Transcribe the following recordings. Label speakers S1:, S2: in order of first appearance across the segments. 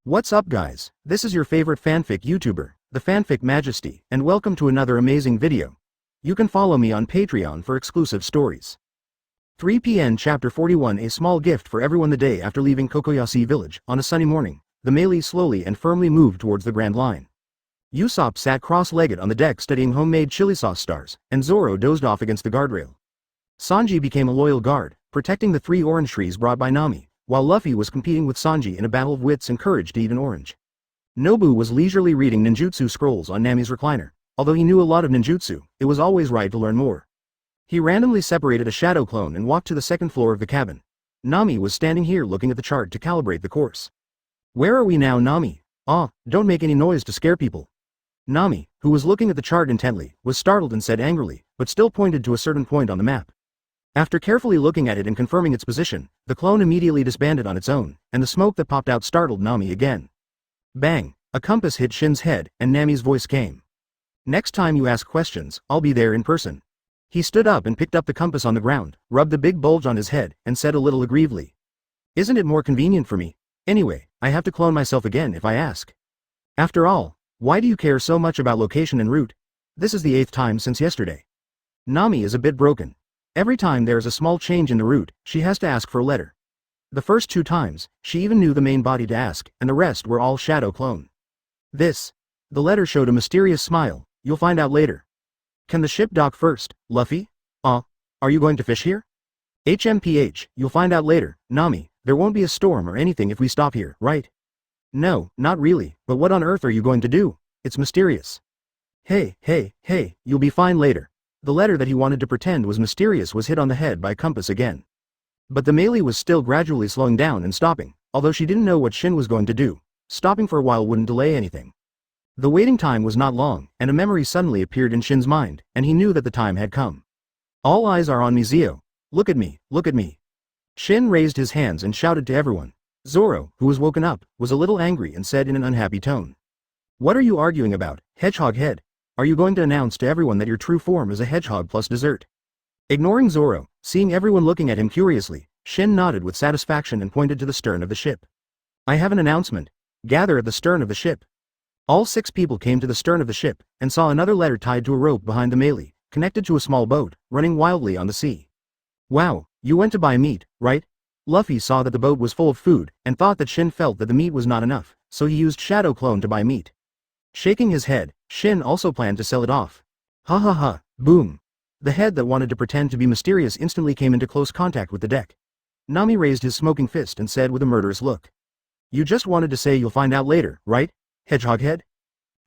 S1: What's up guys, this is your favorite fanfic YouTuber, the Fanfic Majesty, and welcome to another amazing video. You can follow me on Patreon for exclusive stories. 3pn Chapter 41. A small gift for everyone. The day after leaving Kokoyashi village, on a sunny morning, the melee slowly and firmly moved towards the Grand Line. Usopp sat cross-legged on the deck studying homemade chili sauce stars, and Zoro dozed off against the guardrail. Sanji became a loyal guard, protecting the 3 orange trees brought by Nami, while Luffy was competing with Sanji in a battle of wits and courage to eat an orange. Nobu was leisurely reading ninjutsu scrolls on Nami's recliner. Although he knew a lot of ninjutsu, it was always right to learn more. He randomly separated a shadow clone and walked to the second floor of the cabin. Nami was standing here looking at the chart to calibrate the course. "Where are we now, Nami? Don't make any noise to scare people." Nami, who was looking at the chart intently, was startled and said angrily, but still pointed to a certain point on the map. After carefully looking at it and confirming its position, the clone immediately disbanded on its own, and the smoke that popped out startled Nami again. Bang! A compass hit Shin's head, and Nami's voice came. "Next time you ask questions, I'll be there in person." He stood up and picked up the compass on the ground, rubbed the big bulge on his head, and said a little aggrievedly, "Isn't it more convenient for me? Anyway, I have to clone myself again if I ask. After all, why do you care so much about location and route? This is the 8th time since yesterday." Nami is a bit broken. Every time there is a small change in the route, she has to ask for a letter. The first 2 times, she even knew the main body to ask, and the rest were all shadow clone. The letter showed a mysterious smile. "You'll find out later." "Can the ship dock first, Luffy? Are you going to fish here?" "HMPH, you'll find out later, Nami. There won't be a storm or anything if we stop here, right?" "No, not really, but what on earth are you going to do? It's mysterious." Hey, you'll be fine later." The letter that he wanted to pretend was mysterious was hit on the head by a compass again. But the melee was still gradually slowing down and stopping, although she didn't know what Shin was going to do. Stopping for a while wouldn't delay anything. The waiting time was not long, and a memory suddenly appeared in Shin's mind, and he knew that the time had come. "All eyes are on me, Zio. Look at me, look at me." Shin raised his hands and shouted to everyone. Zoro, who was woken up, was a little angry and said in an unhappy tone, "What are you arguing about, hedgehog-head? Are you going to announce to everyone that your true form is a hedgehog plus dessert?" Ignoring Zoro, seeing everyone looking at him curiously, Shin nodded with satisfaction and pointed to the stern of the ship. "I have an announcement. Gather at the stern of the ship." All 6 people came to the stern of the ship, and saw another letter tied to a rope behind the melee, connected to a small boat, running wildly on the sea. "Wow, you went to buy meat, right?" Luffy saw that the boat was full of food, and thought that Shin felt that the meat was not enough, so he used Shadow Clone to buy meat. Shaking his head, Shin also planned to sell it off. Ha ha ha, boom. The head that wanted to pretend to be mysterious instantly came into close contact with the deck. Nami raised his smoking fist and said with a murderous look, "You just wanted to say you'll find out later, right, hedgehog-head?"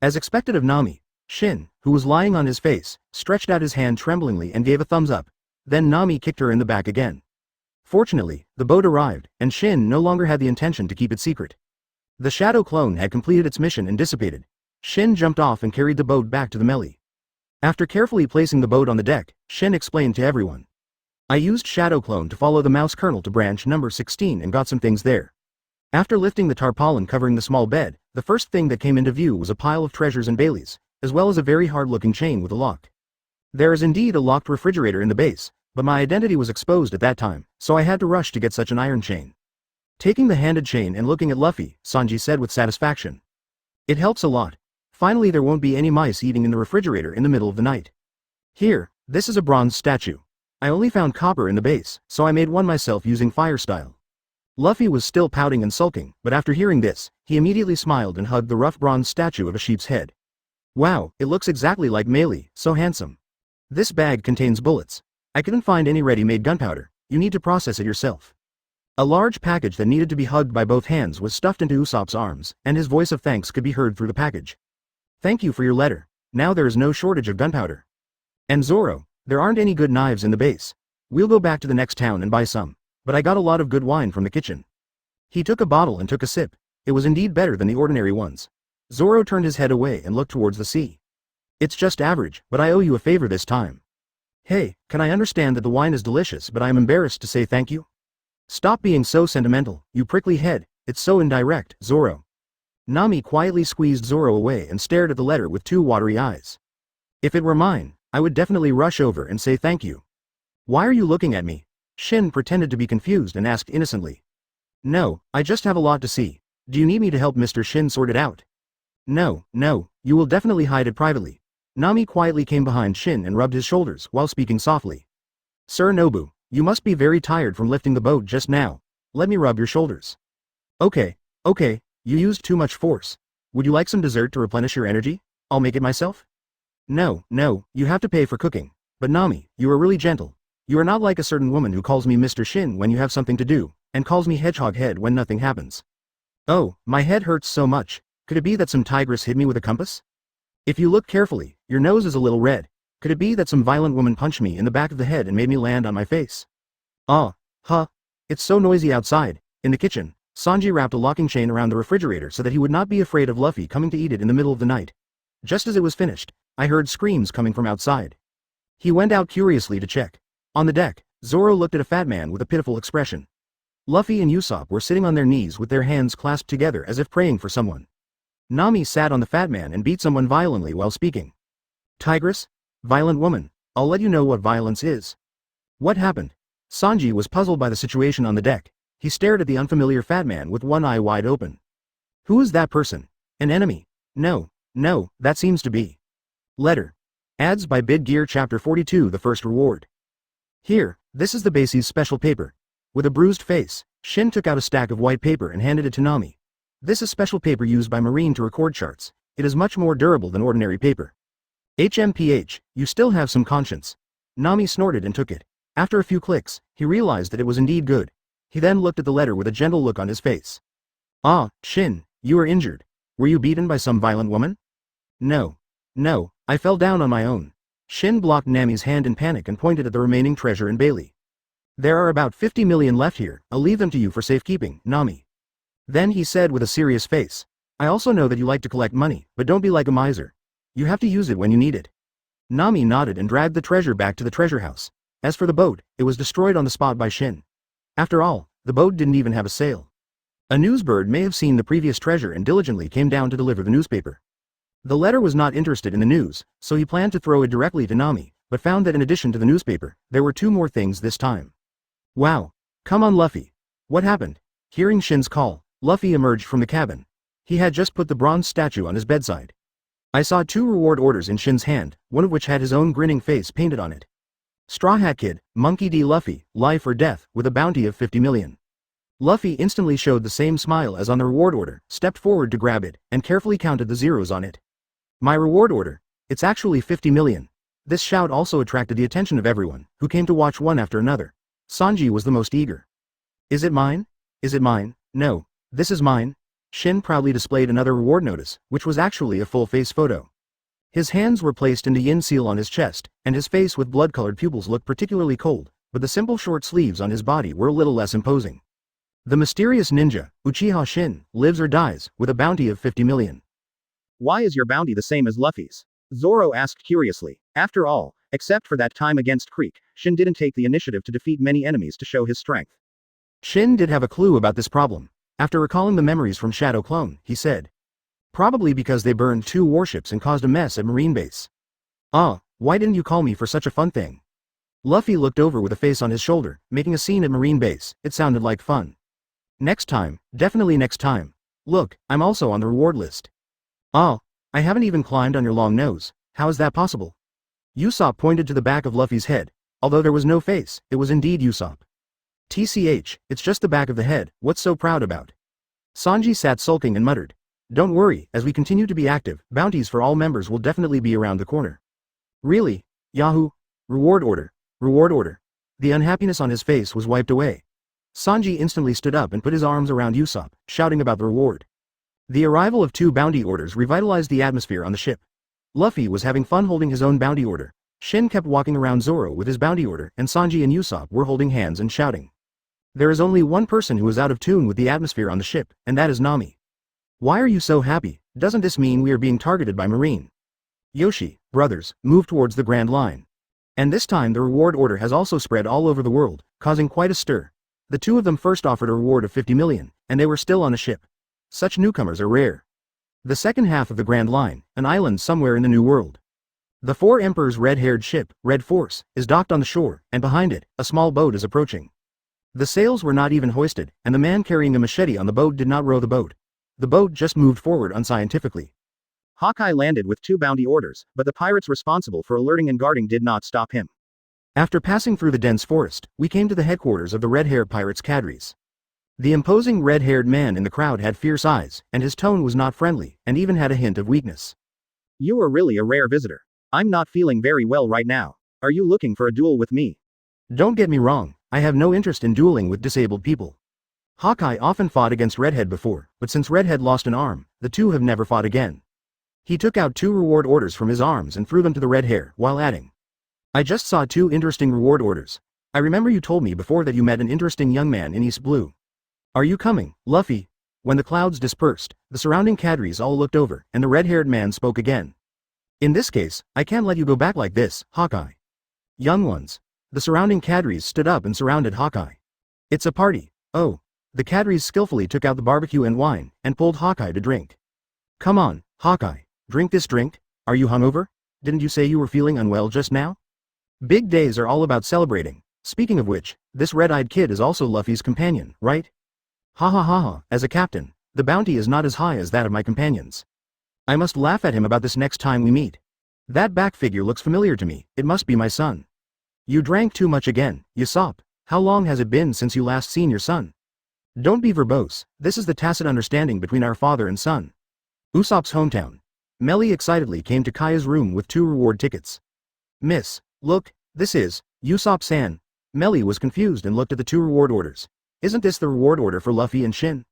S1: As expected of Nami, Shin, who was lying on his face, stretched out his hand tremblingly and gave a thumbs up. Then Nami kicked her in the back again. Fortunately, the boat arrived, and Shin no longer had the intention to keep it secret. The shadow clone had completed its mission and dissipated. Shin jumped off and carried the boat back to the melee. After carefully placing the boat on the deck, Shin explained to everyone, "I used Shadow Clone to follow the mouse kernel to branch number 16 and got some things there. After lifting the tarpaulin covering the small bed, the first thing that came into view was a pile of treasures and Baileys, as well as a very hard-looking chain with a lock. There is indeed a locked refrigerator in the base, but my identity was exposed at that time, so I had to rush to get such an iron chain." Taking the handed chain and looking at Luffy, Sanji said with satisfaction, "It helps a lot. Finally there won't be any mice eating in the refrigerator in the middle of the night. Here, this is a bronze statue. I only found copper in the base, so I made one myself using fire style." Luffy was still pouting and sulking, but after hearing this, he immediately smiled and hugged the rough bronze statue of a sheep's head. "Wow, it looks exactly like Melee, so handsome. This bag contains bullets. I couldn't find any ready-made gunpowder. You need to process it yourself." A large package that needed to be hugged by both hands was stuffed into Usopp's arms, and his voice of thanks could be heard through the package. "Thank you for your letter. Now there is no shortage of gunpowder. And Zoro, there aren't any good knives in the base. We'll go back to the next town and buy some, but I got a lot of good wine from the kitchen." He took a bottle and took a sip. It was indeed better than the ordinary ones. Zoro turned his head away and looked towards the sea. "It's just average, but I owe you a favor this time." "Hey, can I understand that the wine is delicious, but I am embarrassed to say thank you?" "Stop being so sentimental, you prickly head, it's so indirect, Zoro." Nami quietly squeezed Zoro away and stared at the letter with 2 watery eyes. "If it were mine, I would definitely rush over and say thank you." "Why are you looking at me?" Shin pretended to be confused and asked innocently. "No, I just have a lot to see. Do you need me to help Mr. Shin sort it out? No, no, you will definitely hide it privately. Nami quietly came behind Shin and rubbed his shoulders while speaking softly. Sir Nobu, you must be very tired from lifting the boat just now. Let me rub your shoulders. Okay, okay, you used too much force. Would you like some dessert to replenish your energy? I'll make it myself? No, no, you have to pay for cooking. But Nami, you are really gentle. You are not like a certain woman who calls me Mr. Shin when you have something to do, and calls me hedgehog-head when nothing happens. Oh, my head hurts so much. Could it be that some tigress hit me with a compass? If you look carefully, your nose is a little red. Could it be that some violent woman punched me in the back of the head and made me land on my face? It's so noisy outside. In the kitchen, Sanji wrapped a locking chain around the refrigerator so that he would not be afraid of Luffy coming to eat it in the middle of the night. Just as it was finished, I heard screams coming from outside. He went out curiously to check. On the deck, Zoro looked at a fat man with a pitiful expression. Luffy and Usopp were sitting on their knees with their hands clasped together as if praying for someone. Nami sat on the fat man and beat someone violently while speaking. Tigress? Violent woman, I'll let you know what violence is. What happened? Sanji was puzzled by the situation on the deck. He stared at the unfamiliar fat man with one eye wide open. Who is that person? An enemy? No, that seems to be. Letter. Ads by Bid Gear Chapter 42 The First Reward. Here, this is the base's special paper. With a bruised face, Shin took out a stack of white paper and handed it to Nami. This is special paper used by Marine to record charts. It is much more durable than ordinary paper. HMPH, you still have some conscience. Nami snorted and took it. After a few clicks, he realized that it was indeed good. He then looked at the letter with a gentle look on his face. Ah, Shin, you are injured. Were you beaten by some violent woman? No, I fell down on my own. Shin blocked Nami's hand in panic and pointed at the remaining treasure in Bailey. There are about 50 million left here. I'll leave them to you for safekeeping, Nami. Then he said with a serious face. I also know that you like to collect money, but don't be like a miser. You have to use it when you need it. Nami nodded and dragged the treasure back to the treasure house. As for the boat, it was destroyed on the spot by Shin. After all, the boat didn't even have a sail. A newsbird may have seen the previous treasure and diligently came down to deliver the newspaper. The letter was not interested in the news, so he planned to throw it directly to Nami, but found that in addition to the newspaper, there were two more things this time. Wow. Come on Luffy. What happened? Hearing Shin's call, Luffy emerged from the cabin. He had just put the bronze statue on his bedside. I saw two reward orders in Shin's hand, one of which had his own grinning face painted on it. Straw Hat Kid, Monkey D. Luffy, life or death, with a bounty of 50 million. Luffy instantly showed the same smile as on the reward order, stepped forward to grab it, and carefully counted the zeros on it. My reward order? It's actually 50 million. This shout also attracted the attention of everyone, who came to watch one after another. Sanji was the most eager. Is it mine? Is it mine? No, this is mine. Shin proudly displayed another reward notice, which was actually a full-face photo. His hands were placed in the yin seal on his chest, and his face with blood-colored pupils looked particularly cold, but the simple short sleeves on his body were a little less imposing. The mysterious ninja, Uchiha Shin, lives or dies, with a bounty of 50 million. Why is your bounty the same as Luffy's? Zoro asked curiously. After all, except for that time against Creek, Shin didn't take the initiative to defeat many enemies to show his strength. Shin did have a clue about this problem. After recalling the memories from Shadow Clone, he said. Probably because they burned 2 warships and caused a mess at Marine Base. Why didn't you call me for such a fun thing? Luffy looked over with a face on his shoulder, making a scene at Marine Base. It sounded like fun. Next time, definitely next time. Look, I'm also on the reward list. I haven't even climbed on your long nose. How is that possible? Usopp pointed to the back of Luffy's head. Although there was no face, it was indeed Usopp. TCH, it's just the back of the head, what's so proud about? Sanji sat sulking and muttered. Don't worry, as we continue to be active, bounties for all members will definitely be around the corner. Really? Yahoo! Reward order. Reward order. The unhappiness on his face was wiped away. Sanji instantly stood up and put his arms around Usopp, shouting about the reward. The arrival of 2 bounty orders revitalized the atmosphere on the ship. Luffy was having fun holding his own bounty order. Shin kept walking around Zoro with his bounty order, and Sanji and Usopp were holding hands and shouting. There is only one person who is out of tune with the atmosphere on the ship, and that is Nami. Why are you so happy? Doesn't this mean we are being targeted by Marine? Yoshi, brothers, move towards the Grand Line. And this time the reward order has also spread all over the world, causing quite a stir. The 2 of them first offered a reward of 50 million, and they were still on a ship. Such newcomers are rare. The second half of the Grand Line, an island somewhere in the New World. The 4 Emperors' red-haired ship, Red Force, is docked on the shore, and behind it, a small boat is approaching. The sails were not even hoisted, and the man carrying a machete on the boat did not row the boat. The boat just moved forward unscientifically.
S2: Hawkeye landed with 2 bounty orders, but the pirates responsible for alerting and guarding did not stop him.
S1: After passing through the dense forest, we came to the headquarters of the red-haired pirates' cadres. The imposing red-haired man in the crowd had fierce eyes, and his tone was not friendly, and even had a hint of weakness.
S2: You are really a rare visitor. I'm not feeling very well right now. Are you looking for a duel with me?
S1: Don't get me wrong, I have no interest in dueling with disabled people. Hawkeye often fought against Redhead before, but since Redhead lost an arm, the two have never fought again. He took out 2 reward orders from his arms and threw them to the red hair, while adding, I just saw 2 interesting reward orders. I remember you told me before that you met an interesting young man in East Blue. Are you coming, Luffy? When the clouds dispersed, the surrounding cadres all looked over, and the red-haired man spoke again. In this case, I can't let you go back like this, Hawkeye. Young ones. The surrounding cadres stood up and surrounded Hawkeye. It's a party. Oh. The cadres skillfully took out the barbecue and wine, and pulled Hawkeye to drink. Come on, Hawkeye, drink this drink. Are you hungover? Didn't you say you were feeling unwell just now? Big days are all about celebrating. Speaking of which, this red-eyed kid is also Luffy's companion, right? Ha ha ha ha, as a captain, the bounty is not as high as that of my companions. I must laugh at him about this next time we meet. That back figure looks familiar to me, it must be my son. You drank too much again, Usopp. How long has it been since you last seen your son? Don't be verbose, this is the tacit understanding between our father and son. Usopp's hometown. Melly excitedly came to Kaya's room with 2 reward tickets. Miss, look, this is, Usopp-san. Melly was confused and looked at the 2 reward orders. Isn't this the reward order for Luffy and Shin?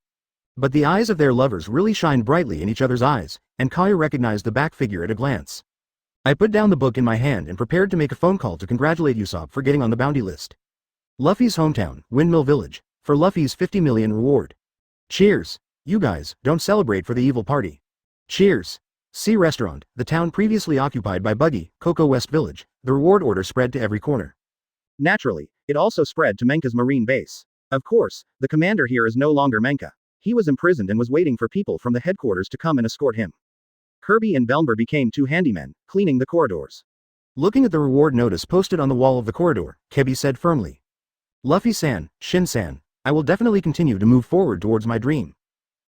S1: But the eyes of their lovers really shined brightly in each other's eyes, and Kaya recognized the back figure at a glance. I put down the book in my hand and prepared to make a phone call to congratulate Usopp for getting on the bounty list. Luffy's hometown, Windmill Village. For Luffy's 50 million reward. Cheers! You guys, don't celebrate for the evil party. Cheers! Sea Restaurant, the town previously occupied by Buggy, Coco West Village, the reward order spread to every corner.
S2: Naturally, it also spread to Menka's marine base. Of course, the commander here is no longer Menka. He was imprisoned and was waiting for people from the headquarters to come and escort him. Kirby and Belmer became 2 handymen, cleaning the corridors.
S1: Looking at the reward notice posted on the wall of the corridor, Kebi said firmly. Luffy-san, Shin-san, I will definitely continue to move forward towards my dream.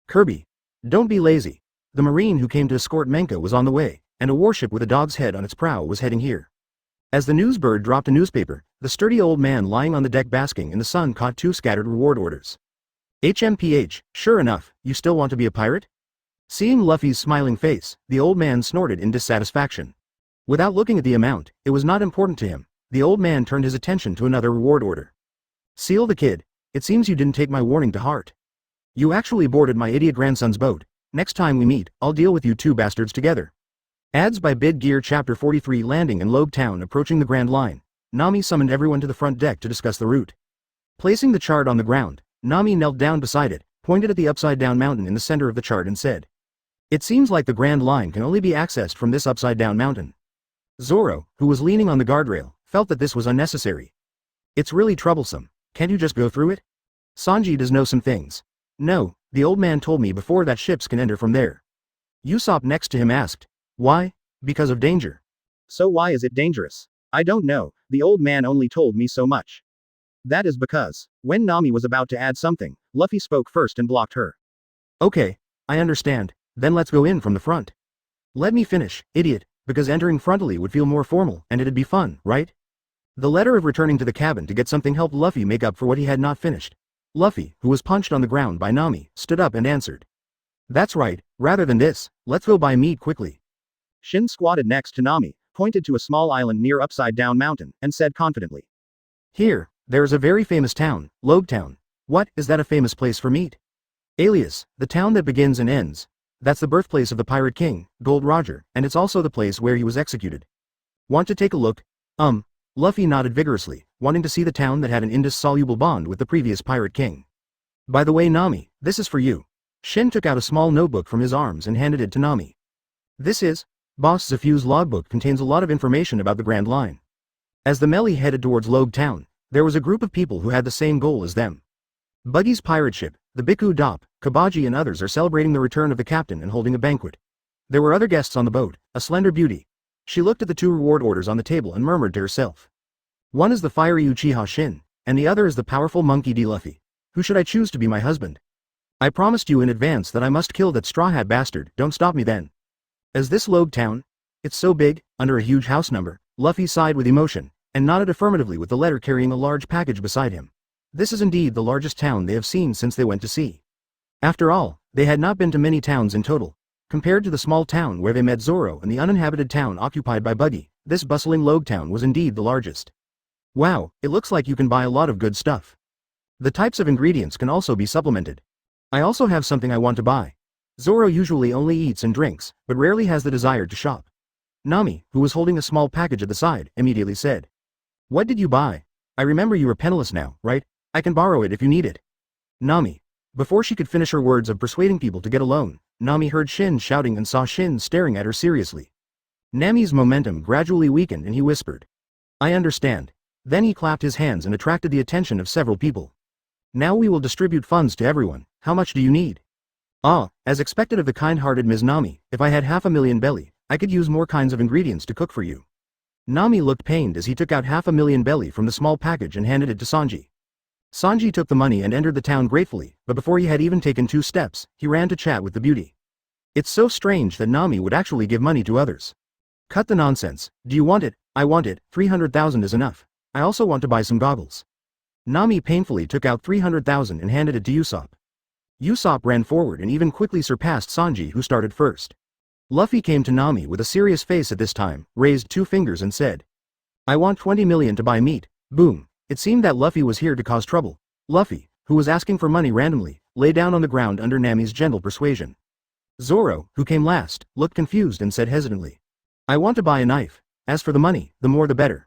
S1: Kirby. Don't be lazy. The marine who came to escort Menka was on the way, and a warship with a dog's head on its prow was heading here. As the newsbird dropped a newspaper, the sturdy old man lying on the deck basking in the sun caught 2 scattered reward orders. HMPH, sure enough, you still want to be a pirate? Seeing Luffy's smiling face, the old man snorted in dissatisfaction. Without looking at the amount, it was not important to him. The old man turned his attention to another reward order. Seal the kid. It seems you didn't take my warning to heart. You actually boarded my idiot grandson's boat. Next time we meet, I'll deal with you 2 bastards together. Ads by Bid Gear Chapter 43. Landing in Loguetown. Approaching the Grand Line, Nami summoned everyone to the front deck to discuss the route. Placing the chart on the ground, Nami knelt down beside it, pointed at the upside-down mountain in the center of the chart and said, It seems like the Grand Line can only be accessed from this upside-down mountain. Zoro, who was leaning on the guardrail, felt that this was unnecessary. It's really troublesome. Can't you just go through it? Sanji does know some things. No, the old man told me before that ships can enter from there. Usopp next to him asked. Why? Because of danger.
S2: So why is it dangerous? I don't know, the old man only told me so much. That is because, when Nami was about to add something, Luffy spoke first and blocked her.
S1: Okay, I understand, then let's go in from the front. Let me finish, idiot, because entering frontally would feel more formal and it'd be fun, right? The letter of returning to the cabin to get something helped Luffy make up for what he had not finished. Luffy, who was punched on the ground by Nami, stood up and answered. That's right, rather than this, let's go buy meat quickly.
S2: Shin squatted next to Nami, pointed to a small island near Upside Down Mountain, and said confidently.
S1: Here, there is a very famous town, Loguetown. What, is that a famous place for meat? Alias, the town that begins and ends. That's the birthplace of the Pirate King, Gold Roger, and it's also the place where he was executed. Want to take a look? Luffy nodded vigorously, wanting to see the town that had an indissoluble bond with the previous Pirate King. By the way, Nami, this is for you. Shin took out a small notebook from his arms and handed it to Nami. This is, Boss Zafu's logbook contains a lot of information about the Grand Line. As the Melly headed towards Loguetown, there was a group of people who had the same goal as them. Buggy's pirate ship, the Biku Dop, Kabaji and others are celebrating the return of the captain and holding a banquet. There were other guests on the boat, a slender beauty. She looked at the 2 reward orders on the table and murmured to herself. One is the fiery Uchiha Shin, and the other is the powerful monkey D. Luffy. Who should I choose to be my husband? I promised you in advance that I must kill that straw hat bastard, don't stop me then. Is this Loguetown? It's so big, under a huge house number. Luffy sighed with emotion, and nodded affirmatively with the letter carrying a large package beside him. This is indeed the largest town they have seen since they went to sea. After all, they had not been to many towns in total. Compared to the small town where they met Zoro and the uninhabited town occupied by Buggy, this bustling Loguetown was indeed the largest. Wow, it looks like you can buy a lot of good stuff. The types of ingredients can also be supplemented. I also have something I want to buy. Zoro usually only eats and drinks, but rarely has the desire to shop. Nami, who was holding a small package at the side, immediately said. What did you buy? I remember you are penniless now, right? I can borrow it if you need it. Nami. Before she could finish her words of persuading people to get a loan, Nami heard Shin shouting and saw Shin staring at her seriously. Nami's momentum gradually weakened and he whispered. I understand. Then he clapped his hands and attracted the attention of several people. Now we will distribute funds to everyone. How much do you need? Ah, as expected of the kind-hearted Ms. Nami, if I had 500,000 belly, I could use more kinds of ingredients to cook for you. Nami looked pained as he took out 500,000 belly from the small package and handed it to Sanji. Sanji took the money and entered the town gratefully, but before he had even taken 2 steps, he ran to chat with the beauty. It's so strange that Nami would actually give money to others. Cut the nonsense. Do you want it? I want it. 300,000 is enough. I also want to buy some goggles. Nami painfully took out 300,000 and handed it to Usopp. Usopp ran forward and even quickly surpassed Sanji, who started first. Luffy came to Nami with a serious face at this time, raised 2 fingers and said. I want 20 million to buy meat. Boom. It seemed that Luffy was here to cause trouble. Luffy, who was asking for money randomly, lay down on the ground under Nami's gentle persuasion. Zoro, who came last, looked confused and said hesitantly. I want to buy a knife. As for the money, the more the better.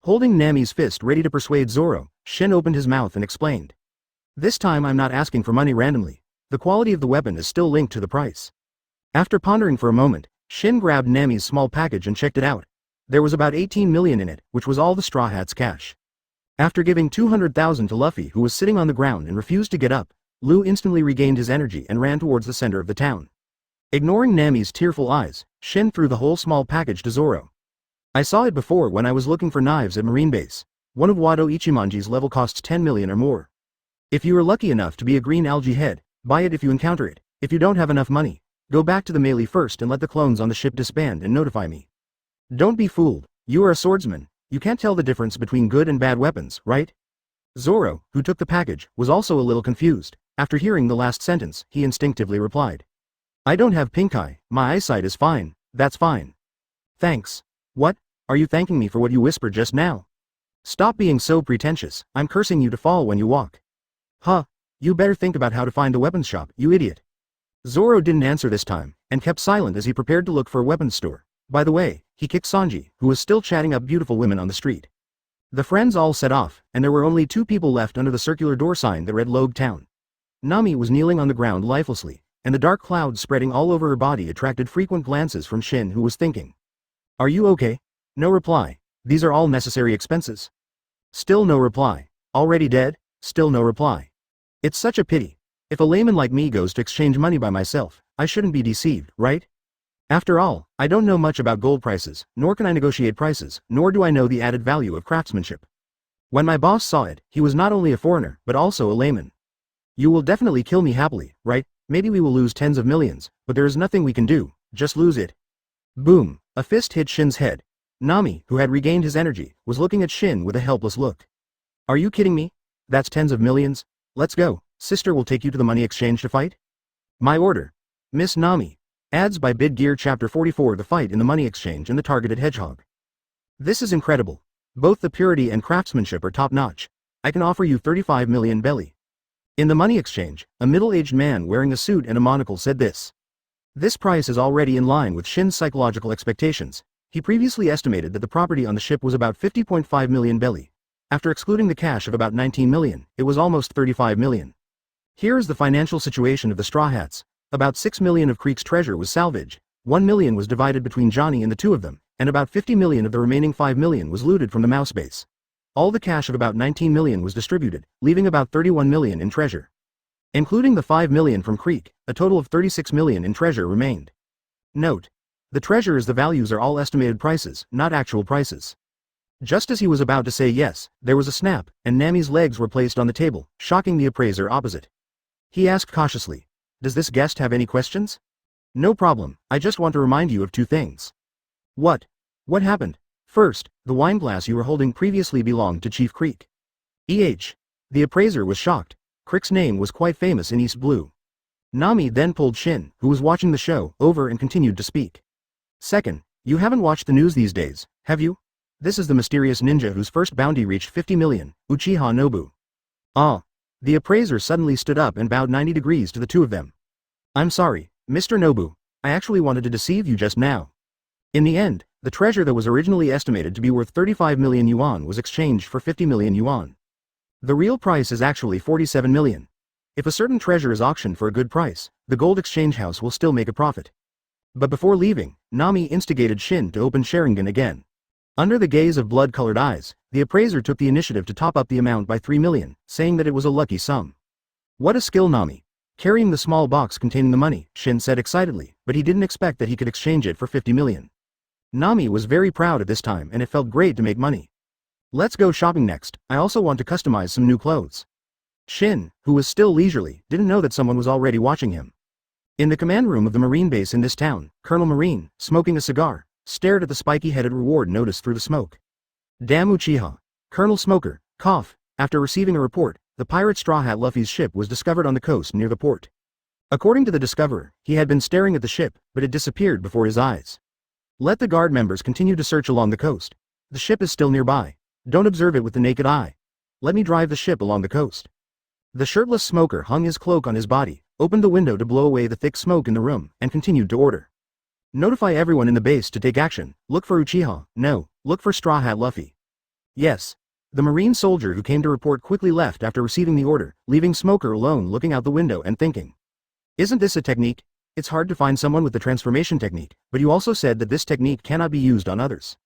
S1: Holding Nami's fist ready to persuade Zoro, Shin opened his mouth and explained. This time I'm not asking for money randomly. The quality of the weapon is still linked to the price. After pondering for a moment, Shin grabbed Nami's small package and checked it out. There was about 18 million in it, which was all the Straw Hat's cash. After giving 200,000 to Luffy, who was sitting on the ground and refused to get up, Lu instantly regained his energy and ran towards the center of the town. Ignoring Nami's tearful eyes, Shin threw the whole small package to Zoro. I saw it before when I was looking for knives at Marine Base. One of Wado Ichimonji's level costs 10 million or more. If you are lucky enough to be a green algae head, buy it if you encounter it. If you don't have enough money, go back to the melee first and let the clones on the ship disband and notify me. Don't be fooled. You are a swordsman. You can't tell the difference between good and bad weapons, right? Zoro, who took the package, was also a little confused. After hearing the last sentence, he instinctively replied. I don't have pink eye. My eyesight is fine. That's fine. Thanks. What? Are you thanking me for what you whispered just now? Stop being so pretentious. I'm cursing you to fall when you walk. Huh. You better think about how to find a weapons shop, you idiot. Zoro didn't answer this time, and kept silent as he prepared to look for a weapons store. By the way, he kicked Sanji, who was still chatting up beautiful women on the street. The friends all set off, and there were only 2 people left under the circular door sign that read Loguetown. Nami was kneeling on the ground lifelessly, and the dark clouds spreading all over her body attracted frequent glances from Shin, who was thinking. Are you okay? No reply. These are all necessary expenses. Still no reply. Already dead? Still no reply. It's such a pity. If a layman like me goes to exchange money by myself, I shouldn't be deceived, right? After all, I don't know much about gold prices, nor can I negotiate prices, nor do I know the added value of craftsmanship. When my boss saw it, he was not only a foreigner, but also a layman. You will definitely kill me happily, right? Maybe we will lose tens of millions, but there is nothing we can do, just lose it. Boom, a fist hit Shin's head. Nami, who had regained his energy, was looking at Shin with a helpless look. Are you kidding me? That's tens of millions? Let's go, sister will take you to the money exchange to fight? My order. Miss Nami. Ads by Bid Gear Chapter 44. The fight in the money exchange and the targeted hedgehog. This is incredible. Both the purity and craftsmanship are top-notch. I can offer you 35 million belly. In the money exchange, a middle-aged man wearing a suit and a monocle said this. This price is already in line with Shin's psychological expectations. He previously estimated that the property on the ship was about 50.5 million belly. After excluding the cash of about 19 million, it was almost 35 million. Here is the financial situation of the Straw Hats. About 6 million of Creek's treasure was salvaged, 1 million was divided between Johnny and the 2 of them, and about 50 million of the remaining 5 million was looted from the mouse base. All the cash of about 19 million was distributed, leaving about 31 million in treasure. Including the 5 million from Creek, a total of 36 million in treasure remained. Note. The treasure is the values are all estimated prices, not actual prices. Just as he was about to say yes, there was a snap, and Nami's legs were placed on the table, shocking the appraiser opposite. He asked cautiously. Does this guest have any questions? No problem, I just want to remind you of two things. What? What happened? First, the wine glass you were holding previously belonged to Chief Creek. The appraiser was shocked. Crick's name was quite famous in East Blue. Nami then pulled Shin, who was watching the show, over and continued to speak. Second, you haven't watched the news these days, have you? This is the mysterious ninja whose first bounty reached 50 million, Uchiha Nobu. Ah. The appraiser suddenly stood up and bowed 90 degrees to the two of them. I'm sorry, Mr. Nobu. I actually wanted to deceive you just now. In the end, the treasure that was originally estimated to be worth 35 million yuan was exchanged for 50 million yuan. The real price is actually 47 million. If a certain treasure is auctioned for a good price, the gold exchange house will still make a profit. But before leaving, Nami instigated Shin to open Sharingan again. Under the gaze of blood-colored eyes, the appraiser took the initiative to top up the amount by 3 million, saying that it was a lucky sum. What a skill, Nami. Carrying the small box containing the money, Shin said excitedly, but he didn't expect that he could exchange it for 50 million. Nami was very proud at this time and it felt great to make money. Let's go shopping next, I also want to customize some new clothes. Shin, who was still leisurely, didn't know that someone was already watching him. In the command room of the Marine base in this town, Colonel Marine, smoking a cigar, stared at the spiky-headed reward notice through the smoke. Damn Uchiha. Colonel Smoker, cough. After receiving a report, the pirate Straw Hat Luffy's ship was discovered on the coast near the port. According to the discoverer, he had been staring at the ship, but it disappeared before his eyes. Let the guard members continue to search along the coast. The ship is still nearby. Don't observe it with the naked eye. Let me drive the ship along the coast. The shirtless smoker hung his cloak on his body, opened the window to blow away the thick smoke in the room, and continued to order. Notify everyone in the base to take action. Look for Uchiha. No, look for Straw Hat Luffy. Yes. The Marine soldier who came to report quickly left after receiving the order, leaving Smoker alone looking out the window and thinking. Isn't this a technique? It's hard to find someone with the transformation technique, but you also said that this technique cannot be used on others.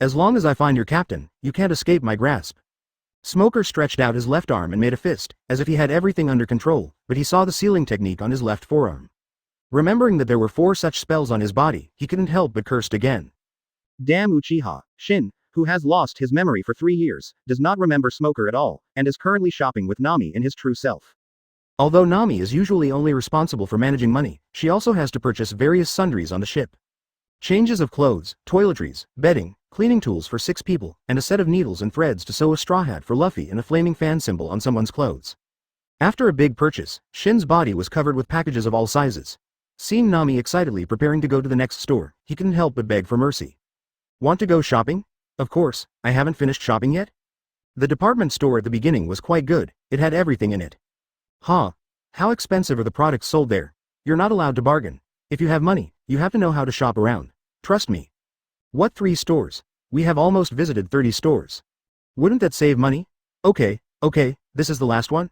S1: As long as I find your captain, you can't escape my grasp. Smoker stretched out his left arm and made a fist, as if he had everything under control, but he saw the sealing technique on his left forearm. Remembering that there were 4 such spells on his body, he couldn't help but cursed again.
S2: Damn Uchiha. Shin, who has lost his memory for 3 years, does not remember Smoker at all, and is currently shopping with Nami in his true self.
S1: Although Nami is usually only responsible for managing money, she also has to purchase various sundries on the ship. Changes of clothes, toiletries, bedding, cleaning tools for 6 people, and a set of needles and threads to sew a straw hat for Luffy and a flaming fan symbol on someone's clothes. After a big purchase, Shin's body was covered with packages of all sizes. Seeing Nami excitedly preparing to go to the next store, he couldn't help but beg for mercy. Want to go shopping? Of course, I haven't finished shopping yet. The department store at the beginning was quite good, it had everything in it. Huh? How expensive are the products sold there? You're not allowed to bargain. If you have money, you have to know how to shop around. Trust me. What 3 stores? We have almost visited 30 stores. Wouldn't that save money? Okay, this is the last one?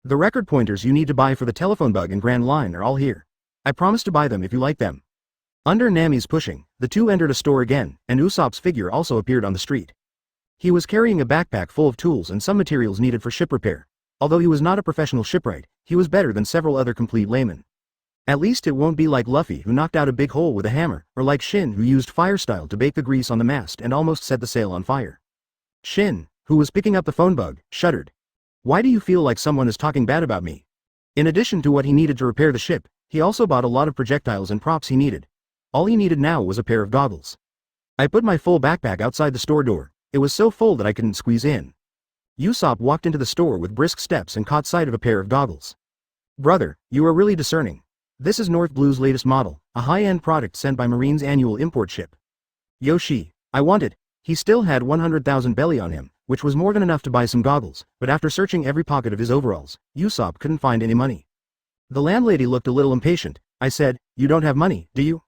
S1: The record pointers you need to buy for the telephone bug and Grand Line are all here. I promise to buy them if you like them. Under Nami's pushing, the two entered a store again, and Usopp's figure also appeared on the street. He was carrying a backpack full of tools and some materials needed for ship repair. Although he was not a professional shipwright, he was better than several other complete laymen. At least it won't be like Luffy who knocked out a big hole with a hammer, or like Shin who used fire style to bake the grease on the mast and almost set the sail on fire. Shin, who was picking up the phone bug, shuddered. Why do you feel like someone is talking bad about me? In addition to what he needed to repair the ship, he also bought a lot of projectiles and props he needed. All he needed now was a pair of goggles. I put my full backpack outside the store door. It was so full that I couldn't squeeze in. Usopp walked into the store with brisk steps and caught sight of a pair of goggles. Brother, you are really discerning. This is North Blue's latest model, a high-end product sent by Marine's annual import ship. Yoshi, I want it. He still had 100,000 belly on him, which was more than enough to buy some goggles, but after searching every pocket of his overalls, Usopp couldn't find any money. The landlady looked a little impatient. I said, you don't have money, do you?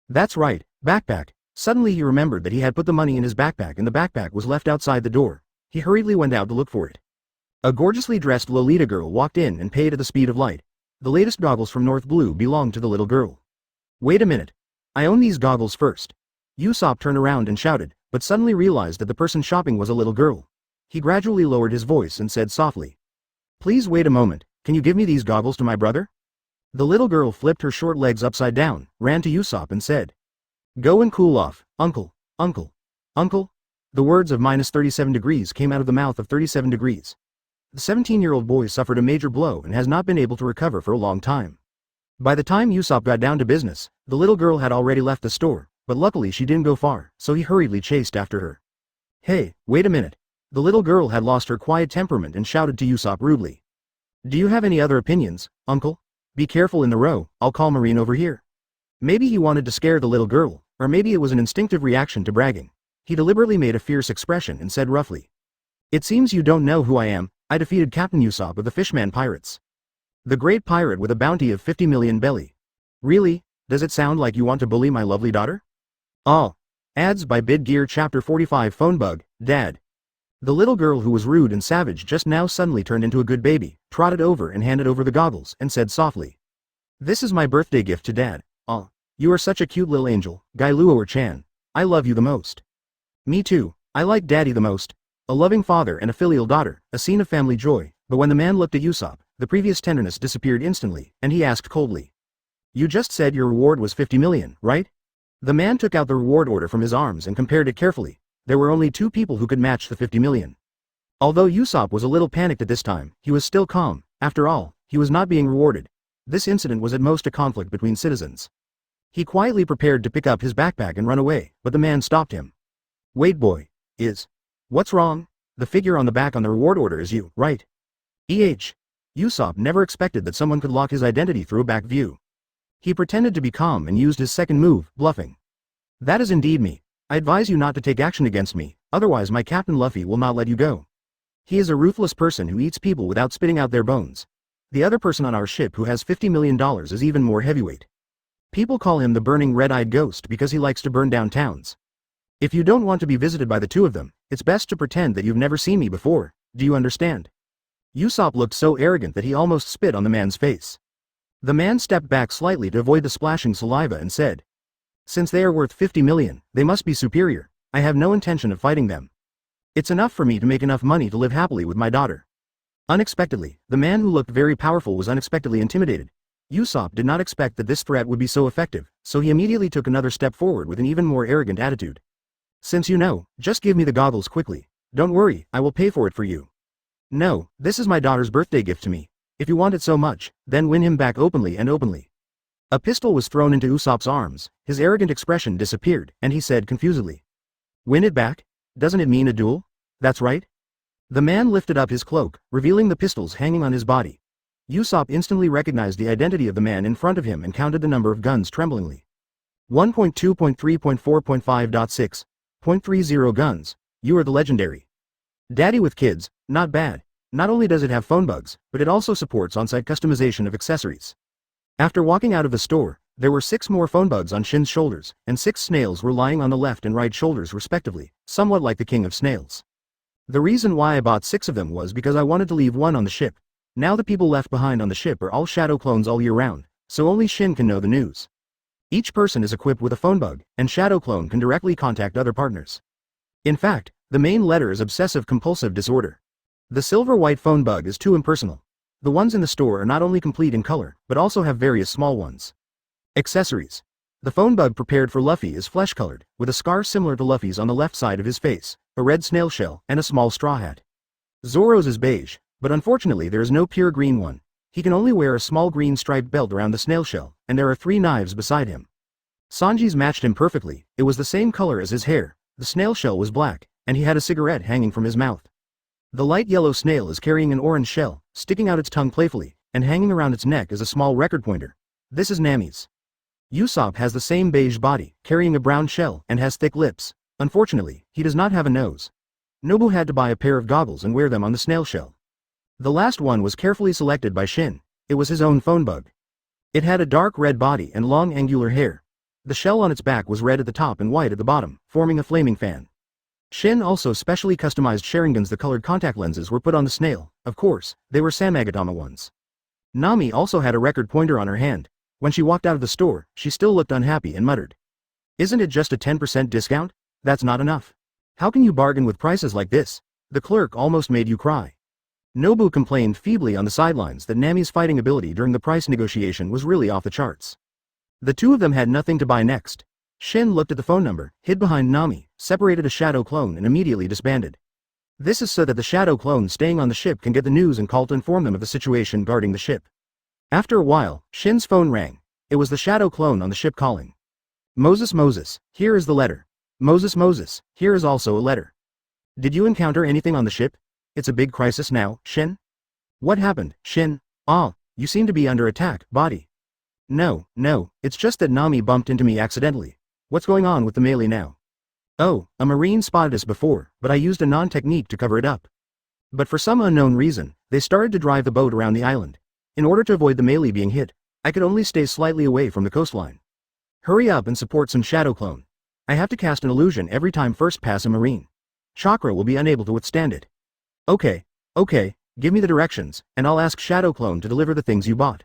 S1: That's right, backpack. Suddenly he remembered that he had put the money in his backpack and the backpack was left outside the door. He hurriedly went out to look for it. A gorgeously dressed Lolita girl walked in and paid at the speed of light. The latest goggles from North Blue belonged to the little girl. Wait a minute. I own these goggles first. Usopp turned around and shouted, but suddenly realized that the person shopping was a little girl. He gradually lowered his voice and said softly. Please wait a moment, can you give me these goggles to my brother? The little girl flipped her short legs upside down, ran to Usopp and said. Go and cool off, uncle, uncle, uncle. The words of -37 degrees came out of the mouth of 37 degrees. The 17-year-old boy suffered a major blow and has not been able to recover for a long time. By the time Usopp got down to business, the little girl had already left the store, but luckily she didn't go far, so he hurriedly chased after her. Hey, wait a minute. The little girl had lost her quiet temperament and shouted to Usopp rudely. Do you have any other opinions, uncle? Be careful in the row, I'll call Marine over here. Maybe he wanted to scare the little girl, or maybe it was an instinctive reaction to bragging. He deliberately made a fierce expression and said roughly. It seems you don't know who I am. I defeated Captain Usopp of the Fishman Pirates. The great pirate with a bounty of 50 million belly. Really? Does it sound like you want to bully my lovely daughter? Oh. Ads by Bid Gear Chapter 45 Phone Bug, Dad. The little girl who was rude and savage just now suddenly turned into a good baby, trotted over and handed over the goggles, and said softly. This is my birthday gift to Dad. Oh. You are such a cute little angel, Gailuo-chan. I love you the most. Me too, I like Daddy the most. A loving father and a filial daughter, a scene of family joy, but when the man looked at Usopp, the previous tenderness disappeared instantly, and he asked coldly. You just said your reward was 50 million, right? The man took out the reward order from his arms and compared it carefully. There were only 2 people who could match the 50 million. Although Usopp was a little panicked at this time, he was still calm. After all, he was not being rewarded. This incident was at most a conflict between citizens. He quietly prepared to pick up his backpack and run away, but the man stopped him. Wait boy, what's wrong? The figure on the back on the reward order is you, right? Usopp never expected that someone could lock his identity through a back view. He pretended to be calm and used his second move, bluffing. That is indeed me. I advise you not to take action against me, otherwise my Captain Luffy will not let you go. He is a ruthless person who eats people without spitting out their bones. The other person on our ship who has $50 million is even more heavyweight. People call him the burning red-eyed ghost because he likes to burn down towns. If you don't want to be visited by the 2 of them, it's best to pretend that you've never seen me before, do you understand? Usopp looked so arrogant that he almost spit on the man's face. The man stepped back slightly to avoid the splashing saliva and said. Since they are worth 50 million, they must be superior. I have no intention of fighting them. It's enough for me to make enough money to live happily with my daughter. Unexpectedly, the man who looked very powerful was unexpectedly intimidated. Usopp did not expect that this threat would be so effective, so he immediately took another step forward with an even more arrogant attitude. Since you know, just give me the goggles quickly. Don't worry, I will pay for it for you. No, this is my daughter's birthday gift to me. If you want it so much, then win him back openly and openly. A pistol was thrown into Usopp's arms, his arrogant expression disappeared, and he said confusedly. Win it back? Doesn't it mean a duel? That's right. The man lifted up his cloak, revealing the pistols hanging on his body. Usopp instantly recognized the identity of the man in front of him and counted the number of guns tremblingly. 1.2.3.4.5.6. 0.30 guns. You are the legendary. Daddy with kids, not bad. Not only does it have phone bugs, but it also supports on-site customization of accessories. After walking out of the store, there were 6 more phone bugs on Shin's shoulders, and 6 snails were lying on the left and right shoulders respectively, somewhat like the king of snails. The reason why I bought 6 of them was because I wanted to leave one on the ship. Now the people left behind on the ship are all shadow clones all year round, so only Shin can know the news. Each person is equipped with a phone bug, and shadow clone can directly contact other partners. In fact, the main letter is obsessive-compulsive disorder. The silver-white phone bug is too impersonal. The ones in the store are not only complete in color, but also have various small ones. Accessories. The phone bug prepared for Luffy is flesh-colored, with a scar similar to Luffy's on the left side of his face, a red snail shell, and a small straw hat. Zoro's is beige, but unfortunately there is no pure green one. He can only wear a small green striped belt around the snail shell, and there are 3 knives beside him. Sanji's matched him perfectly. It was the same color as his hair, the snail shell was black, and he had a cigarette hanging from his mouth. The light yellow snail is carrying an orange shell, sticking out its tongue playfully, and hanging around its neck is a small record pointer. This is Nami's. Usopp has the same beige body, carrying a brown shell, and has thick lips. Unfortunately, he does not have a nose. Nobu had to buy a pair of goggles and wear them on the snail shell. The last one was carefully selected by Shin. It was his own phone bug. It had a dark red body and long angular hair. The shell on its back was red at the top and white at the bottom, forming a flaming fan. Shin also specially customized Sharingans. The colored contact lenses were put on the snail. Of course, they were Samagatama ones. Nami also had a record pointer on her hand. When she walked out of the store, she still looked unhappy and muttered. Isn't it just a 10% discount? That's not enough. How can you bargain with prices like this? The clerk almost made you cry. Nobu complained feebly on the sidelines that Nami's fighting ability during the price negotiation was really off the charts. The 2 of them had nothing to buy next. Shin looked at the phone number, hid behind Nami, separated a shadow clone and immediately disbanded. This is so that the shadow clone staying on the ship can get the news and call to inform them of the situation guarding the ship. After a while, Shin's phone rang. It was the shadow clone on the ship calling. Moses, Moses, here is the letter. Moses, Moses, here is also a letter. Did you encounter anything on the ship? It's a big crisis now, Shin. What happened, Shin? Ah, you seem to be under attack, body. No, it's just that Nami bumped into me accidentally. What's going on with the melee now? Oh, a marine spotted us before, but I used a non-technique to cover it up. But for some unknown reason, they started to drive the boat around the island. In order to avoid the melee being hit, I could only stay slightly away from the coastline. Hurry up and support some shadow clone. I have to cast an illusion every time first pass a marine. Chakra will be unable to withstand it. Okay, give me the directions, and I'll ask shadow clone to deliver the things you bought.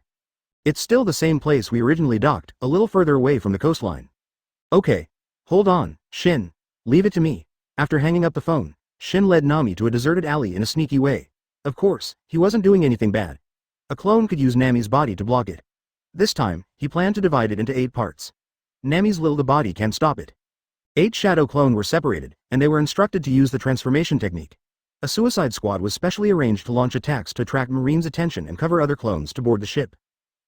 S1: It's still the same place we originally docked, a little further away from the coastline. Okay. Hold on, Shin. Leave it to me. After hanging up the phone, Shin led Nami to a deserted alley in a sneaky way. Of course, he wasn't doing anything bad. A clone could use Nami's body to block it. This time, he planned to divide it into 8 parts. Nami's little body can't stop it. 8 shadow clone were separated, and they were instructed to use the transformation technique. A suicide squad was specially arranged to launch attacks to attract Marines' attention and cover other clones to board the ship.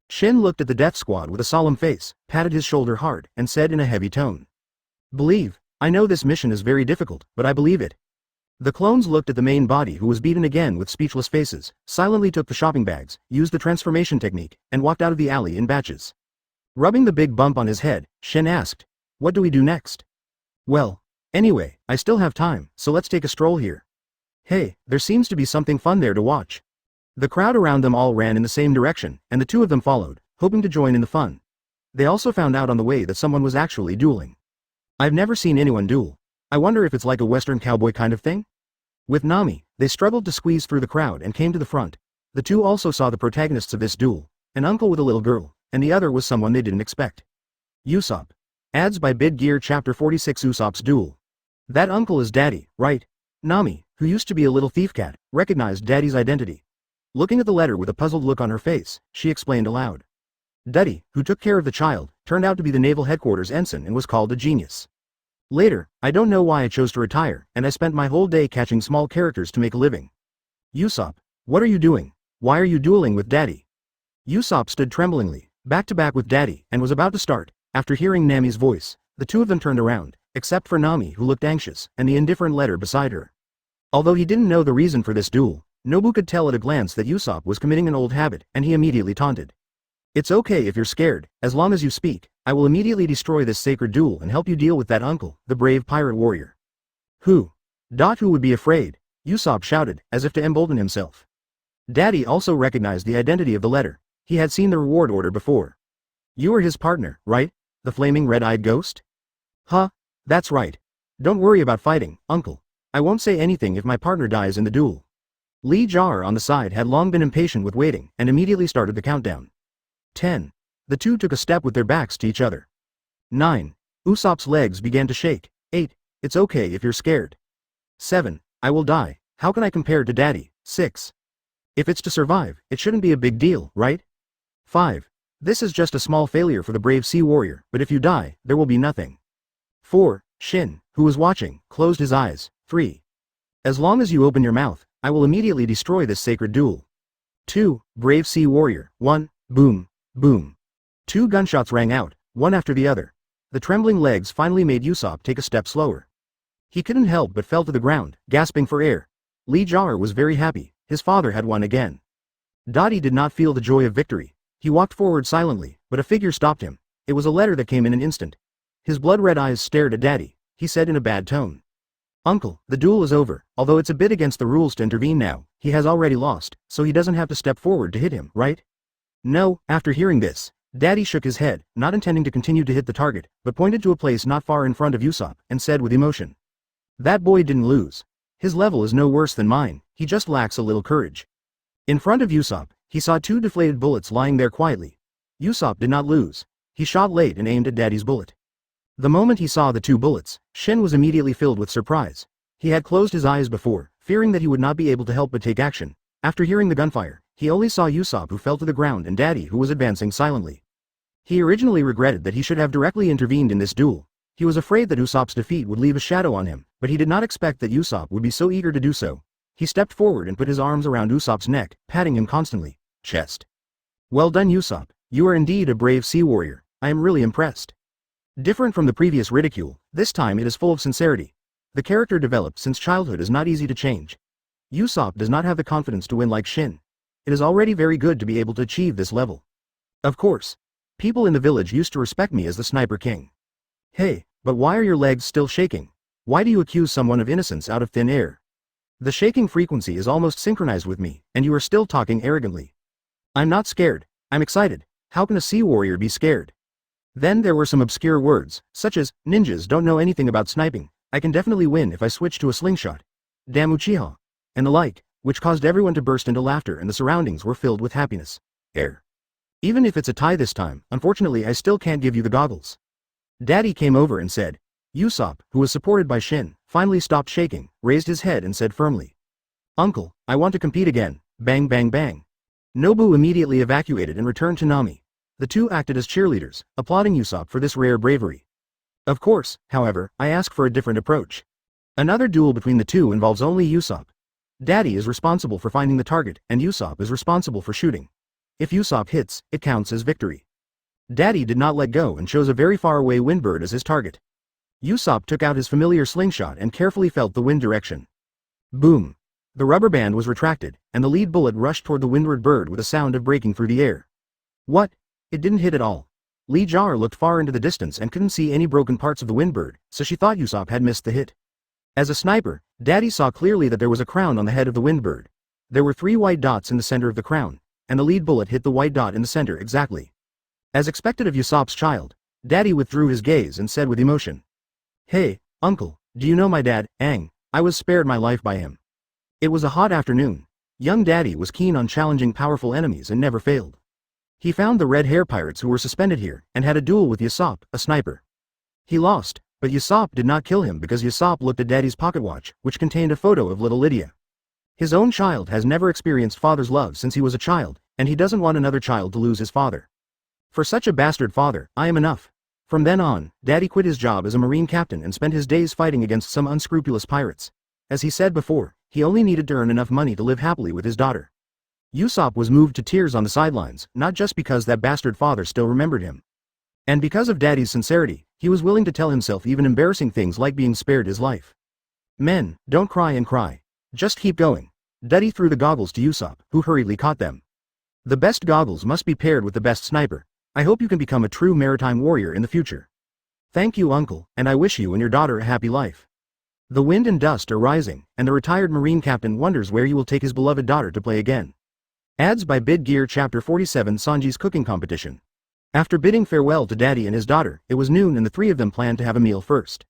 S1: Shin looked at the death squad with a solemn face, patted his shoulder hard, and said in a heavy tone. Believe. I know this mission is very difficult, but I believe it. The clones looked at the main body who was beaten again with speechless faces, silently took the shopping bags, used the transformation technique, and walked out of the alley in batches. Rubbing the big bump on his head, Shin asked, "What do we do next?" "Well, anyway, I still have time, so let's take a stroll here." "Hey, there seems to be something fun there to watch." The crowd around them all ran in the same direction, and the two of them followed, hoping to join in the fun. They also found out on the way that someone was actually dueling. I've never seen anyone duel. I wonder if it's like a Western cowboy kind of thing? With Nami, they struggled to squeeze through the crowd and came to the front. The two also saw the protagonists of this duel, an uncle with a little girl, and the other was someone they didn't expect. Usopp. Ads by Bid Gear Chapter 46 Usopp's Duel. That uncle is Daddy, right? Nami, who used to be a little thief cat, recognized Daddy's identity. Looking at the letter with a puzzled look on her face, she explained aloud. Daddy, who took care of the child, turned out to be the naval headquarters ensign and was called a genius. Later, I don't know why I chose to retire, and I spent my whole day catching small characters to make a living. Usopp, what are you doing? Why are you dueling with Daddy? Usopp stood tremblingly, back to back with Daddy, and was about to start. After hearing Nami's voice, the two of them turned around, except for Nami who looked anxious, and the indifferent letter beside her. Although he didn't know the reason for this duel, Nobu could tell at a glance that Usopp was committing an old habit, and he immediately taunted. It's okay if you're scared, as long as you speak, I will immediately destroy this sacred duel and help you deal with that uncle, the brave pirate warrior. Who would be afraid? Usopp shouted, as if to embolden himself. Daddy also recognized the identity of the letter. He had seen the reward order before. You are his partner, right? The flaming red-eyed ghost? Huh? That's right. Don't worry about fighting, uncle. I won't say anything if my partner dies in the duel. Lee Jar on the side had long been impatient with waiting, and immediately started the countdown. 10. The two took a step with their backs to each other. 9. Usopp's legs began to shake. 8. It's okay if you're scared. 7. I will die. How can I compare to Daddy? 6. If it's to survive, it shouldn't be a big deal, right? 5. This is just a small failure for the brave sea warrior, but if you die, there will be nothing. 4. Shin, who was watching, closed his eyes. 3. As long as you open your mouth, I will immediately destroy this sacred duel. 2. Brave sea warrior. 1. Boom. Boom. 2 gunshots rang out, one after the other. The trembling legs finally made Usopp take a step slower. He couldn't help but fell to the ground, gasping for air. Lee Jar was very happy, his father had won again. Dottie did not feel the joy of victory. He walked forward silently, but a figure stopped him. It was a letter that came in an instant. His blood-red eyes stared at Daddy. He said in a bad tone. Uncle, the duel is over, although it's a bit against the rules to intervene now. He has already lost, so he doesn't have to step forward to hit him, right? No. After hearing this, Daddy shook his head, not intending to continue to hit the target, but pointed to a place not far in front of Usopp, and said with emotion. That boy didn't lose. His level is no worse than mine, he just lacks a little courage. In front of Usopp, he saw 2 deflated bullets lying there quietly. Usopp did not lose. He shot late and aimed at Daddy's bullet. The moment he saw the 2 bullets, Shin was immediately filled with surprise. He had closed his eyes before, fearing that he would not be able to help but take action. After hearing the gunfire, he only saw Usopp who fell to the ground and Daddy who was advancing silently. He originally regretted that he should have directly intervened in this duel. He was afraid that Usopp's defeat would leave a shadow on him, but he did not expect that Usopp would be so eager to do so. He stepped forward and put his arms around Usopp's neck, patting him constantly. Chest. Well done, Usopp. You are indeed a brave sea warrior. I am really impressed. Different from the previous ridicule, this time it is full of sincerity. The character developed since childhood is not easy to change. Usopp does not have the confidence to win like Shin. It is already very good to be able to achieve this level. Of course. People in the village used to respect me as the Sniper King. Hey, but why are your legs still shaking? Why do you accuse someone of innocence out of thin air? The shaking frequency is almost synchronized with me, and you are still talking arrogantly. I'm not scared. I'm excited. How can a sea warrior be scared? Then there were some obscure words, such as, ninjas don't know anything about sniping, I can definitely win if I switch to a slingshot. Damn Uchiha. And the like, which caused everyone to burst into laughter and the surroundings were filled with happiness. Even if it's a tie this time, unfortunately I still can't give you the goggles. Daddy came over and said. Usopp, who was supported by Shin, finally stopped shaking, raised his head and said firmly. Uncle, I want to compete again. Bang bang bang. Nobu immediately evacuated and returned to Nami. The two acted as cheerleaders, applauding Usopp for this rare bravery. Of course, however, I ask for a different approach. Another duel between the two involves only Usopp. Daddy is responsible for finding the target, and Usopp is responsible for shooting. If Usopp hits, it counts as victory. Daddy did not let go and chose a very far away windbird as his target. Usopp took out his familiar slingshot and carefully felt the wind direction. Boom! The rubber band was retracted, and the lead bullet rushed toward the windward bird with a sound of breaking through the air. What? It didn't hit at all. Lee Jar looked far into the distance and couldn't see any broken parts of the windbird, so she thought Usopp had missed the hit. As a sniper, Daddy saw clearly that there was a crown on the head of the windbird. There were 3 white dots in the center of the crown, and the lead bullet hit the white dot in the center exactly. As expected of Usopp's child, Daddy withdrew his gaze and said with emotion. Hey, uncle, do you know my dad, Aang? I was spared my life by him. It was a hot afternoon. Young Daddy was keen on challenging powerful enemies and never failed. He found the red hair pirates who were suspended here, and had a duel with Usopp, a sniper. He lost, but Usopp did not kill him because Usopp looked at Daddy's pocket watch, which contained a photo of little Lydia. His own child has never experienced father's love since he was a child, and he doesn't want another child to lose his father. For such a bastard father, I am enough. From then on, Daddy quit his job as a marine captain and spent his days fighting against some unscrupulous pirates. As he said before, he only needed to earn enough money to live happily with his daughter. Usopp was moved to tears on the sidelines, not just because that bastard father still remembered him. And because of Daddy's sincerity, he was willing to tell himself even embarrassing things like being spared his life. Men, don't cry and cry. Just keep going. Daddy threw the goggles to Usopp, who hurriedly caught them. The best goggles must be paired with the best sniper. I hope you can become a true maritime warrior in the future. Thank you, uncle, and I wish you and your daughter a happy life. The wind and dust are rising, and the retired marine captain wonders where he will take his beloved daughter to play again. Ads by Bid Gear Chapter 47 Sanji's Cooking Competition. After bidding farewell to Daddy and his daughter, it was noon and the three of them planned to have a meal first.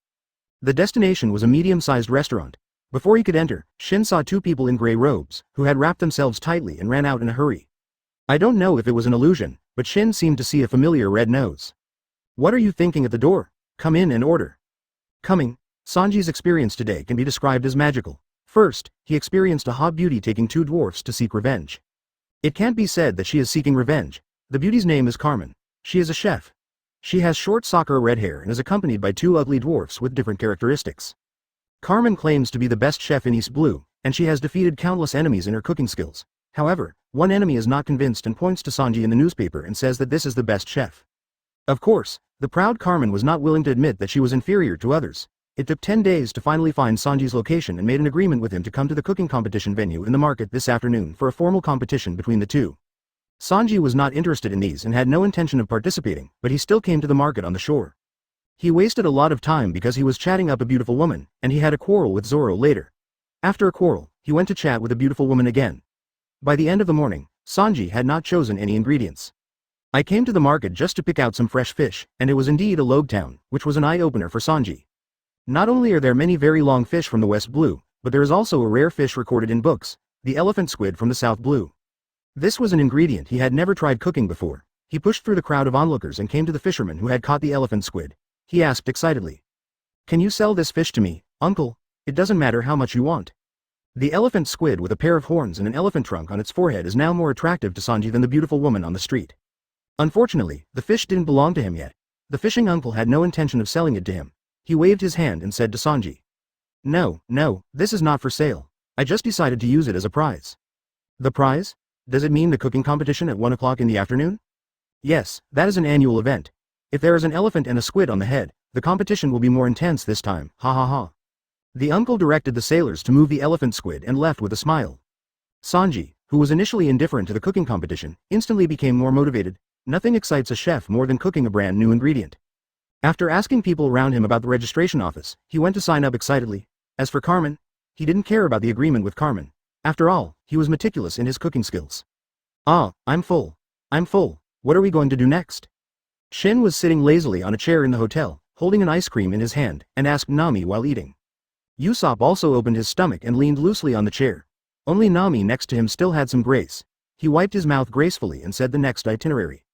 S1: The destination was a medium-sized restaurant. Before he could enter, Shin saw 2 people in gray robes, who had wrapped themselves tightly and ran out in a hurry. I don't know if it was an illusion, but Shin seemed to see a familiar red nose. What are you thinking at the door? Come in and order. Coming. Sanji's experience today can be described as magical. First, he experienced a hot beauty taking 2 dwarfs to seek revenge. It can't be said that she is seeking revenge. The beauty's name is Carmen. She is a chef. She has short Sakura red hair and is accompanied by 2 ugly dwarfs with different characteristics. Carmen claims to be the best chef in East Blue, and she has defeated countless enemies in her cooking skills. However, one enemy is not convinced and points to Sanji in the newspaper and says that this is the best chef. Of course, the proud Carmen was not willing to admit that she was inferior to others. It took 10 days to finally find Sanji's location and made an agreement with him to come to the cooking competition venue in the market this afternoon for a formal competition between the two. Sanji was not interested in these and had no intention of participating, but he still came to the market on the shore. He wasted a lot of time because he was chatting up a beautiful woman, and he had a quarrel with Zoro later. After a quarrel, he went to chat with a beautiful woman again. By the end of the morning, Sanji had not chosen any ingredients. I came to the market just to pick out some fresh fish, and it was indeed a Loguetown, which was an eye-opener for Sanji. Not only are there many very long fish from the West Blue, but there is also a rare fish recorded in books, the elephant squid from the South Blue. This was an ingredient he had never tried cooking before. He pushed through the crowd of onlookers and came to the fisherman who had caught the elephant squid. He asked excitedly. Can you sell this fish to me, uncle? It doesn't matter how much you want. The elephant squid with a pair of horns and an elephant trunk on its forehead is now more attractive to Sanji than the beautiful woman on the street. Unfortunately, the fish didn't belong to him yet. The fishing uncle had no intention of selling it to him, He waved his hand and said to Sanji. No, this is not for sale. I just decided to use it as a prize. The prize? Does it mean the cooking competition at 1 o'clock in the afternoon? Yes, that is an annual event. If there is an elephant and a squid on the head, the competition will be more intense this time, ha ha ha. The uncle directed the sailors to move the elephant squid and left with a smile. Sanji, who was initially indifferent to the cooking competition, instantly became more motivated. Nothing excites a chef more than cooking a brand new ingredient. After asking people around him about the registration office, he went to sign up excitedly. As for Carmen, he didn't care about the agreement with Carmen. After all, he was meticulous in his cooking skills. Ah, I'm full. What are we going to do next? Shin was sitting lazily on a chair in the hotel, holding an ice cream in his hand, and asked Nami while eating. Usopp also opened his stomach and leaned loosely on the chair. Only Nami next to him still had some grace. He wiped his mouth gracefully and said the next itinerary.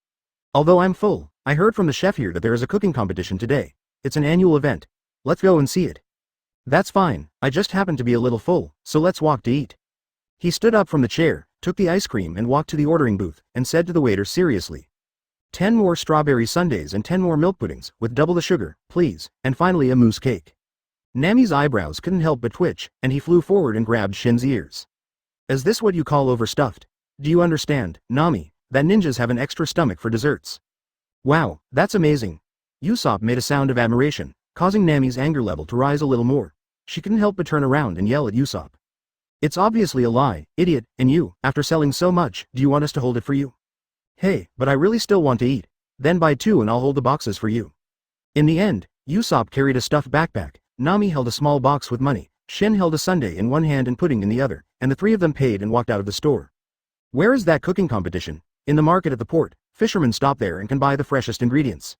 S1: Although I'm full, I heard from the chef here that there is a cooking competition today. It's an annual event. Let's go and see it. That's fine, I just happen to be a little full, so let's walk to eat. He stood up from the chair, took the ice cream and walked to the ordering booth, and said to the waiter seriously. 10 more strawberry sundaes and 10 more milk puddings, with double the sugar, please, and finally a mousse cake. Nami's eyebrows couldn't help but twitch, and he flew forward and grabbed Shin's ears. Is this what you call overstuffed? Do you understand, Nami, that ninjas have an extra stomach for desserts? Wow, that's amazing. Usopp made a sound of admiration, causing Nami's anger level to rise a little more. She couldn't help but turn around and yell at Usopp. It's obviously a lie, idiot, and you, after selling so much, do you want us to hold it for you? Hey, but I really still want to eat. Then buy 2 and I'll hold the boxes for you. In the end, Usopp carried a stuffed backpack, Nami held a small box with money, Shin held a sundae in one hand and pudding in the other, and the 3 of them paid and walked out of the store. Where is that cooking competition? In the market at the port. Fishermen stop there and can buy the freshest ingredients.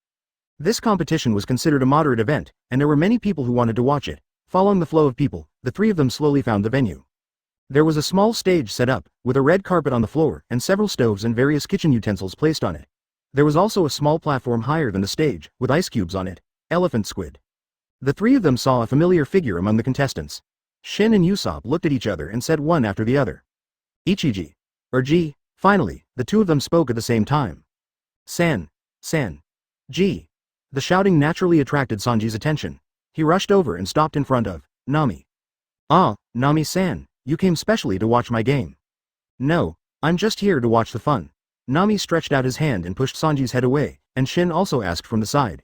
S1: This competition was considered a moderate event, and there were many people who wanted to watch it. Following the flow of people, the 3 of them slowly found the venue. There was a small stage set up, with a red carpet on the floor, and several stoves and various kitchen utensils placed on it. There was also a small platform higher than the stage, with ice cubes on it. Elephant squid. The 3 of them saw a familiar figure among the contestants. Shin and Usopp looked at each other and said one after the other. Ichiji. G. Finally, the 2 of them spoke at the same time. San. G. The shouting naturally attracted Sanji's attention. He rushed over and stopped in front of Nami. Ah, Nami-san, you came specially to watch my game. No, I'm just here to watch the fun. Nami stretched out his hand and pushed Sanji's head away, and Shin also asked from the side.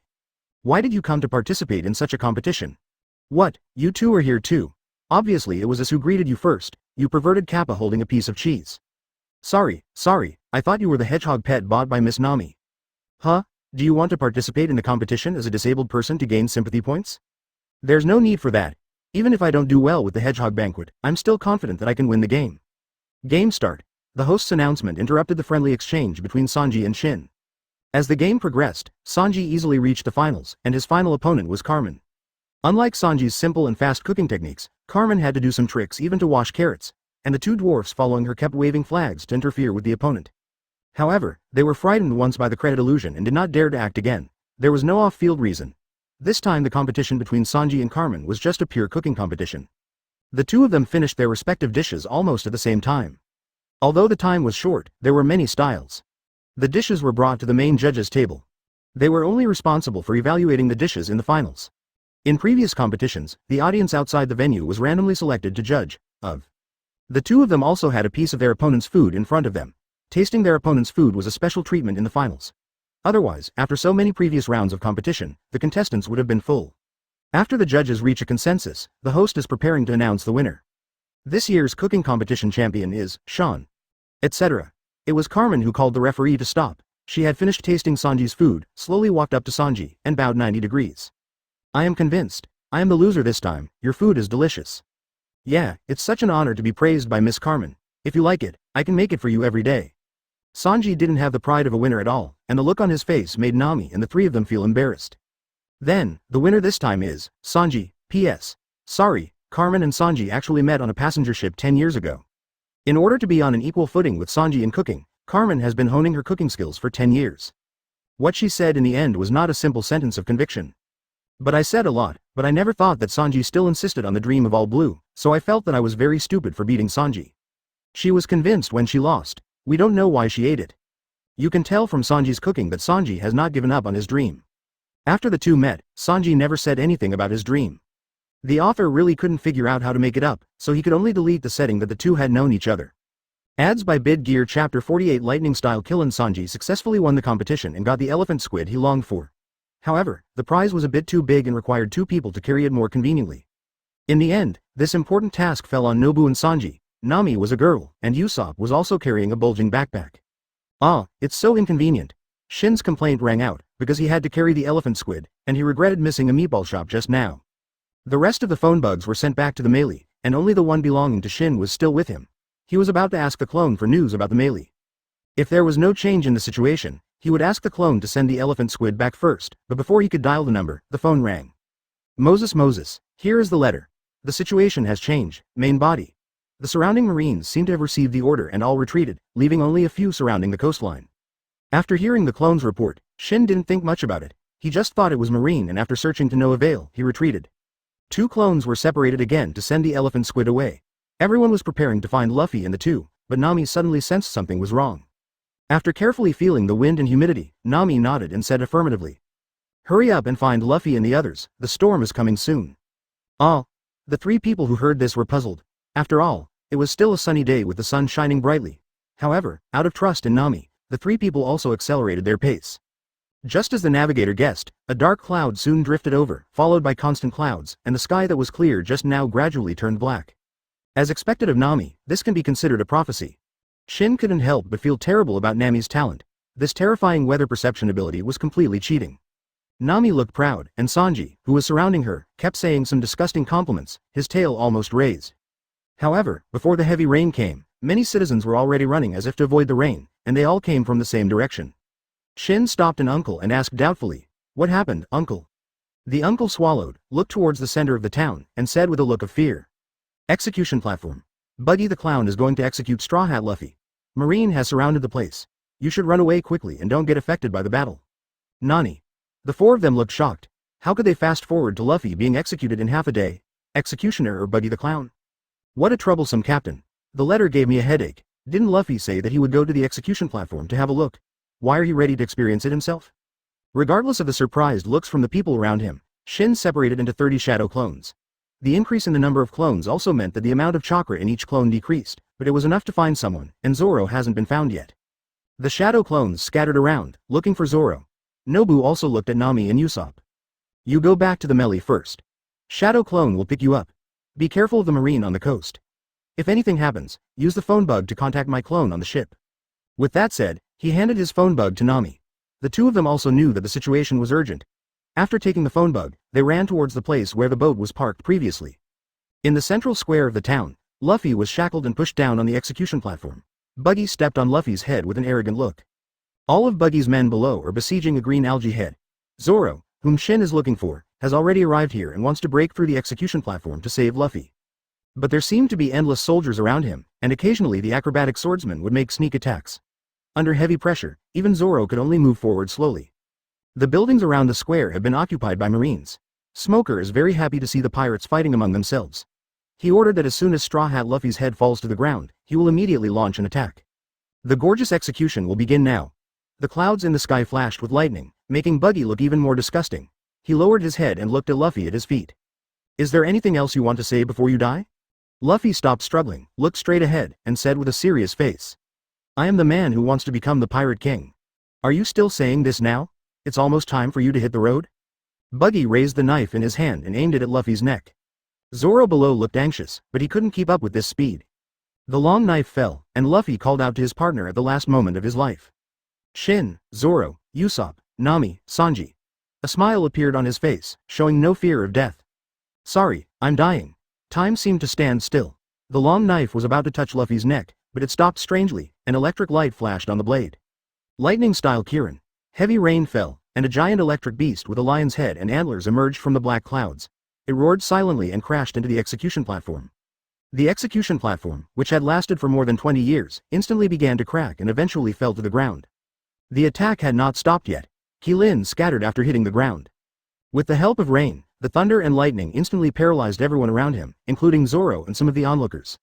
S1: Why did you come to participate in such a competition? What, you 2 are here too? Obviously it was us who greeted you first, you perverted Kappa holding a piece of cheese. Sorry, I thought you were the hedgehog pet bought by Miss Nami. Huh? Do you want to participate in the competition as a disabled person to gain sympathy points? There's no need for that. Even if I don't do well with the hedgehog banquet, I'm still confident that I can win the game. Game start. The host's announcement interrupted the friendly exchange between Sanji and Shin. As the game progressed, Sanji easily reached the finals, and his final opponent was Carmen. Unlike Sanji's simple and fast cooking techniques, Carmen had to do some tricks even to wash carrots, and the 2 dwarfs following her kept waving flags to interfere with the opponent. However, they were frightened once by the credit illusion and did not dare to act again. There was no off-field reason. This time the competition between Sanji and Carmen was just a pure cooking competition. The 2 of them finished their respective dishes almost at the same time. Although the time was short, there were many styles. The dishes were brought to the main judges' table. They were only responsible for evaluating the dishes in the finals. In previous competitions, the audience outside the venue was randomly selected to judge. The 2 of them also had a piece of their opponent's food in front of them. Tasting their opponent's food was a special treatment in the finals. Otherwise, after so many previous rounds of competition, the contestants would have been full. After the judges reach a consensus, the host is preparing to announce the winner. This year's cooking competition champion is Shan. Etc. It was Carmen who called the referee to stop. She had finished tasting Sanji's food, slowly walked up to Sanji, and bowed 90 degrees. I am convinced. I am the loser this time. Your food is delicious. Yeah, it's such an honor to be praised by Miss Carmen. If you like it, I can make it for you every day. Sanji didn't have the pride of a winner at all, and the look on his face made Nami and the 3 of them feel embarrassed. Then, the winner this time is Sanji. P.S. Sorry, Carmen and Sanji actually met on a passenger ship 10 years ago. In order to be on an equal footing with Sanji in cooking, Carmen has been honing her cooking skills for 10 years. What she said in the end was not a simple sentence of conviction. But I said a lot, but I never thought that Sanji still insisted on the dream of all blue, so I felt that I was very stupid for beating Sanji. She was convinced when she lost. We don't know why she ate it. You can tell from Sanji's cooking that Sanji has not given up on his dream. After the two met, Sanji never said anything about his dream. The author really couldn't figure out how to make it up, so he could only delete the setting that the two had known each other. Ads by Bid Gear Chapter 48 Lightning Style Kirin. Sanji successfully won the competition and got the elephant squid he longed for. However, the prize was a bit too big and required two people to carry it more conveniently. In the end, this important task fell on Nobu and Sanji. Nami was a girl, and Usopp was also carrying a bulging backpack. Ah, it's so inconvenient. Shin's complaint rang out, because he had to carry the elephant squid, and he regretted missing a meatball shop just now. The rest of the phone bugs were sent back to the melee, and only the one belonging to Shin was still with him. He was about to ask the clone for news about the melee. If there was no change in the situation, he would ask the clone to send the elephant squid back first, but before he could dial the number, the phone rang. Moses, here is the letter. The situation has changed, main body. The surrounding marines seem to have received the order and all retreated, leaving only a few surrounding the coastline. After hearing the clone's report, Shin didn't think much about it. He just thought it was marine, and after searching to no avail, he retreated. Two clones were separated again to send the elephant squid away. Everyone was preparing to find Luffy and the two, but Nami suddenly sensed something was wrong. After carefully feeling the wind and humidity, Nami nodded and said affirmatively. Hurry up and find Luffy and the others, the storm is coming soon. Ah. The three people who heard this were puzzled. After all, it was still a sunny day with the sun shining brightly. However, out of trust in Nami, the three people also accelerated their pace. Just as the navigator guessed, a dark cloud soon drifted over, followed by constant clouds, and the sky that was clear just now gradually turned black. As expected of Nami, this can be considered a prophecy. Shin couldn't help but feel terrible about Nami's talent. This terrifying weather perception ability was completely cheating. Nami looked proud, and Sanji, who was surrounding her, kept saying some disgusting compliments, his tail almost raised. However, before the heavy rain came, many citizens were already running as if to avoid the rain, and they all came from the same direction. Shin stopped an uncle and asked doubtfully, "What happened, uncle?" The uncle swallowed, looked towards the center of the town, and said with a look of fear. Execution platform. Buggy the Clown is going to execute Straw Hat Luffy. Marine has surrounded the place. You should run away quickly and don't get affected by the battle. Nani. The four of them looked shocked. How could they fast forward to Luffy being executed in half a day? Executioner or Buggy the Clown? What a troublesome captain. The letter gave me a headache. Didn't Luffy say that he would go to the execution platform to have a look? Why are he ready to experience it himself? Regardless of the surprised looks from the people around him, Shin separated into 30 shadow clones. The increase in the number of clones also meant that the amount of chakra in each clone decreased, but it was enough to find someone, and Zoro hasn't been found yet. The shadow clones scattered around, looking for Zoro. Nobu also looked at Nami and Usopp. You go back to the melee first. Shadow clone will pick you up. Be careful of the marine on the coast. If anything happens, use the phone bug to contact my clone on the ship. With that said, he handed his phone bug to Nami. The two of them also knew that the situation was urgent. After taking the phone bug, they ran towards the place where the boat was parked previously. In the central square of the town, Luffy was shackled and pushed down on the execution platform. Buggy stepped on Luffy's head with an arrogant look. All of Buggy's men below are besieging a green algae head. Zoro, whom Shin is looking for, has already arrived here and wants to break through the execution platform to save Luffy. But there seemed to be endless soldiers around him, and occasionally the acrobatic swordsman would make sneak attacks. Under heavy pressure, even Zoro could only move forward slowly. The buildings around the square have been occupied by marines. Smoker is very happy to see the pirates fighting among themselves. He ordered that as soon as Straw Hat Luffy's head falls to the ground, he will immediately launch an attack. The gorgeous execution will begin now. The clouds in the sky flashed with lightning, making Buggy look even more disgusting. He lowered his head and looked at Luffy at his feet. Is there anything else you want to say before you die? Luffy stopped struggling, looked straight ahead, and said with a serious face. I am the man who wants to become the Pirate King. Are you still saying this now? It's almost time for you to hit the road? Buggy raised the knife in his hand and aimed it at Luffy's neck. Zoro below looked anxious, but he couldn't keep up with this speed. The long knife fell, and Luffy called out to his partner at the last moment of his life. Shin, Zoro, Usopp, Nami, Sanji. A smile appeared on his face, showing no fear of death. Sorry, I'm dying. Time seemed to stand still. The long knife was about to touch Luffy's neck, but it stopped strangely, and electric light flashed on the blade. Lightning Style Kirin. Heavy rain fell, and a giant electric beast with a lion's head and antlers emerged from the black clouds. It roared silently and crashed into the execution platform. The execution platform, which had lasted for more than 20 years, instantly began to crack and eventually fell to the ground. The attack had not stopped yet. Kirin scattered after hitting the ground. With the help of rain, the thunder and lightning instantly paralyzed everyone around him, including Zoro and some of the onlookers.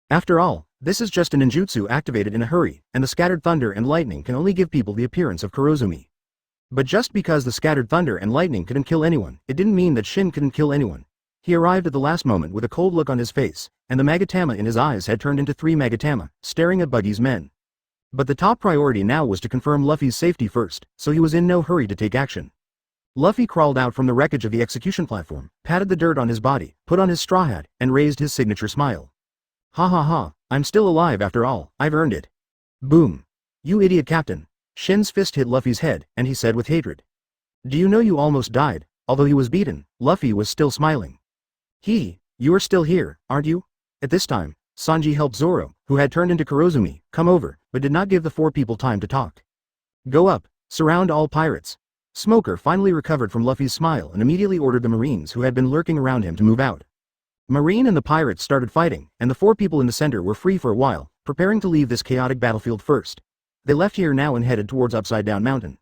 S1: After all, this is just a ninjutsu activated in a hurry, and the scattered thunder and lightning can only give people the appearance of Kurozumi. But just because the scattered thunder and lightning couldn't kill anyone, it didn't mean that Shin couldn't kill anyone. He arrived at the last moment with a cold look on his face, and the Magatama in his eyes had turned into 3 Magatama, staring at Buggy's men. But the top priority now was to confirm Luffy's safety first, so he was in no hurry to take action. Luffy crawled out from the wreckage of the execution platform, patted the dirt on his body, put on his straw hat, and raised his signature smile. Ha ha ha, I'm still alive after all, I've earned it. Boom. You idiot captain. Shin's fist hit Luffy's head, and he said with hatred. Do you know you almost died? Although he was beaten, Luffy was still smiling. You are still here, aren't you? At this time, Sanji helped Zoro, who had turned into Kurozumi, come over, but did not give the 4 people time to talk. Go up, surround all pirates. Smoker finally recovered from Luffy's smile and immediately ordered the Marines who had been lurking around him to move out. Marine and the pirates started fighting, and the 4 people in the center were free for a while, preparing to leave this chaotic battlefield first. They left here now and headed towards Upside Down Mountain.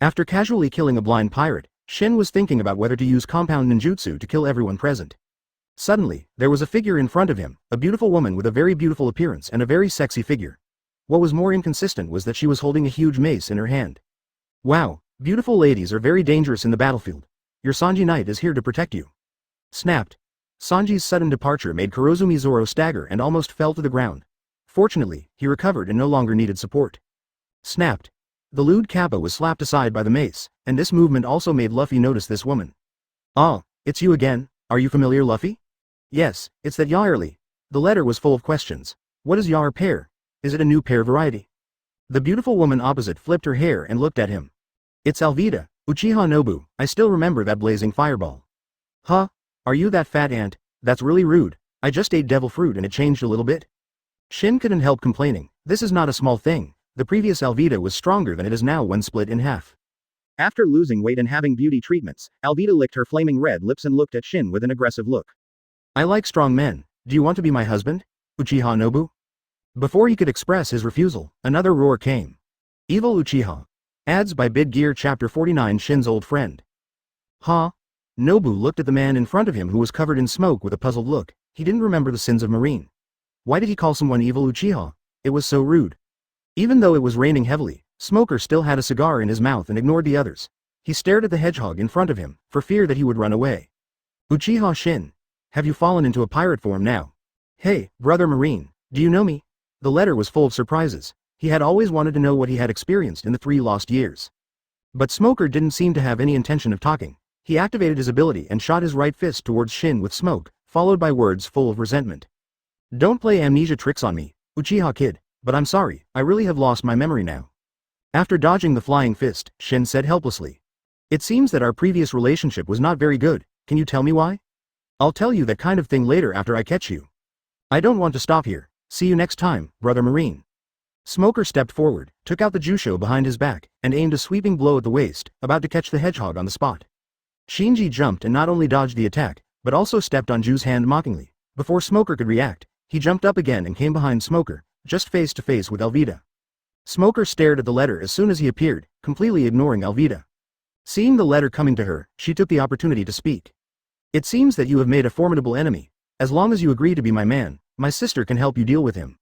S1: After casually killing a blind pirate, Shin was thinking about whether to use compound ninjutsu to kill everyone present. Suddenly, there was a figure in front of him, a beautiful woman with a very beautiful appearance and a very sexy figure. What was more inconsistent was that she was holding a huge mace in her hand. Wow, beautiful ladies are very dangerous in the battlefield. Your Sanji Knight is here to protect you. Snapped. Sanji's sudden departure made Kurozumi Zoro stagger and almost fell to the ground. Fortunately, he recovered and no longer needed support. Snapped. The lewd kappa was slapped aside by the mace, and this movement also made Luffy notice this woman. Ah, it's you again, are you familiar, Luffy? Yes, it's that Yairly. The letter was full of questions. What is Yair pear? Is it a new pear variety? The beautiful woman opposite flipped her hair and looked at him. It's Alvida, Uchiha Nobu, I still remember that blazing fireball. Huh? Are you that fat ant? That's really rude, I just ate devil fruit and it changed a little bit. Shin couldn't help complaining, this is not a small thing, the previous Alvida was stronger than it is now when split in half.
S2: After losing weight and having beauty treatments, Alvida licked her flaming red lips and looked at Shin with an aggressive look.
S1: I like strong men, do you want to be my husband, Uchiha Nobu? Before he could express his refusal, another roar came. Evil Uchiha. Ads by Bid Gear Chapter 49 Shin's old friend. Huh? Nobu looked at the man in front of him who was covered in smoke with a puzzled look. He didn't remember the sins of Marine. Why did he call someone evil Uchiha? It was so rude. Even though it was raining heavily, Smoker still had a cigar in his mouth and ignored the others. He stared at the hedgehog in front of him, for fear that he would run away. Uchiha Shin. Have you fallen into a pirate form now? Hey, brother Marine, do you know me? The letter was full of surprises. He had always wanted to know what he had experienced in the 3 lost years. But Smoker didn't seem to have any intention of talking. He activated his ability and shot his right fist towards Shin with smoke, followed by words full of resentment. Don't play amnesia tricks on me, Uchiha kid, but I'm sorry, I really have lost my memory now. After dodging the flying fist, Shin said helplessly. It seems that our previous relationship was not very good, can you tell me why? I'll tell you that kind of thing later after I catch you. I don't want to stop here, see you next time, brother Marine. Smoker stepped forward, took out the Jusho behind his back, and aimed a sweeping blow at the waist, about to catch the hedgehog on the spot. Shinji jumped and not only dodged the attack, but also stepped on Ju's hand mockingly. Before Smoker could react, he jumped up again and came behind Smoker, just face to face with Alvida. Smoker stared at the letter as soon as he appeared, completely ignoring Alvida. Seeing the letter coming to her, she took the opportunity to speak. It seems that you have made a formidable enemy. As long as you agree to be my man, my sister can help you deal with him.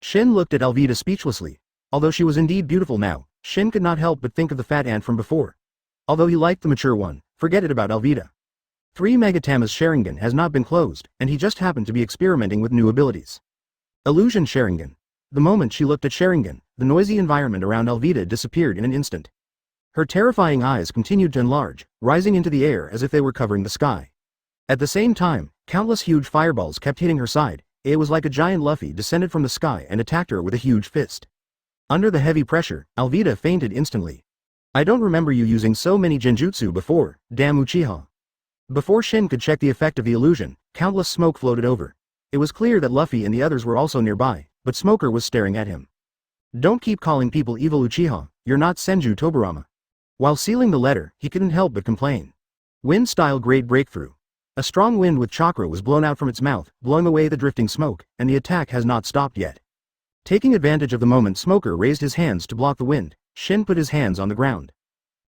S1: Shin looked at Alvida speechlessly. Although she was indeed beautiful now, Shin could not help but think of the fat ant from before. Although he liked the mature one, forget it about Alvida. 3 Magatama's Sharingan has not been closed, and he just happened to be experimenting with new abilities. Illusion Sharingan. The moment she looked at Sharingan, the noisy environment around Alvida disappeared in an instant. Her terrifying eyes continued to enlarge, rising into the air as if they were covering the sky. At the same time, countless huge fireballs kept hitting her side. It was like a giant Luffy descended from the sky and attacked her with a huge fist. Under the heavy pressure, Alvida fainted instantly. I don't remember you using so many genjutsu before, damn Uchiha. Before Shin could check the effect of the illusion, countless smoke floated over. It was clear that Luffy and the others were also nearby, but Smoker was staring at him. Don't keep calling people evil Uchiha, you're not Senju Toburama. While sealing the letter, he couldn't help but complain. Wind-style great breakthrough. A strong wind with chakra was blown out from its mouth, blowing away the drifting smoke, and the attack has not stopped yet. Taking advantage of the moment Smoker raised his hands to block the wind, Shin put his hands on the ground.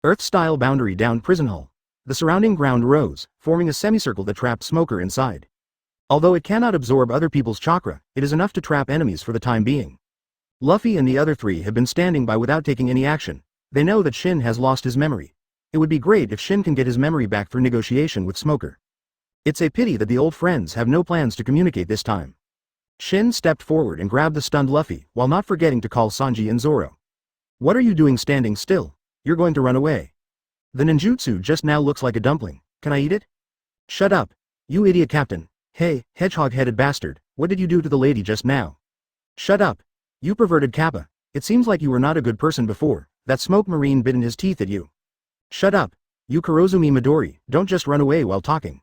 S1: Earth-style boundary down prison hull. The surrounding ground rose, forming a semicircle that trapped Smoker inside. Although it cannot absorb other people's chakra, it is enough to trap enemies for the time being. Luffy and the other 3 have been standing by without taking any action. They know that Shin has lost his memory. It would be great if Shin can get his memory back through negotiation with Smoker. It's a pity that the old friends have no plans to communicate this time. Shin stepped forward and grabbed the stunned Luffy, while not forgetting to call Sanji and Zoro. What are you doing standing still? You're going to run away. The ninjutsu just now looks like a dumpling. Can I eat it? Shut up. You idiot captain. Hey, hedgehog-headed bastard, what did you do to the lady just now? Shut up. You perverted kappa. It seems like you were not a good person before. That smoke marine bit in his teeth at you. Shut up. You Kurozumi Midori, don't just run away while talking.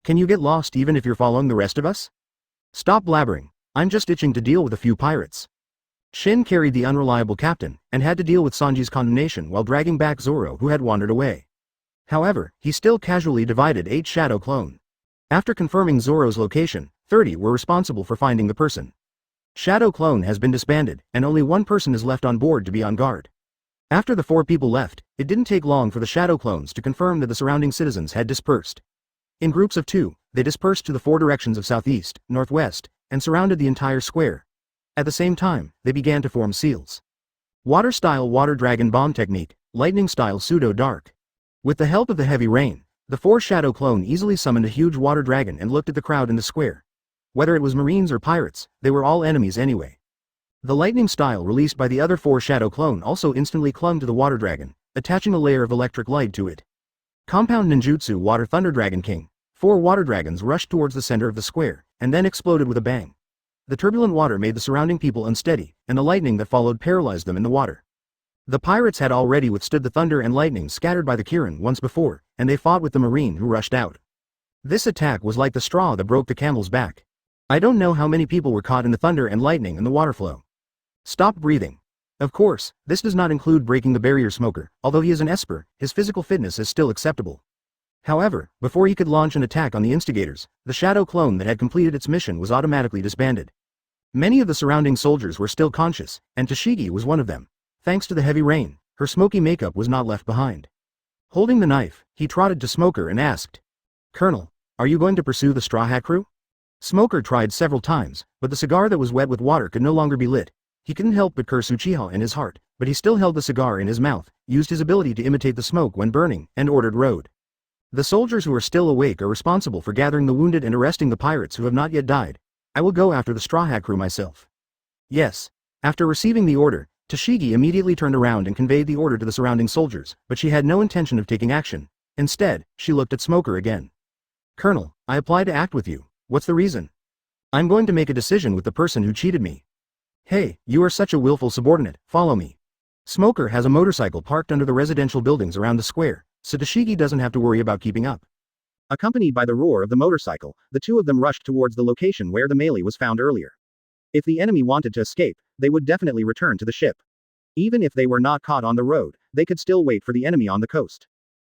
S1: Can you get lost even if you're following the rest of us? Stop blabbering. I'm just itching to deal with a few pirates. Shin carried the unreliable captain, and had to deal with Sanji's condemnation while dragging back Zoro who had wandered away. However, he still casually divided 8 shadow clone. After confirming Zoro's location, 30 were responsible for finding the person. Shadow clone has been disbanded, and only one person is left on board to be on guard. After the 4 people left, it didn't take long for the shadow clones to confirm that the surrounding citizens had dispersed. In groups of 2, they dispersed to the 4 directions of southeast, northwest, and surrounded the entire square. At the same time, they began to form seals. Water-style water dragon bomb technique, lightning-style pseudo-dark. With the help of the heavy rain, the 4 shadow clone easily summoned a huge water dragon and looked at the crowd in the square. Whether it was marines or pirates, they were all enemies anyway. The lightning style released by the other 4 shadow clone also instantly clung to the water dragon, attaching a layer of electric light to it. Compound ninjutsu water thunder dragon king. 4 water dragons rushed towards the center of the square, and then exploded with a bang. The turbulent water made the surrounding people unsteady, and the lightning that followed paralyzed them in the water. The pirates had already withstood the thunder and lightning scattered by the Kirin once before, and they fought with the marine who rushed out. This attack was like the straw that broke the camel's back. I don't know how many people were caught in the thunder and lightning and the water flow. Stop breathing. Of course, this does not include breaking the barrier smoker. Although he is an esper, his physical fitness is still acceptable. However, before he could launch an attack on the instigators, the shadow clone that had completed its mission was automatically disbanded. Many of the surrounding soldiers were still conscious, and Tashigi was one of them. Thanks to the heavy rain, her smoky makeup was not left behind. Holding the knife, he trotted to Smoker and asked, "Colonel, are you going to pursue the Straw Hat crew?" Smoker tried several times, but the cigar that was wet with water could no longer be lit. He couldn't help but curse Uchiha in his heart, but he still held the cigar in his mouth, used his ability to imitate the smoke when burning, and ordered road. The soldiers who are still awake are responsible for gathering the wounded and arresting the pirates who have not yet died. I will go after the Straw Hat crew myself. Yes. After receiving the order, Tashigi immediately turned around and conveyed the order to the surrounding soldiers, but she had no intention of taking action. Instead, she looked at Smoker again. "Colonel, I apply to act with you. What's the reason?" "I'm going to make a decision with the person who cheated me." "Hey, you are such a willful subordinate, follow me." Smoker has a motorcycle parked under the residential buildings around the square, so Tashigi doesn't have to worry about keeping up.
S2: Accompanied by the roar of the motorcycle, the 2 of them rushed towards the location where the melee was found earlier. If the enemy wanted to escape, they would definitely return to the ship. Even if they were not caught on the road, they could still wait for the enemy on the coast.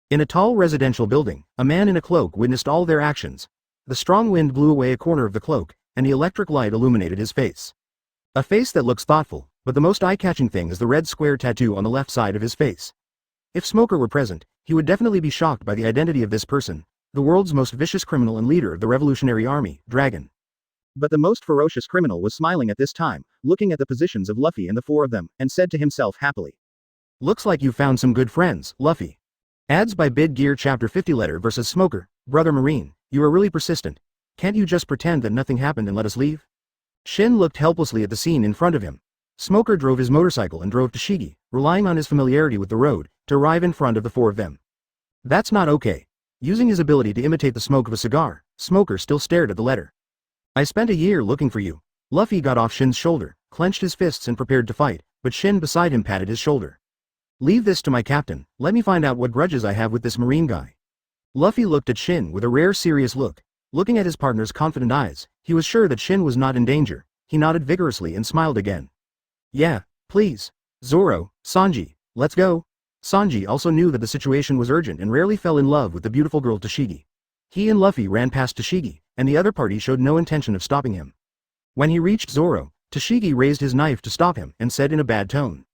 S1: In a tall residential building, a man in a cloak witnessed all their actions. The strong wind blew away a corner of the cloak, and the electric light illuminated his face. A face that looks thoughtful, but the most eye-catching thing is the red square tattoo on the left side of his face. If Smoker were present, he would definitely be shocked by the identity of this person, the world's most vicious criminal and leader of the Revolutionary Army, Dragon.
S2: But the most ferocious criminal was smiling at this time, looking at the positions of Luffy and the 4 of them, and said to himself happily,
S1: "Looks like you found some good friends, Luffy." Ads by Bid Gear Chapter 50 Letter vs. Smoker, Brother Marine, you are really persistent. Can't you just pretend that nothing happened and let us leave? Shin looked helplessly at the scene in front of him. Smoker drove his motorcycle and drove Tashigi, relying on his familiarity with the road, to arrive in front of the 4 of them. That's not okay. Using his ability to imitate the smoke of a cigar, Smoker still stared at the letter. "I spent a year looking for you." Luffy got off Shin's shoulder, clenched his fists and prepared to fight, but Shin beside him patted his shoulder. "Leave this to my captain, let me find out what grudges I have with this marine guy." Luffy looked at Shin with a rare serious look. Looking at his partner's confident eyes, he was sure that Shin was not in danger. He nodded vigorously and smiled again. "Yeah, please. Zoro, Sanji, let's go." Sanji also knew that the situation was urgent and rarely fell in love with the beautiful girl Tashigi. He and Luffy ran past Tashigi, and the other party showed no intention of stopping him. When he reached Zoro, Tashigi raised his knife to stop him and said in a bad tone,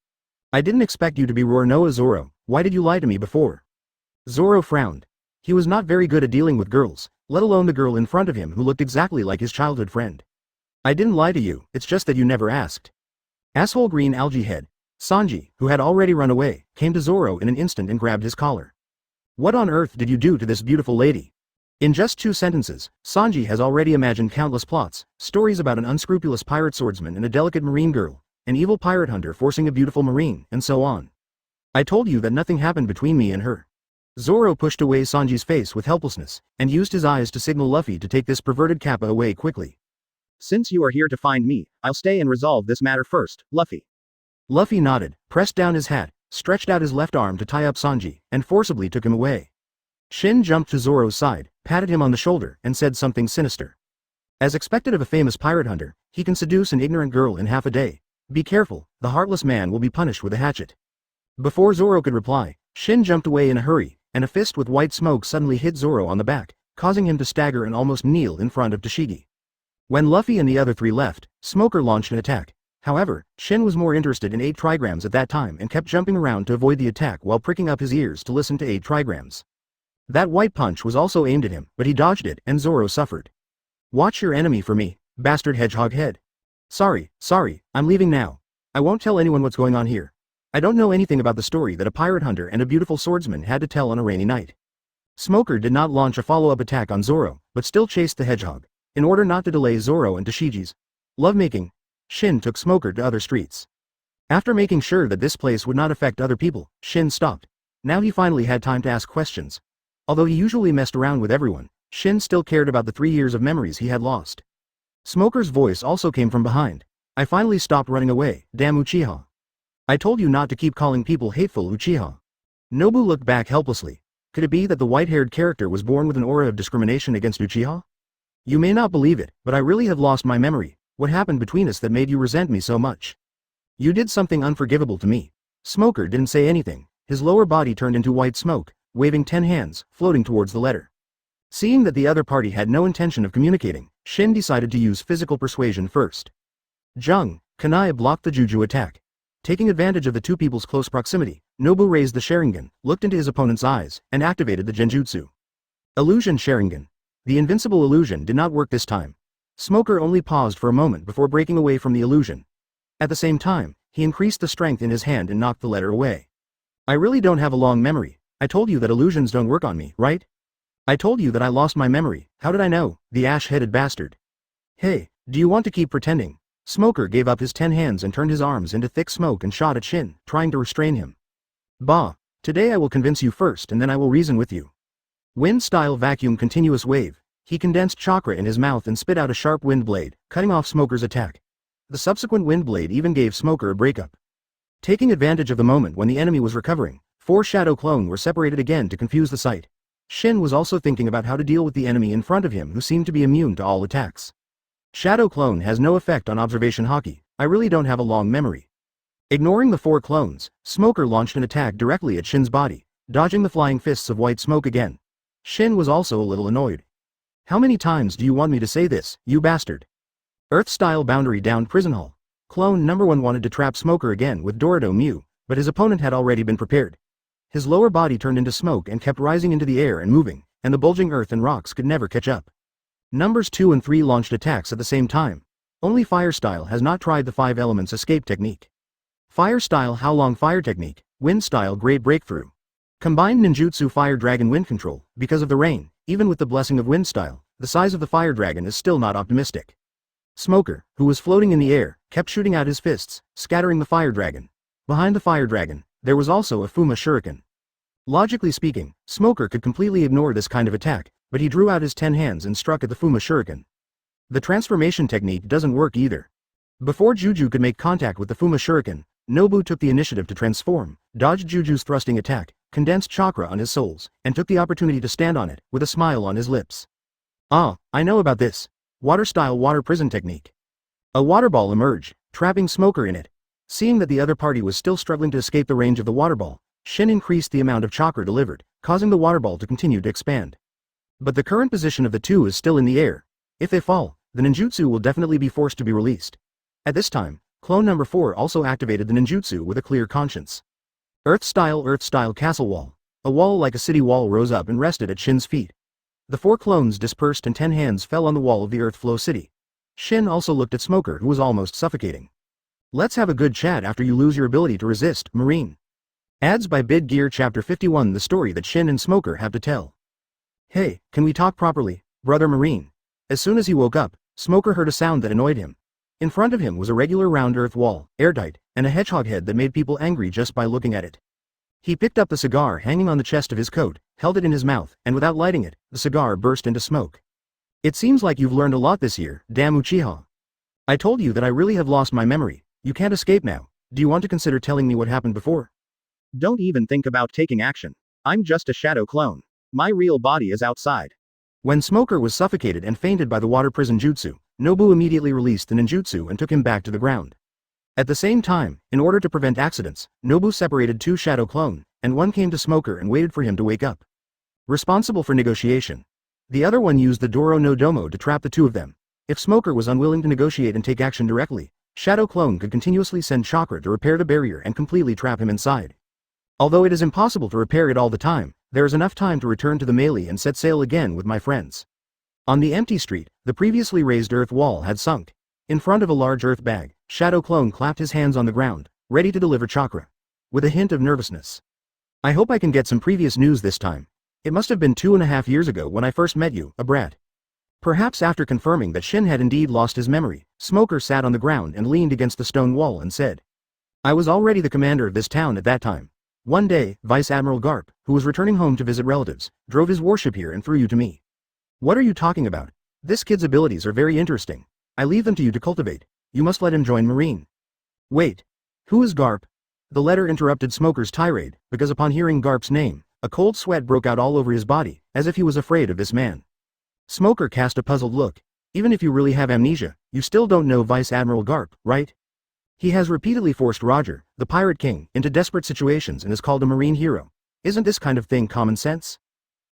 S1: "I didn't expect you to be Roronoa Zoro, why did you lie to me before?" Zoro frowned. He was not very good at dealing with girls, let alone the girl in front of him who looked exactly like his childhood friend. "I didn't lie to you, it's just that you never asked." Asshole green algae head. Sanji, who had already run away, came to Zoro in an instant and grabbed his collar. What on earth did you do to this beautiful lady? In just 2 sentences, Sanji has already imagined countless plots, stories about an unscrupulous pirate swordsman and a delicate marine girl, an evil pirate hunter forcing a beautiful marine, and so on. I told you that nothing happened between me and her. Zoro pushed away Sanji's face with helplessness, and used his eyes to signal Luffy to take this perverted kappa away quickly.
S2: Since you are here to find me, I'll stay and resolve this matter first, Luffy.
S1: Luffy nodded, pressed down his hat, stretched out his left arm to tie up Sanji, and forcibly took him away. Shin jumped to Zoro's side, patted him on the shoulder, and said something sinister. As expected of a famous pirate hunter, he can seduce an ignorant girl in half a day. Be careful, the heartless man will be punished with a hatchet. Before Zoro could reply, Shin jumped away in a hurry, and a fist with white smoke suddenly hit Zoro on the back, causing him to stagger and almost kneel in front of Tashigi. When Luffy and the other 3 left, Smoker launched an attack. However, Shin was more interested in 8 trigrams at that time and kept jumping around to avoid the attack while pricking up his ears to listen to 8 trigrams. That white punch was also aimed at him, but he dodged it and Zoro suffered. Watch your enemy for me, bastard hedgehog-head. Sorry, I'm leaving now. I won't tell anyone what's going on here. I don't know anything about the story that a pirate hunter and a beautiful swordsman had to tell on a rainy night. Smoker did not launch a follow-up attack on Zoro, but still chased the hedgehog. In order not to delay Zoro and Tashigi's lovemaking, Shin took Smoker to other streets. After making sure that this place would not affect other people, Shin stopped. Now he finally had time to ask questions. Although he usually messed around with everyone, Shin still cared about the 3 years of memories he had lost. Smoker's voice also came from behind. I finally stopped running away, damn Uchiha. I told you not to keep calling people hateful Uchiha. Nobu looked back helplessly. Could it be that the white-haired character was born with an aura of discrimination against Uchiha? You may not believe it, but I really have lost my memory. What happened between us that made you resent me so much? You did something unforgivable to me. Smoker didn't say anything. His lower body turned into white smoke, waving 10 hands, floating towards the letter. Seeing that the other party had no intention of communicating, Shin decided to use physical persuasion first. Jung, Kanai blocked the Juju attack. Taking advantage of the 2 people's close proximity, Nobu raised the Sharingan, looked into his opponent's eyes, and activated the Genjutsu. Illusion Sharingan. The invincible illusion did not work this time. Smoker only paused for a moment before breaking away from the illusion. At the same time, he increased the strength in his hand and knocked the letter away. I really don't have a long memory. I told you that illusions don't work on me, right? I told you that I lost my memory. How did I know, the ash-headed bastard? Hey, do you want to keep pretending? Smoker gave up his 10 hands and turned his arms into thick smoke and shot at Shin, trying to restrain him. Bah, today I will convince you first and then I will reason with you. Wind-style vacuum continuous wave. He condensed chakra in his mouth and spit out a sharp wind blade, cutting off Smoker's attack. The subsequent wind blade even gave Smoker a breakup. Taking advantage of the moment when the enemy was recovering, 4 shadow clone were separated again to confuse the sight. Shin was also thinking about how to deal with the enemy in front of him who seemed to be immune to all attacks. Shadow clone has no effect on observation haki. I really don't have a long memory. Ignoring the 4 clones, Smoker launched an attack directly at Shin's body, dodging the flying fists of white smoke again. Shin was also a little annoyed. How many times do you want me to say this, you bastard? Earth-style boundary down prison hall. Clone number 1 wanted to trap Smoker again with Dorado Mew, but his opponent had already been prepared. His lower body turned into smoke and kept rising into the air and moving, and the bulging earth and rocks could never catch up. Numbers 2 and 3 launched attacks at the same time. Only Fire-style has not tried the 5 elements escape technique. Fire-style How Long Fire technique, Wind-style Great Breakthrough. Combined ninjutsu Fire Dragon Wind Control. Because of the rain, even with the blessing of Wind-style, the size of the Fire Dragon is still not optimistic. Smoker, who was floating in the air, kept shooting out his fists, scattering the Fire Dragon. Behind the Fire Dragon, there was also a Fuma Shuriken. Logically speaking, Smoker could completely ignore this kind of attack, but he drew out his 10 hands and struck at the Fuma Shuriken. The transformation technique doesn't work either. Before Juju could make contact with the Fuma Shuriken, Nobu took the initiative to transform, dodged Juju's thrusting attack, condensed chakra on his souls, and took the opportunity to stand on it, with a smile on his lips. Ah, I know about this. Water-style water prison technique. A water ball emerged, trapping Smoker in it. Seeing that the other party was still struggling to escape the range of the water ball, Shin increased the amount of chakra delivered, causing the water ball to continue to expand. But the current position of the 2 is still in the air. If they fall, the ninjutsu will definitely be forced to be released. At this time, clone number 4 also activated the ninjutsu with a clear conscience. Earth-style castle wall. A wall like a city wall rose up and rested at Shin's feet. The 4 clones dispersed and 10 hands fell on the wall of the Earth Flow City. Shin also looked at Smoker, who was almost suffocating. Let's have a good chat after you lose your ability to resist, Marine. Ads by Bid Gear Chapter 51, the story that Shin and Smoker have to tell. Hey, can we talk properly, brother Marine? As soon as he woke up, Smoker heard a sound that annoyed him. In front of him was a regular round earth wall, airtight, and a hedgehog head that made people angry just by looking at it. He picked up the cigar hanging on the chest of his coat, held it in his mouth, and without lighting it, the cigar burst into smoke. It seems like you've learned a lot this year, damn Uchiha. I told you that I really have lost my memory. You can't escape now. Do you want to consider telling me what happened before?
S2: Don't even think about taking action. I'm just a shadow clone. My real body is outside.
S1: When Smoker was suffocated and fainted by the water prison jutsu, Nobu immediately released the ninjutsu and took him back to the ground. At the same time, in order to prevent accidents, Nobu separated two shadow clone, and one came to Smoker and waited for him to wake up. Responsible for negotiation. The other one used the Doro no Domo to trap the two of them. If Smoker was unwilling to negotiate and take action directly, Shadow Clone could continuously send chakra to repair the barrier and completely trap him inside. Although it is impossible to repair it all the time, there is enough time to return to the melee and set sail again with my friends. On the empty street, the previously raised earth wall had sunk. In front of a large earth bag, Shadow Clone clapped his hands on the ground, ready to deliver chakra. With a hint of nervousness. I hope I can get some previous news this time. It must have been 2.5 years ago when I first met you, a brat. Perhaps after confirming that Shin had indeed lost his memory, Smoker sat on the ground and leaned against the stone wall and said, I was already the commander of this town at that time. One day, Vice Admiral Garp, who was returning home to visit relatives, drove his warship here and threw you to me. What are you talking about? This kid's abilities are very interesting. I leave them to you to cultivate. You must let him join Marine. Wait. Who is Garp? The letter interrupted Smoker's tirade, because upon hearing Garp's name, a cold sweat broke out all over his body, as if he was afraid of this man. Smoker cast a puzzled look. Even if you really have amnesia, you still don't know Vice Admiral Garp, right? He has repeatedly forced Roger, the Pirate King, into desperate situations and is called a Marine hero. Isn't this kind of thing common sense?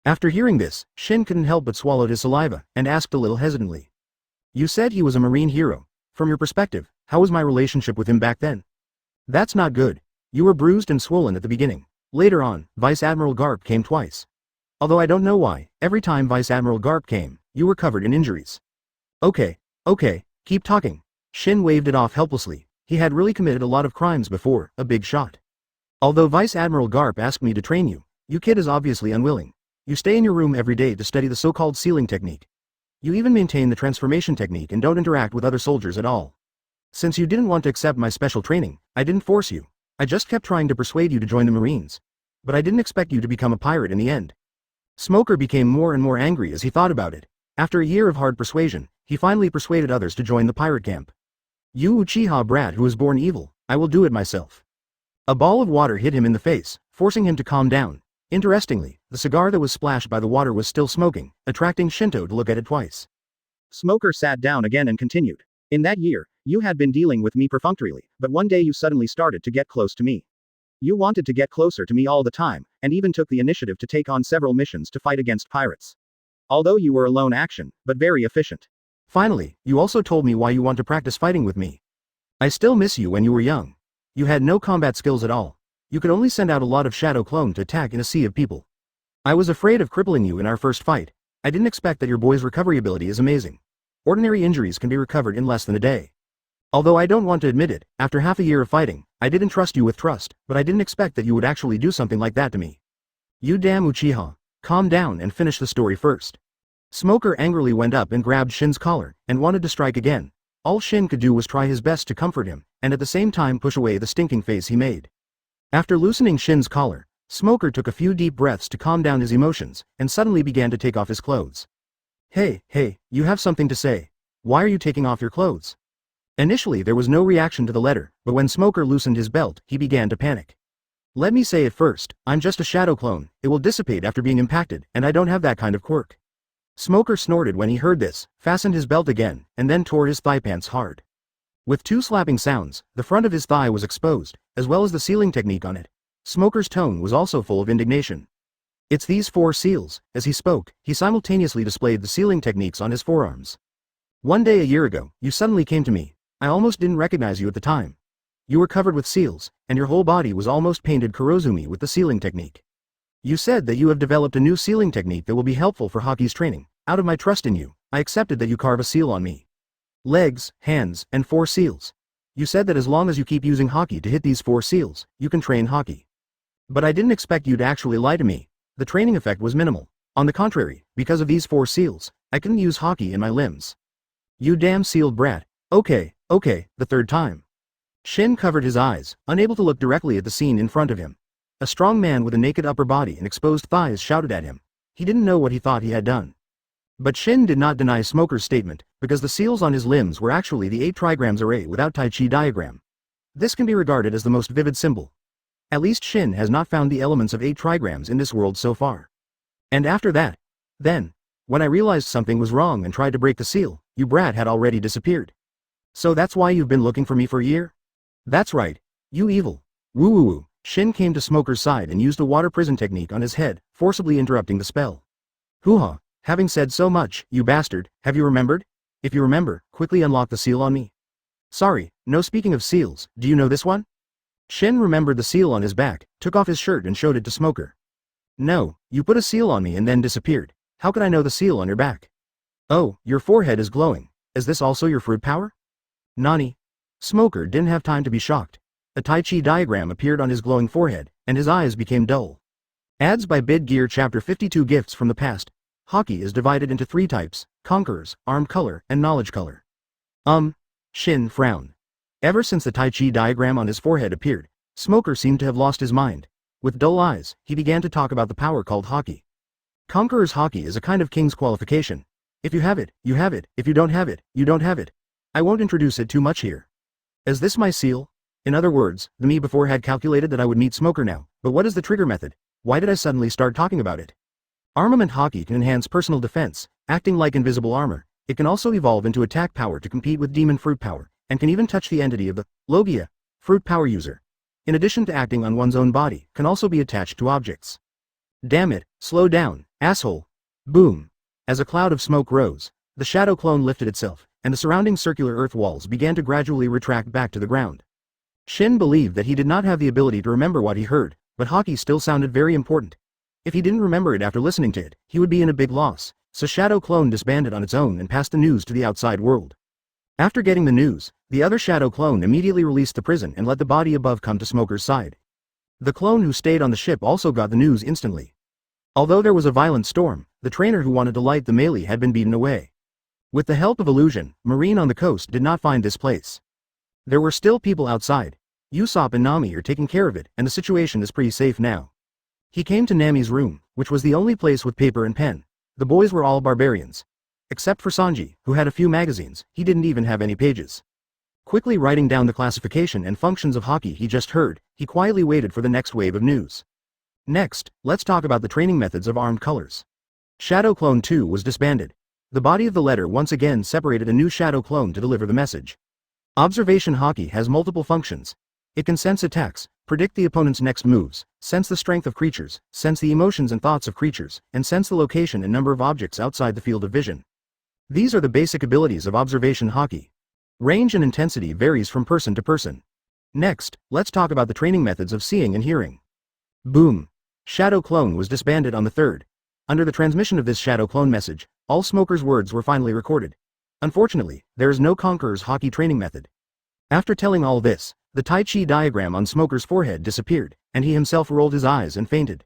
S1: After hearing this, Shin couldn't help but swallow his saliva, and asked a little hesitantly. You said he was a Marine hero. From your perspective, how was my relationship with him back then? That's not good. You were bruised and swollen at the beginning. Later on, Vice Admiral Garp came twice. Although I don't know why, every time Vice Admiral Garp came, you were covered in injuries. Okay, keep talking. Shin waved it off helplessly. He had really committed a lot of crimes before, a big shot. Although Vice Admiral Garp asked me to train you, you kid is obviously unwilling. You stay in your room every day to study the so-called sealing technique. You even maintain the transformation technique and don't interact with other soldiers at all. Since you didn't want to accept my special training, I didn't force you. I just kept trying to persuade you to join the Marines. But I didn't expect you to become a pirate in the end. Smoker became more and more angry as he thought about it. After a year of hard persuasion, he finally persuaded others to join the pirate camp. You Uchiha brat who was born evil, I will do it myself. A ball of water hit him in the face, forcing him to calm down. Interestingly, the cigar that was splashed by the water was still smoking, attracting Shinto to look at it twice.
S2: Smoker sat down again and continued. In that year, you had been dealing with me perfunctorily, but one day you suddenly started to get close to me. You wanted to get closer to me all the time, and even took the initiative to take on several missions to fight against pirates. Although you were a lone action, but very efficient. Finally, you also told me why you want to practice fighting with me. I still miss you when you were young. You had no combat skills at all. You could only send out a lot of shadow clone to attack in a sea of people. I was afraid of crippling you in our first fight. I didn't expect that your boy's recovery ability is amazing. Ordinary injuries can be recovered in less than a day. Although I don't want to admit it, after half a year of fighting, I didn't trust you with trust, but I didn't expect that you would actually do something like that to me. You damn Uchiha. Calm down and finish the story first. Smoker angrily went up and grabbed Shin's collar, and wanted to strike again. All Shin could do was try his best to comfort him, and at the same time push away the stinking face he made. After loosening Shin's collar, Smoker took a few deep breaths to calm down his emotions, and suddenly began to take off his clothes. Hey, you have something to say. Why are you taking off your clothes? Initially there was no reaction to the letter, but when Smoker loosened his belt, he began to panic. Let me say it first, I'm just a shadow clone, it will dissipate after being impacted, and I don't have that kind of quirk. Smoker snorted when he heard this, fastened his belt again, and then tore his thigh pants hard. With two slapping sounds, the front of his thigh was exposed, as well as the sealing technique on it. Smoker's tone was also full of indignation. It's these 4 seals. As he spoke, he simultaneously displayed the sealing techniques on his forearms. One day a year ago, you suddenly came to me. I almost didn't recognize you at the time. You were covered with seals, and your whole body was almost painted Kurozumi with the sealing technique. You said that you have developed a new sealing technique that will be helpful for Haki's training. Out of my trust in you, I accepted that you carve a seal on me. Legs, hands, and 4 seals.
S1: You said that as long as you keep using Haki to hit these 4 seals, you can train Haki. But I didn't expect you to actually lie to me. The training effect was minimal. On the contrary, because of these 4 seals, I couldn't use Haki in my limbs. You damn sealed brat. Okay, the 3rd time. Shin covered his eyes, unable to look directly at the scene in front of him. A strong man with a naked upper body and exposed thighs shouted at him. He didn't know what he thought he had done. But Shin did not deny Smoker's statement, because the seals on his limbs were actually the 8 trigrams array without Tai Chi diagram. This can be regarded as the most vivid symbol. At least Shin has not found the elements of 8 trigrams in this world so far. And after that, then, when I realized something was wrong and tried to break the seal, you brat had already disappeared. So that's why you've been looking for me for a year? That's right. You evil. Woo woo woo. Shin came to Smoker's side and used a water prison technique on his head, forcibly interrupting the spell. Hoo-ha. Having said so much, you bastard, have you remembered? If you remember, quickly unlock the seal on me. Sorry, no, speaking of seals, do you know this one? Shin remembered the seal on his back, took off his shirt and showed it to Smoker. No, you put a seal on me and then disappeared. How could I know the seal on your back? Oh, your forehead is glowing. Is this also your fruit power? Nani? Smoker didn't have time to be shocked. A Tai Chi diagram appeared on his glowing forehead, and his eyes became dull. Ads by Bid Gear Chapter 52 Gifts from the Past. Haki is divided into 3 types: Conquerors, Arm Color, and Knowledge Color. Shin frowned. Ever since the Tai Chi diagram on his forehead appeared, Smoker seemed to have lost his mind. With dull eyes, he began to talk about the power called Haki. Conqueror's Haki is a kind of king's qualification. If you have it, you have it. If you don't have it, you don't have it. I won't introduce it too much here. Is this my seal? In other words, the me before had calculated that I would meet Smoker now, but what is the trigger method? Why did I suddenly start talking about it? Armament Haki can enhance personal defense, acting like invisible armor. It can also evolve into attack power to compete with demon fruit power, and can even touch the entity of the Logia fruit power user. In addition to acting on one's own body, can also be attached to objects. Damn it, slow down, asshole. Boom. As a cloud of smoke rose, the shadow clone lifted itself, and the surrounding circular earth walls began to gradually retract back to the ground. Shin believed that he did not have the ability to remember what he heard, but Haki still sounded very important. If he didn't remember it after listening to it, he would be in a big loss, so Shadow Clone disbanded on its own and passed the news to the outside world. After getting the news, the other Shadow Clone immediately released the prison and let the body above come to Smoker's side. The clone who stayed on the ship also got the news instantly. Although there was a violent storm, the trainer who wanted to light the melee had been beaten away. With the help of illusion, Marine on the coast did not find this place. There were still people outside. Usopp and Nami are taking care of it, and the situation is pretty safe now. He came to Nami's room, which was the only place with paper and pen. The boys were all barbarians. Except for Sanji, who had a few magazines, he didn't even have any pages. Quickly writing down the classification and functions of Haki he just heard, he quietly waited for the next wave of news. Next, let's talk about the training methods of armed colors. Shadow Clone 2 was disbanded. The body of the letter once again separated a new Shadow Clone to deliver the message. Observation Haki has multiple functions. It can sense attacks, predict the opponent's next moves, sense the strength of creatures, sense the emotions and thoughts of creatures, and sense the location and number of objects outside the field of vision. These are the basic abilities of Observation Haki. Range and intensity varies from person to person. Next, let's talk about the training methods of seeing and hearing. Boom. Shadow Clone was disbanded on the 3rd. Under the transmission of this Shadow Clone message, all Smoker's words were finally recorded. Unfortunately, there is no Conqueror's Haki training method. After telling all this, the Tai Chi diagram on Smoker's forehead disappeared, and he himself rolled his eyes and fainted.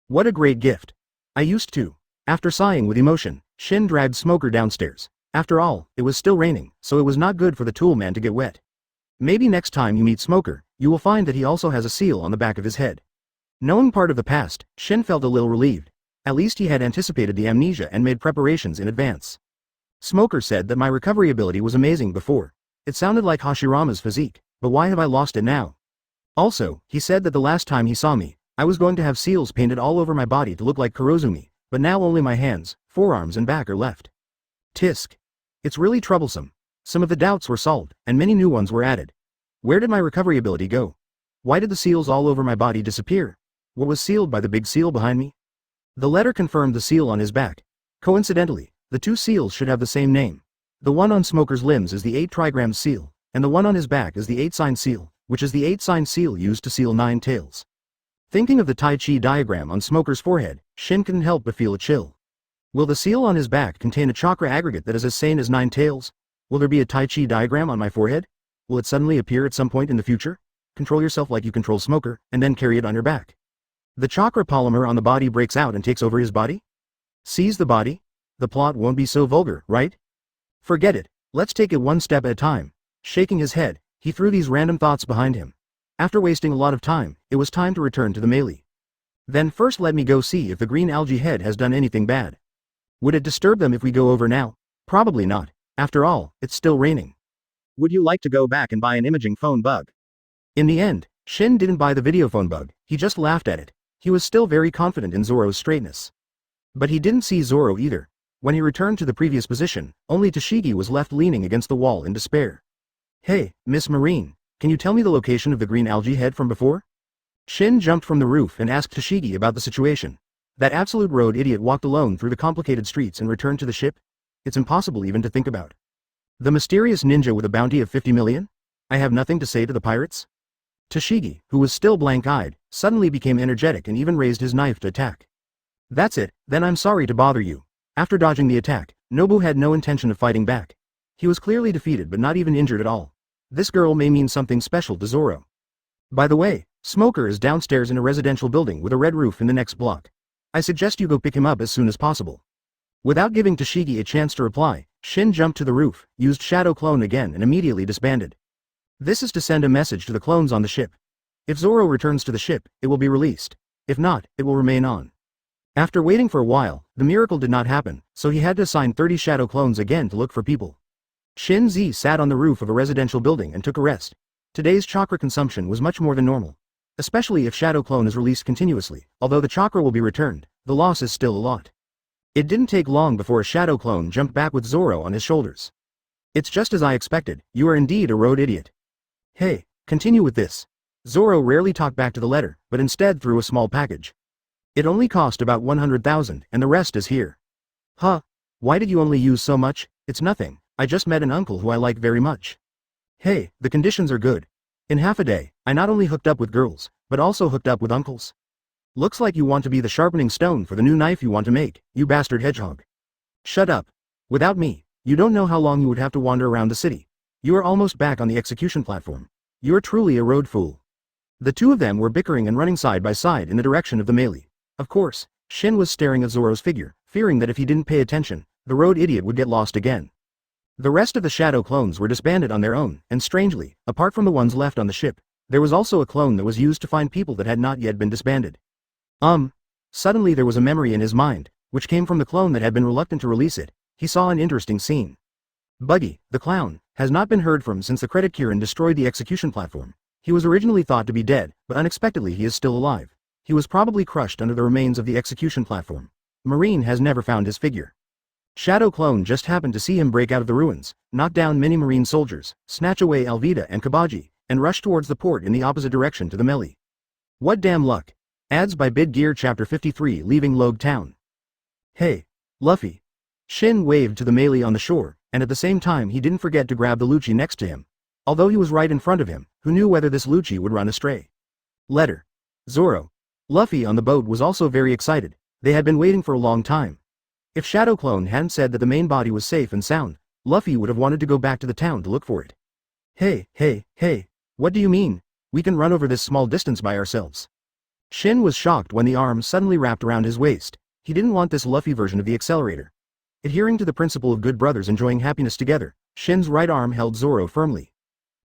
S1: What a great gift. I used to. After sighing with emotion, Shin dragged Smoker downstairs. After all, it was still raining, so it was not good for the tool man to get wet. Maybe next time you meet Smoker, you will find that he also has a seal on the back of his head. Knowing part of the past, Shin felt a little relieved. At least he had anticipated the amnesia and made preparations in advance. Smoker said that my recovery ability was amazing before. It sounded like Hashirama's physique. But why have I lost it now? Also, he said that the last time he saw me, I was going to have seals painted all over my body to look like Kurozumi, but now only my hands, forearms and back are left. Tisk. It's really troublesome. Some of the doubts were solved, and many new ones were added. Where did my recovery ability go? Why did the seals all over my body disappear? What was sealed by the big seal behind me? The letter confirmed the seal on his back. Coincidentally, the 2 seals should have the same name. The one on Smoker's limbs is the 8 trigram seal, and the one on his back is the 8-sign seal, which is the 8-sign seal used to seal 9 tails. Thinking of the Tai Chi diagram on Smoker's forehead, Shin couldn't help but feel a chill. Will the seal on his back contain a chakra aggregate that is as sane as 9 tails? Will there be a Tai Chi diagram on my forehead? Will it suddenly appear at some point in the future? Control yourself like you control Smoker, and then carry it on your back. The chakra polymer on the body breaks out and takes over his body? Seize the body? The plot won't be so vulgar, right? Forget it. Let's take it one step at a time. Shaking his head, he threw these random thoughts behind him. After wasting a lot of time, it was time to return to the melee. Then first let me go see if the green algae head has done anything bad. Would it disturb them if we go over now? Probably not. After all, it's still raining.
S2: Would you like to go back and buy an imaging phone bug?
S1: In the end, Shin didn't buy the videophone bug, he just laughed at it. He was still very confident in Zoro's straightness. But he didn't see Zoro either. When he returned to the previous position, only Tashigi was left leaning against the wall in despair. Hey, Miss Marine, can you tell me the location of the green algae head from before? Shin jumped from the roof and asked Tashigi about the situation. That absolute road idiot walked alone through the complicated streets and returned to the ship? It's impossible even to think about. The mysterious ninja with a bounty of 50 million? I have nothing to say to the pirates? Tashigi, who was still blank-eyed, suddenly became energetic and even raised his knife to attack. That's it, then I'm sorry to bother you. After dodging the attack, Nobu had no intention of fighting back. He was clearly defeated but not even injured at all. This girl may mean something special to Zoro. By the way, Smoker is downstairs in a residential building with a red roof in the next block. I suggest you go pick him up as soon as possible. Without giving Tashigi a chance to reply, Shin jumped to the roof, used Shadow Clone again and immediately disbanded. This is to send a message to the clones on the ship. If Zoro returns to the ship, it will be released. If not, it will remain on. After waiting for a while, the miracle did not happen, so he had to assign 30 Shadow Clones again to look for people. Shin Z sat on the roof of a residential building and took a rest. Today's chakra consumption was much more than normal. Especially if Shadow Clone is released continuously, although the chakra will be returned, the loss is still a lot. It didn't take long before a Shadow Clone jumped back with Zoro on his shoulders. It's just as I expected, you are indeed a road idiot. Hey, continue with this. Zoro rarely talked back to the letter, but instead threw a small package. It only cost about 100,000, and the rest is here. Huh? Why did you only use so much? It's nothing, I just met an uncle who I like very much. Hey, the conditions are good. In half a day, I not only hooked up with girls, but also hooked up with uncles. Looks like you want to be the sharpening stone for the new knife you want to make, you bastard hedgehog. Shut up. Without me, you don't know how long you would have to wander around the city. You are almost back on the execution platform. You are truly a road fool. The two of them were bickering and running side by side in the direction of the melee. Of course, Shin was staring at Zoro's figure, fearing that if he didn't pay attention, the road idiot would get lost again. The rest of the Shadow Clones were disbanded on their own, and strangely, apart from the ones left on the ship, there was also a clone that was used to find people that had not yet been disbanded. Suddenly there was a memory in his mind, which came from the clone that had been reluctant to release it. He saw an interesting scene. Buggy, the clown, has not been heard from since the credit Kirin destroyed the execution platform. He was originally thought to be dead, but unexpectedly he is still alive. He was probably crushed under the remains of the execution platform. Marine has never found his figure. Shadow Clone just happened to see him break out of the ruins, knock down many Marine soldiers, snatch away Alvida and Kabaji, and rush towards the port in the opposite direction to the melee. What damn luck. Ads by Bid Gear Chapter 53 Leaving Loguetown. Hey, Luffy. Shin waved to the melee on the shore, and at the same time he didn't forget to grab the Lucci next to him. Although he was right in front of him, who knew whether this Lucci would run astray. Letter. Zoro. Luffy on the boat was also very excited. They had been waiting for a long time. If Shadow Clone hadn't said that the main body was safe and sound, Luffy would have wanted to go back to the town to look for it. Hey, what do you mean? We can run over this small distance by ourselves. Shin was shocked when the arm suddenly wrapped around his waist. He didn't want this Luffy version of the accelerator. Adhering to the principle of good brothers enjoying happiness together, Shin's right arm held Zoro firmly.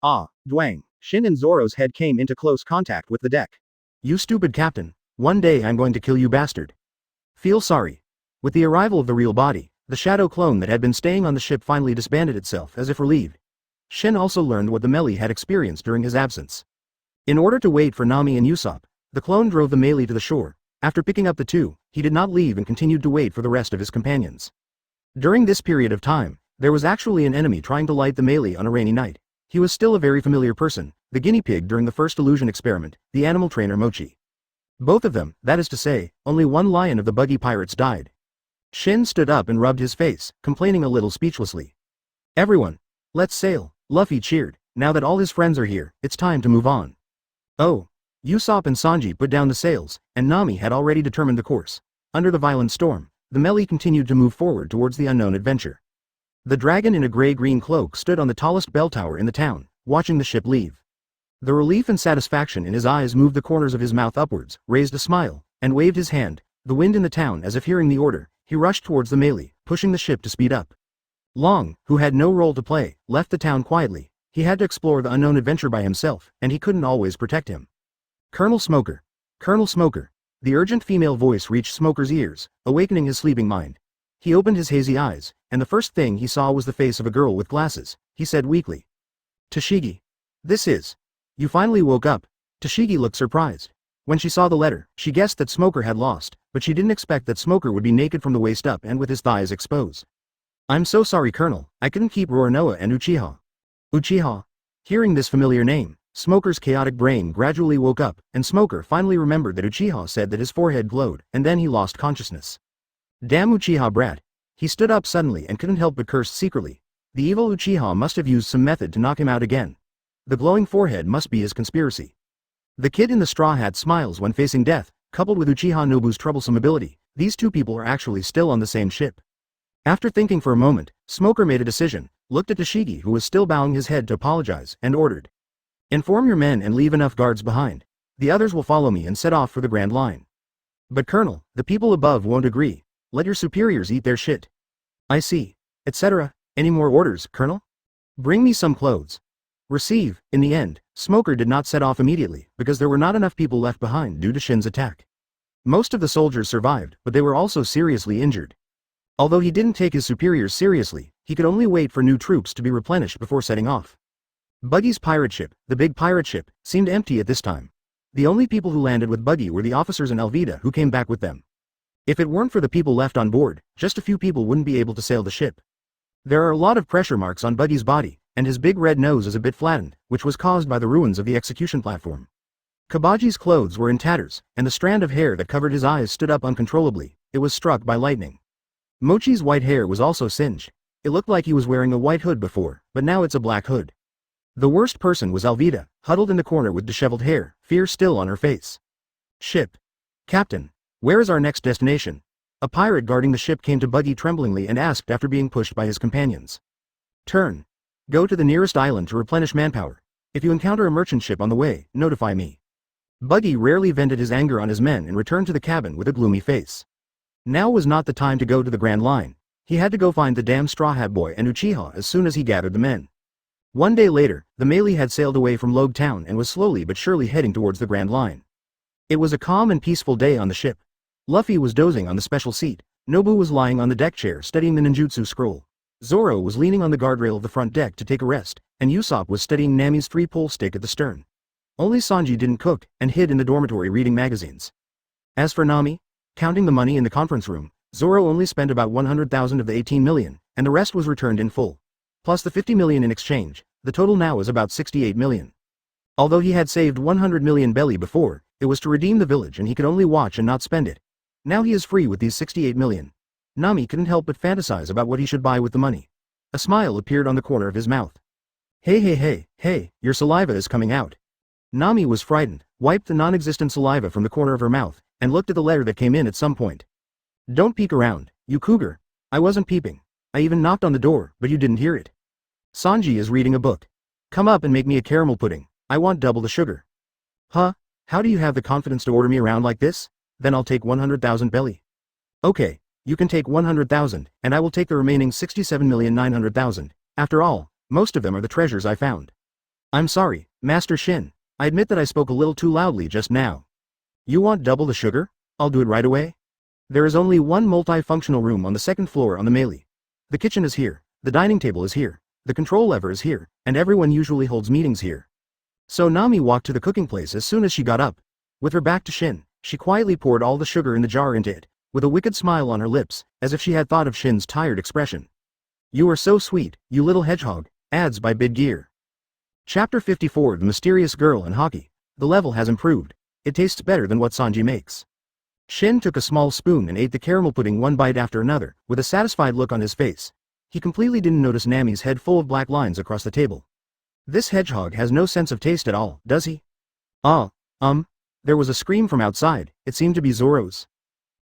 S2: Ah, Dwang. Shin and Zoro's head came into close contact with the deck.
S1: You stupid captain. One day I'm going to kill you bastard. Feel sorry. With the arrival of the real body, the Shadow Clone that had been staying on the ship finally disbanded itself as if relieved. Shin also learned what the melee had experienced during his absence. In order to wait for Nami and Usopp, the clone drove the melee to the shore. After picking up the two, he did not leave and continued to wait for the rest of his companions. During this period of time, there was actually an enemy trying to light the melee on a rainy night. He was still a very familiar person, the guinea pig during the first illusion experiment, the animal trainer Mochi. Both of them, that is to say, only one lion of the buggy pirates died. Shin stood up and rubbed his face, complaining a little speechlessly. Everyone, let's sail, Luffy cheered. Now that all his friends are here, it's time to move on. Oh. Usopp and Sanji put down the sails, and Nami had already determined the course. Under the violent storm, the melee continued to move forward towards the unknown adventure. The dragon in a gray-green cloak stood on the tallest bell tower in the town, watching the ship leave. The relief and satisfaction in his eyes moved the corners of his mouth upwards, raised a smile, and waved his hand, the wind in the town as if hearing the order. He rushed towards the melee, pushing the ship to speed up. Long, who had no role to play, left the town quietly. He had to explore the unknown adventure by himself, and he couldn't always protect him. Colonel Smoker. Colonel Smoker. The urgent female voice reached Smoker's ears, awakening his sleeping mind. He opened his hazy eyes, and the first thing he saw was the face of a girl with glasses. He said weakly. Tashigi. This is. You finally woke up. Tashigi looked surprised. When she saw the letter, she guessed that Smoker had lost, but she didn't expect that Smoker would be naked from the waist up and with his thighs exposed. I'm so sorry, Colonel, I couldn't keep Roronoa and Uchiha. Uchiha? Hearing this familiar name, Smoker's chaotic brain gradually woke up, and Smoker finally remembered that Uchiha said that his forehead glowed, and then he lost consciousness. Damn Uchiha brat. He stood up suddenly and couldn't help but curse secretly. The evil Uchiha must have used some method to knock him out again. The glowing forehead must be his conspiracy. The kid in the straw hat smiles when facing death, coupled with Uchiha Nobu's troublesome ability. These two people are actually still on the same ship. After thinking for a moment, Smoker made a decision, looked at Tashigi who was still bowing his head to apologize, and ordered. Inform your men and leave enough guards behind. The others will follow me and set off for the Grand Line. But Colonel, the people above won't agree. Let your superiors eat their shit. I see. Etc. Any more orders, Colonel? Bring me some clothes. Receive. In the end, Smoker did not set off immediately, because there were not enough people left behind due to Shin's attack. Most of the soldiers survived, but they were also seriously injured. Although he didn't take his superiors seriously, he could only wait for new troops to be replenished before setting off. Buggy's pirate ship, the big pirate ship, seemed empty at this time. The only people who landed with Buggy were the officers in Alvida who came back with them. If it weren't for the people left on board, just a few people wouldn't be able to sail the ship. There are a lot of pressure marks on Buggy's body, and his big red nose is a bit flattened, which was caused by the ruins of the execution platform. Kabaji's clothes were in tatters, and the strand of hair that covered his eyes stood up uncontrollably. It was struck by lightning. Mochi's white hair was also singed. It looked like he was wearing a white hood before, but now it's a black hood. The worst person was Alvida, huddled in the corner with disheveled hair, fear still on her face. Ship. Captain. Where is our next destination? A pirate guarding the ship came to Buggy tremblingly and asked after being pushed by his companions. Turn. Go to the nearest island to replenish manpower. If you encounter a merchant ship on the way, notify me. Buggy rarely vented his anger on his men and returned to the cabin with a gloomy face. Now was not the time to go to the Grand Line. He had to go find the damn Straw Hat Boy and Uchiha as soon as he gathered the men. One day later, the melee had sailed away from Loguetown and was slowly but surely heading towards the Grand Line. It was a calm and peaceful day on the ship. Luffy was dozing on the special seat, Nobu was lying on the deck chair studying the ninjutsu scroll. Zoro was leaning on the guardrail of the front deck to take a rest, and Usopp was studying Nami's three-pole stick at the stern. Only Sanji didn't cook, and hid in the dormitory reading magazines. As for Nami, counting the money in the conference room, Zoro only spent about 100,000 of the 18 million, and the rest was returned in full. Plus the 50 million in exchange, the total now is about 68 million. Although he had saved 100 million belly before, it was to redeem the village and he could only watch and not spend it. Now he is free with these 68 million. Nami couldn't help but fantasize about what he should buy with the money. A smile appeared on the corner of his mouth. Hey, your saliva is coming out. Nami was frightened, wiped the non-existent saliva from the corner of her mouth, and looked at the letter that came in at some point. Don't peek around, you cougar. I wasn't peeping. I even knocked on the door, but you didn't hear it. Sanji is reading a book. Come up and make me a caramel pudding. I want double the sugar. Huh? How do you have the confidence to order me around like this? Then I'll take 100,000 belly. Okay, you can take 100,000, and I will take the remaining 67,900,000. After all, most of them are the treasures I found. I'm sorry, Master Shin. I admit that I spoke a little too loudly just now. You want double the sugar? I'll do it right away. There is only one multi-functional room on the second floor on the melee. The kitchen is here, the dining table is here, the control lever is here, and everyone usually holds meetings here. So Nami walked to the cooking place as soon as she got up. With her back to Shin, she quietly poured all the sugar in the jar into it, with a wicked smile on her lips, as if she had thought of Shin's tired expression. You are so sweet, you little hedgehog, ads by Big Gear. Chapter 54 The Mysterious Girl and Haki. The level has improved. It tastes better than what Sanji makes. Shin took a small spoon and ate the caramel pudding one bite after another, with a satisfied look on his face. He completely didn't notice Nami's head full of black lines across the table. This hedgehog has no sense of taste at all, does he? There was a scream from outside. It seemed to be Zoro's.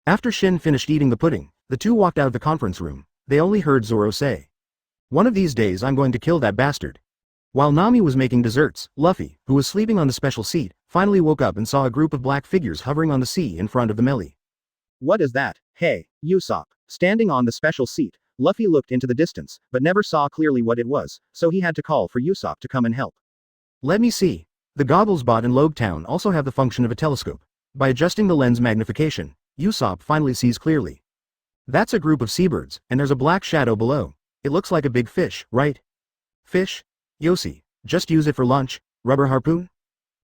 S1: After Shin finished eating the pudding, the two walked out of the conference room. They only heard Zoro say, "One of these days I'm going to kill that bastard." While Nami was making desserts, Luffy, who was sleeping on the special seat, finally woke up and saw a group of black figures hovering on the sea in front of the melee.
S2: What is that? Hey, Usopp. Standing on the special seat, Luffy looked into the distance, but never saw clearly what it was, so he had to call for Usopp to come and help.
S1: Let me see. The goggles bought in Loguetown also have the function of a telescope. By adjusting the lens magnification, Usopp finally sees clearly. That's a group of seabirds, and there's a black shadow below. It looks like a big fish, right? Fish? Yossi, just use it for lunch, rubber harpoon?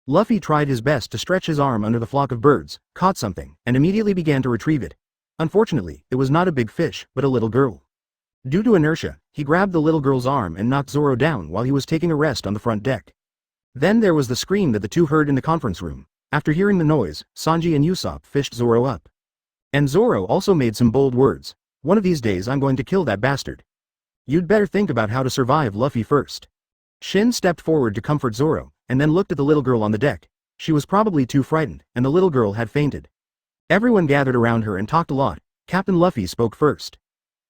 S1: Luffy tried his best to stretch his arm under the flock of birds, caught something, and immediately began to retrieve it. Unfortunately, it was not a big fish, but a little girl. Due to inertia, he grabbed the little girl's arm and knocked Zoro down while he was taking a rest on the front deck. Then there was the scream that the two heard in the conference room. After hearing the noise, Sanji and Usopp fished Zoro up. And Zoro also made some bold words. One of these days I'm going to kill that bastard. You'd better think about how to survive Luffy first. Shin stepped forward to comfort Zoro, and then looked at the little girl on the deck. She was probably too frightened, and the little girl had fainted. Everyone gathered around her and talked a lot. Captain Luffy spoke first.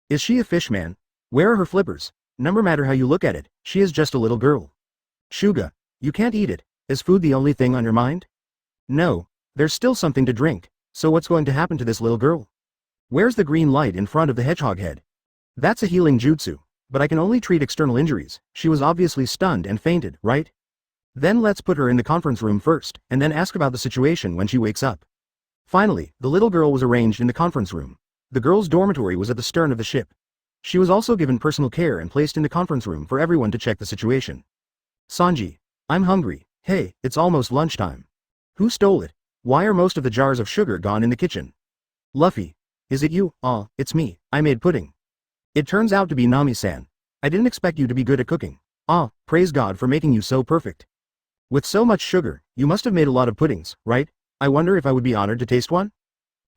S1: Is she a fish, man? Where are her flippers? No matter how you look at it, she is just a little girl. Shuga, you can't eat it. Is food the only thing on your mind? No, there's still something to drink. So what's going to happen to this little girl? Where's the green light in front of the hedgehog head? That's a healing jutsu. But I can only treat external injuries. She was obviously stunned and fainted, right? Then let's put her in the conference room first, and then ask about the situation when she wakes up. Finally, the little girl was arranged in the conference room. The girl's dormitory was at the stern of the ship. She was also given personal care and placed in the conference room for everyone to check the situation. Sanji, I'm hungry. Hey, it's almost lunchtime. Who stole it? Why are most of the jars of sugar gone in the kitchen? Luffy, is it you? It's me. I made pudding. It turns out to be Nami-san. I didn't expect you to be good at cooking. Praise God for making you so perfect. With so much sugar, you must have made a lot of puddings, right? I wonder if I would be honored to taste one?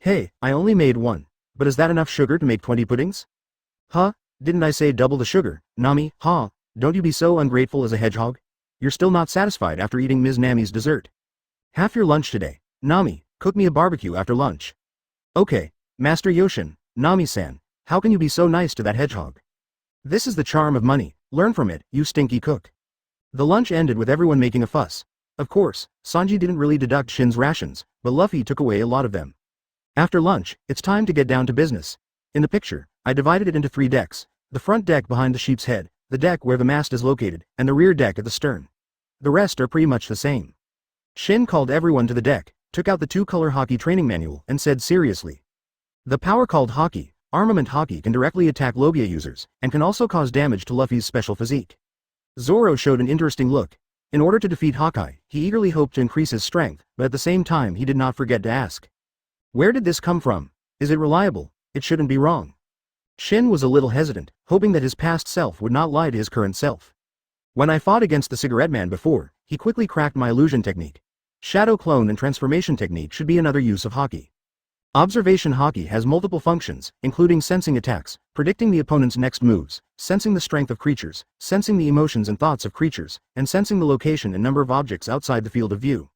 S1: Hey, I only made one. But is that enough sugar to make 20 puddings? Huh? Didn't I say double the sugar, Nami? Don't you be so ungrateful as a hedgehog? You're still not satisfied after eating Ms. Nami's dessert. Half your lunch today. Nami, cook me a barbecue after lunch. Okay, Master Yoshin, Nami-san. How can you be so nice to that hedgehog? This is the charm of money. Learn from it, you stinky cook. The lunch ended with everyone making a fuss. Of course, Sanji didn't really deduct Shin's rations, but Luffy took away a lot of them. After lunch, it's time to get down to business. In the picture, I divided it into 3 decks. The front deck behind the sheep's head, the deck where the mast is located, and the rear deck at the stern. The rest are pretty much the same. Shin called everyone to the deck, took out the 2-color Haki training manual, and said seriously. The power called Haki, Armament Haki, can directly attack Logia users, and can also cause damage to Luffy's special physique. Zoro showed an interesting look. In order to defeat Hokage, he eagerly hoped to increase his strength, but at the same time he did not forget to ask. Where did this come from? Is it reliable? It shouldn't be wrong. Shin was a little hesitant, hoping that his past self would not lie to his current self. When I fought against the cigarette man before, he quickly cracked my illusion technique. Shadow clone and transformation technique should be another use of Haki. Observation Haki has multiple functions, including sensing attacks, predicting the opponent's next moves, sensing the strength of creatures, sensing the emotions and thoughts of creatures, and sensing the location and number of objects outside the field of view.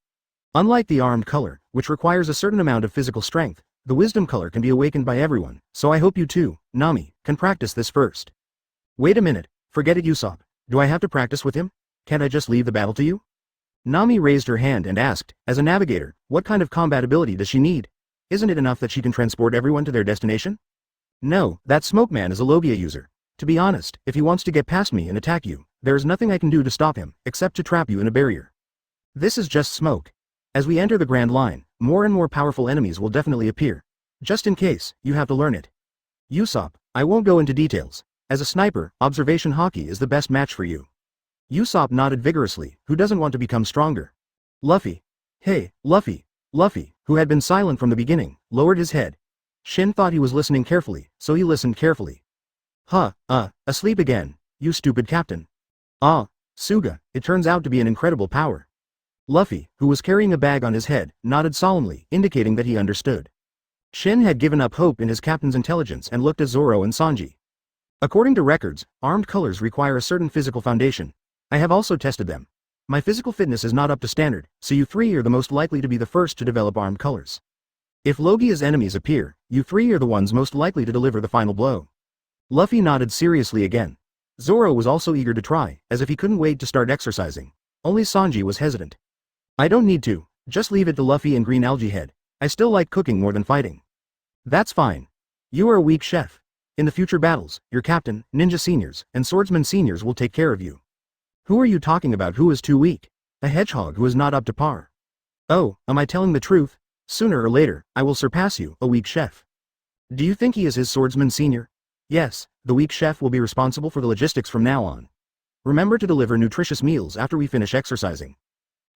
S1: Unlike the armed color, which requires a certain amount of physical strength, the wisdom color can be awakened by everyone, so I hope you too, Nami, can practice this first. Wait a minute, forget it, Usopp. Do I have to practice with him? Can't I just leave the battle to you? Nami raised her hand and asked, as a navigator, what kind of combat ability does she need? Isn't it enough that she can transport everyone to their destination? No, that smoke man is a Logia user. To be honest, if he wants to get past me and attack you, there is nothing I can do to stop him, except to trap you in a barrier. This is just smoke. As we enter the Grand Line, more and more powerful enemies will definitely appear. Just in case, you have to learn it. Usopp, I won't go into details. As a sniper, observation Haki is the best match for you. Usopp nodded vigorously, who doesn't want to become stronger. Luffy. Hey, Luffy. Luffy, who had been silent from the beginning, lowered his head. Shin thought he was listening carefully, so he listened carefully. Asleep again, you stupid captain. Suga, it turns out to be an incredible power. Luffy, who was carrying a bag on his head, nodded solemnly, indicating that he understood. Shin had given up hope in his captain's intelligence and looked at Zoro and Sanji. According to records, armed colors require a certain physical foundation. I have also tested them. My physical fitness is not up to standard, so you 3 are the most likely to be the first to develop armed colors. If Logia's enemies appear, you 3 are the ones most likely to deliver the final blow. Luffy nodded seriously again. Zoro was also eager to try, as if he couldn't wait to start exercising. Only Sanji was hesitant. I don't need to, just leave it to Luffy and Green Algae Head. I still like cooking more than fighting. That's fine. You are a weak chef. In the future battles, your captain, ninja seniors, and swordsman seniors will take care of you. Who are you talking about who is too weak? A hedgehog who is not up to par. Oh, am I telling the truth? Sooner or later, I will surpass you, a weak chef. Do you think he is his swordsman senior? Yes, the weak chef will be responsible for the logistics from now on. Remember to deliver nutritious meals after we finish exercising.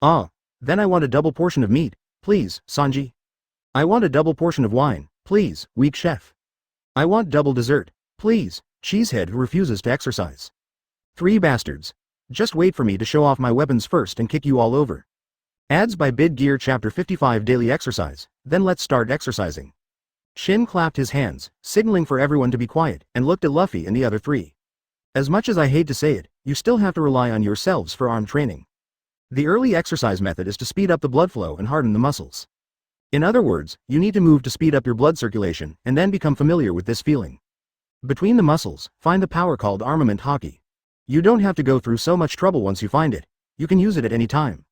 S1: Ah, then I want a double portion of meat, please, Sanji. I want a double portion of wine, please, weak chef. I want double dessert, please, cheesehead who refuses to exercise. 3 bastards. Just wait for me to show off my weapons first and kick you all over. Ads by Bid Gear Chapter 55 Daily Exercise, then let's start exercising. Shin clapped his hands, signaling for everyone to be quiet, and looked at Luffy and the other 3. As much as I hate to say it, you still have to rely on yourselves for arm training. The early exercise method is to speed up the blood flow and harden the muscles. In other words, you need to move to speed up your blood circulation and then become familiar with this feeling. Between the muscles, find the power called Armament Haki. You don't have to go through so much trouble once you find it. You can use it at any time.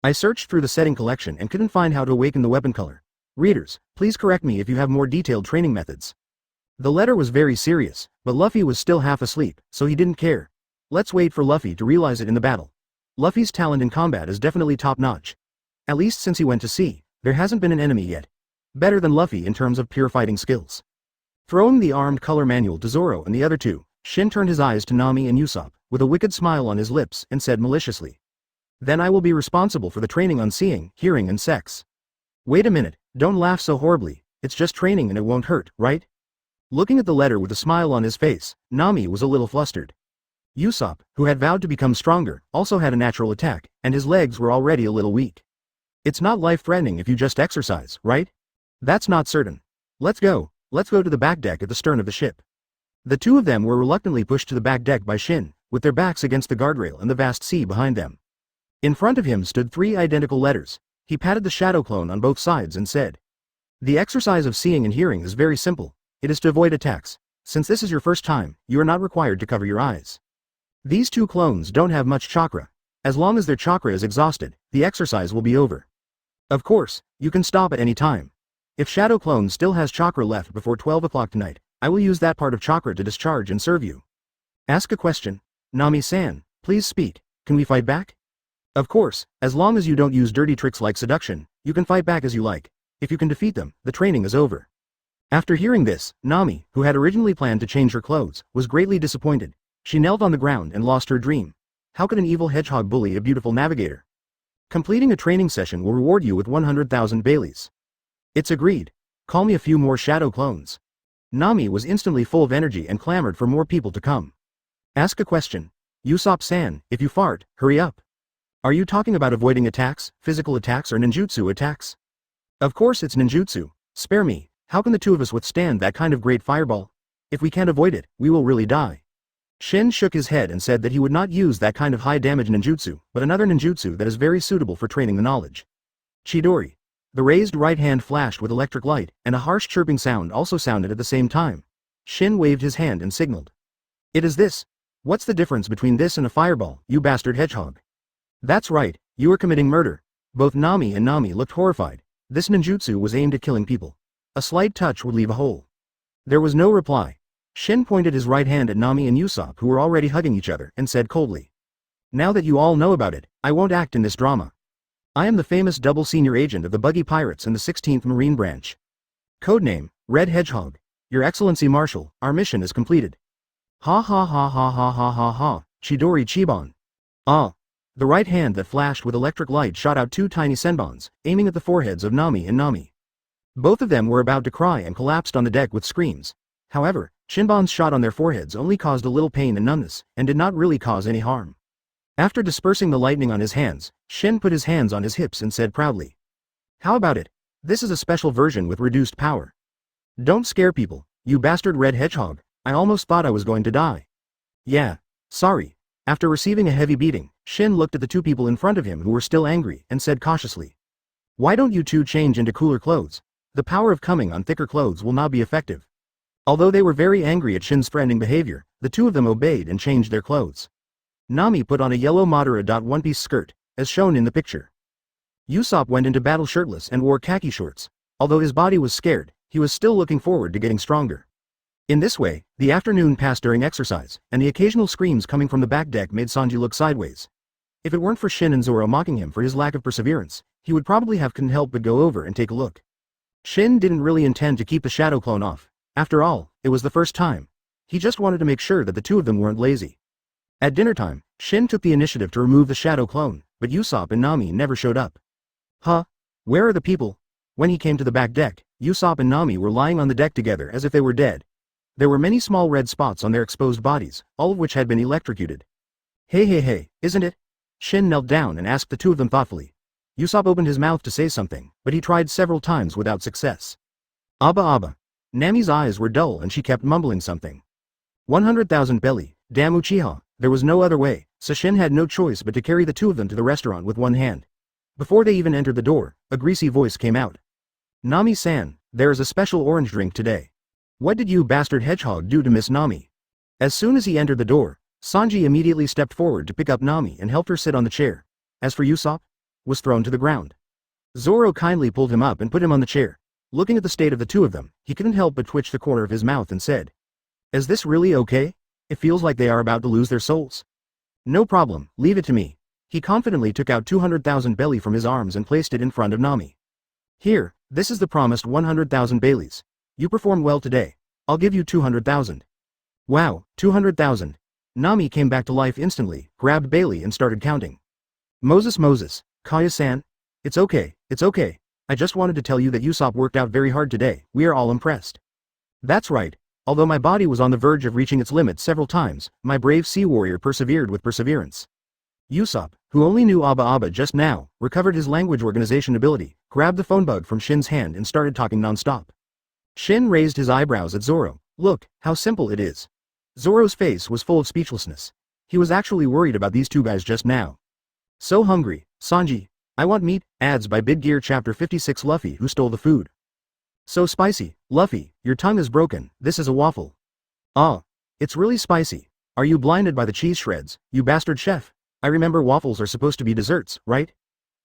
S1: I searched through the setting collection and couldn't find how to awaken the weapon color. Readers, please correct me if you have more detailed training methods. The letter was very serious, but Luffy was still half asleep, so he didn't care. Let's wait for Luffy to realize it in the battle. Luffy's talent in combat is definitely top-notch. At least since he went to sea, there hasn't been an enemy yet better than Luffy in terms of pure fighting skills. Throwing the armed color manual to Zoro and the other 2, Shin turned his eyes to Nami and Usopp, with a wicked smile on his lips, and said maliciously. Then I will be responsible for the training on seeing, hearing and sex. Wait a minute, don't laugh so horribly, it's just training and it won't hurt, right? Looking at the letter with a smile on his face, Nami was a little flustered. Usopp, who had vowed to become stronger, also had a natural attack, and his legs were already a little weak. It's not life-threatening if you just exercise, right? That's not certain. Let's go to the back deck at the stern of the ship. The 2 of them were reluctantly pushed to the back deck by Shin, with their backs against the guardrail and the vast sea behind them. In front of him stood 3 identical letters. He patted the shadow clone on both sides and said, The exercise of seeing and hearing is very simple. It is to avoid attacks. Since this is your first time, you are not required to cover your eyes. These 2 clones don't have much chakra. As long as their chakra is exhausted, the exercise will be over. Of course, you can stop at any time. If Shadow Clone still has chakra left before 12 o'clock tonight, I will use that part of chakra to discharge and serve you. Ask a question. Nami-san, please speak. Can we fight back? Of course, as long as you don't use dirty tricks like seduction, you can fight back as you like. If you can defeat them, the training is over. After hearing this, Nami, who had originally planned to change her clothes, was greatly disappointed. She knelt on the ground and lost her dream. How could an evil hedgehog bully a beautiful navigator? Completing a training session will reward you with 100,000 Baileys. It's agreed. Call me a few more shadow clones. Nami was instantly full of energy and clamored for more people to come. Ask a question. Usopp-san, if you fart, hurry up. Are you talking about avoiding attacks, physical attacks or ninjutsu attacks? Of course it's ninjutsu. Spare me, how can the 2 of us withstand that kind of great fireball? If we can't avoid it, we will really die. Shin shook his head and said that he would not use that kind of high-damage ninjutsu, but another ninjutsu that is very suitable for training the knowledge. Chidori. The raised right hand flashed with electric light, and a harsh chirping sound also sounded at the same time. Shin waved his hand and signaled. It is this. What's the difference between this and a fireball, you bastard hedgehog? That's right, you are committing murder. Both Nami and Nami looked horrified. This ninjutsu was aimed at killing people. A slight touch would leave a hole. There was no reply. Shin pointed his right hand at Nami and Usopp who were already hugging each other and said coldly. Now that you all know about it, I won't act in this drama. I am the famous double senior agent of the Buggy Pirates and the 16th Marine Branch. Codename, Red Hedgehog. Your Excellency Marshal, our mission is completed. Ha ha ha ha ha ha ha ha, Chidori Chiban. Ah. The right hand that flashed with electric light shot out 2 tiny senbons, aiming at the foreheads of Nami and Nami. Both of them were about to cry and collapsed on the deck with screams. However, Shinbon's shot on their foreheads only caused a little pain and numbness, and did not really cause any harm. After dispersing the lightning on his hands, Shin put his hands on his hips and said proudly. How about it? This is a special version with reduced power. Don't scare people, you bastard red hedgehog, I almost thought I was going to die. Yeah. Sorry. After receiving a heavy beating, Shin looked at the 2 people in front of him who were still angry, and said cautiously. Why don't you 2 change into cooler clothes? The power of coming on thicker clothes will not be effective. Although they were very angry at Shin's threatening behavior, The two of them obeyed and changed their clothes. Nami put on a yellow Madara one-piece skirt, as shown in the picture. Usopp went into battle shirtless and wore khaki shorts. Although his body was scared, he was still looking forward to getting stronger. In this way, the afternoon passed during exercise, and the occasional screams coming from the back deck made Sanji look sideways. If it weren't for Shin and Zoro mocking him for his lack of perseverance, he would probably couldn't help but go over and take a look. Shin didn't really intend to keep the shadow clone off. After all, it was the first time. He just wanted to make sure that the two of them weren't lazy. At dinner time, Shin took the initiative to remove the shadow clone, but Usopp and Nami never showed up. Huh? Where are the people? When he came to the back deck, Usopp and Nami were lying on the deck together as if they were dead. There were many small red spots on their exposed bodies, all of which had been electrocuted. Hey, isn't it? Shin knelt down and asked the two of them thoughtfully. Usopp opened his mouth to say something, but he tried several times without success. Abba. Nami's eyes were dull and she kept mumbling something. 100,000 belly, damn Uchiha, there was no other way, so Shin had no choice but to carry the two of them to the restaurant with one hand. Before they even entered the door, a greasy voice came out. Nami-san, there is a special orange drink today. What did you bastard hedgehog do to Miss Nami? As soon as he entered the door, Sanji immediately stepped forward to pick up Nami and helped her sit on the chair. As for Usopp, was thrown to the ground. Zoro kindly pulled him up and put him on the chair. Looking at the state of the two of them, he couldn't help but twitch the corner of his mouth and said, "Is this really okay? It feels like they are about to lose their souls." "No problem, leave it to me." He confidently took out 200,000 belly from his arms and placed it in front of Nami. "Here, this is the promised 100,000 Baileys. You performed well today. I'll give you 200,000. Wow, 200,000. Nami came back to life instantly, grabbed Bailey and started counting. Moses, Kaya-san. It's okay. I just wanted to tell you that Usopp worked out very hard today, we are all impressed. That's right. Although my body was on the verge of reaching its limit several times, my brave sea warrior persevered with perseverance. Usopp, who only knew Abba just now, recovered his language organization ability, grabbed the phone bug from Shin's hand and started talking non-stop. Shin raised his eyebrows at Zoro. Look, how simple it is. Zoro's face was full of speechlessness. He was actually worried about these two guys just now. So hungry, Sanji. I want meat, ads by Big Gear Chapter 56. Luffy who stole the food. So spicy, Luffy, your tongue is broken, this is a waffle. Ah, it's really spicy. Are you blinded by the cheese shreds, you bastard chef? I remember waffles are supposed to be desserts, right?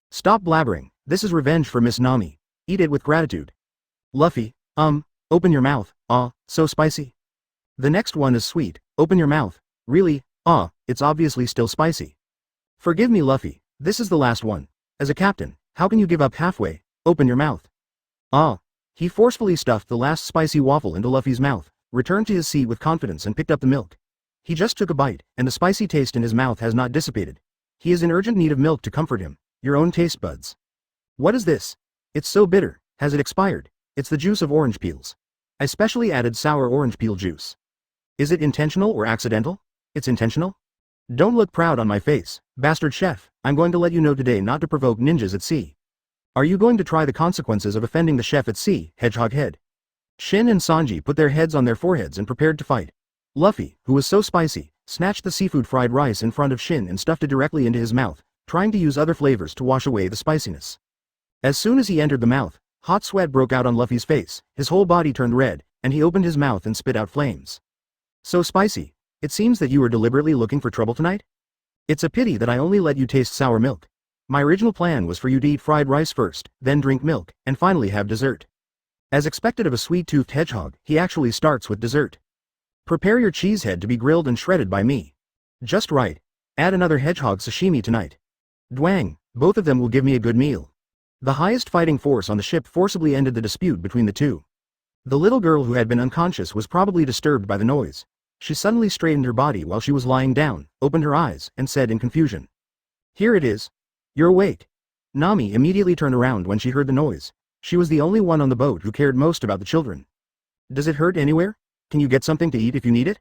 S1: Stop blabbering, this is revenge for Miss Nami. Eat it with gratitude. Luffy, open your mouth, so spicy. The next one is sweet, open your mouth, really, it's obviously still spicy. Forgive me Luffy, this is the last one. As a captain, how can you give up halfway? Open your mouth. He forcefully stuffed the last spicy waffle into Luffy's mouth, returned to his seat with confidence and picked up the milk. He just took a bite, and the spicy taste in his mouth has not dissipated. He is in urgent need of milk to comfort him, your own taste buds. What is this? It's so bitter, has it expired? It's the juice of orange peels. I specially added sour orange peel juice. Is it intentional or accidental? It's intentional? Don't look proud on my face, bastard chef, I'm going to let you know today not to provoke ninjas at sea. Are you going to try the consequences of offending the chef at sea, hedgehog-head? Shin and Sanji put their heads on their foreheads and prepared to fight. Luffy, who was so spicy, snatched the seafood fried rice in front of Shin and stuffed it directly into his mouth, trying to use other flavors to wash away the spiciness. As soon as he entered the mouth, hot sweat broke out on Luffy's face, his whole body turned red, and he opened his mouth and spit out flames. So spicy. It seems that you were deliberately looking for trouble tonight? It's a pity that I only let you taste sour milk. My original plan was for you to eat fried rice first, then drink milk, and finally have dessert. As expected of a sweet-toothed hedgehog, he actually starts with dessert. Prepare your cheesehead to be grilled and shredded by me. Just right. Add another hedgehog sashimi tonight. Dwang, both of them will give me a good meal. The highest fighting force on the ship forcibly ended the dispute between the two. The little girl who had been unconscious was probably disturbed by the noise. She suddenly straightened her body while she was lying down, opened her eyes, and said in confusion. Here it is. You're awake. Nami immediately turned around when she heard the noise. She was the only one on the boat who cared most about the children. Does it hurt anywhere? Can you get something to eat if you need it?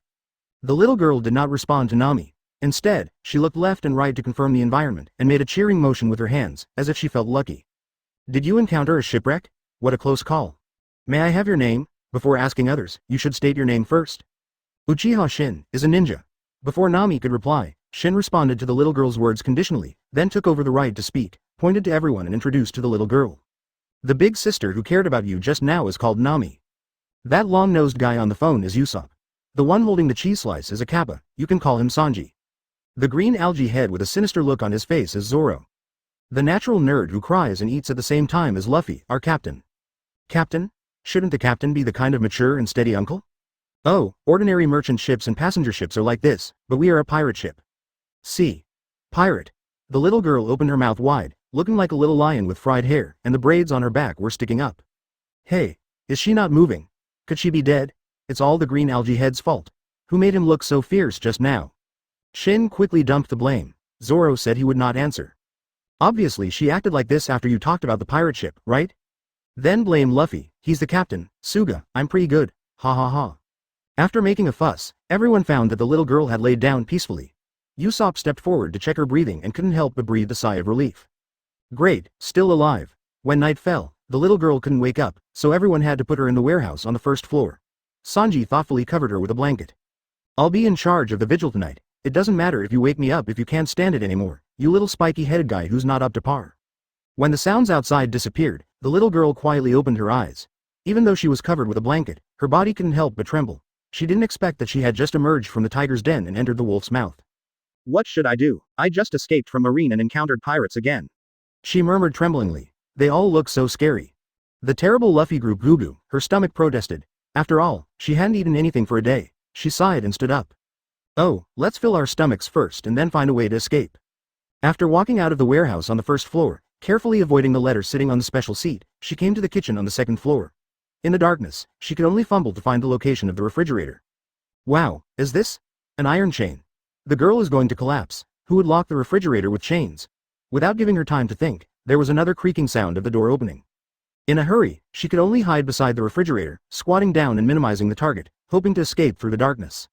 S1: The little girl did not respond to Nami. Instead, she looked left and right to confirm the environment and made a cheering motion with her hands, as if she felt lucky. Did you encounter a shipwreck? What a close call. May I have your name? Before asking others, you should state your name first. Uchiha Shin is a ninja. Before Nami could reply, Shin responded to the little girl's words conditionally, then took over the right to speak, pointed to everyone and introduced to the little girl. The big sister who cared about you just now is called Nami. That long-nosed guy on the phone is Usopp. The one holding the cheese slice is a kappa, you can call him Sanji. The green algae head with a sinister look on his face is Zoro. The natural nerd who cries and eats at the same time is Luffy, our captain. Captain? Shouldn't the captain be the kind of mature and steady uncle? Oh, ordinary merchant ships and passenger ships are like this, but we are a pirate ship. See. Pirate. The little girl opened her mouth wide, looking like a little lion with fried hair, and the braids on her back were sticking up. Hey, is she not moving? Could she be dead? It's all the green algae head's fault. Who made him look so fierce just now? Shin quickly dumped the blame. Zoro said he would not answer. Obviously she acted like this after you talked about the pirate ship, right? Then blame Luffy, he's the captain. Suga, I'm pretty good, ha ha ha. After making a fuss, everyone found that the little girl had laid down peacefully. Usopp stepped forward to check her breathing and couldn't help but breathe a sigh of relief. Great, still alive. When night fell, the little girl couldn't wake up, so everyone had to put her in the warehouse on the first floor. Sanji thoughtfully covered her with a blanket. I'll be in charge of the vigil tonight. It doesn't matter if you wake me up if you can't stand it anymore, you little spiky-headed guy who's not up to par. When the sounds outside disappeared, the little girl quietly opened her eyes. Even though she was covered with a blanket, her body couldn't help but tremble. She didn't expect that she had just emerged from the tiger's den and entered the wolf's mouth.
S2: What should I do? I just escaped from Marine and encountered pirates again.
S1: She murmured tremblingly. They all look so scary. The terrible Luffy grew goo-goo, her stomach protested. After all, she hadn't eaten anything for a day. She sighed and stood up. Oh, let's fill our stomachs first and then find a way to escape. After walking out of the warehouse on the first floor, carefully avoiding the letter sitting on the special seat, she came to the kitchen on the second floor. In the darkness, she could only fumble to find the location of the refrigerator. Wow, is this? An iron chain. The girl is going to collapse. Who would lock the refrigerator with chains? Without giving her time to think, there was another creaking sound of the door opening. In a hurry, she could only hide beside the refrigerator, squatting down and minimizing the target, hoping to escape through the darkness.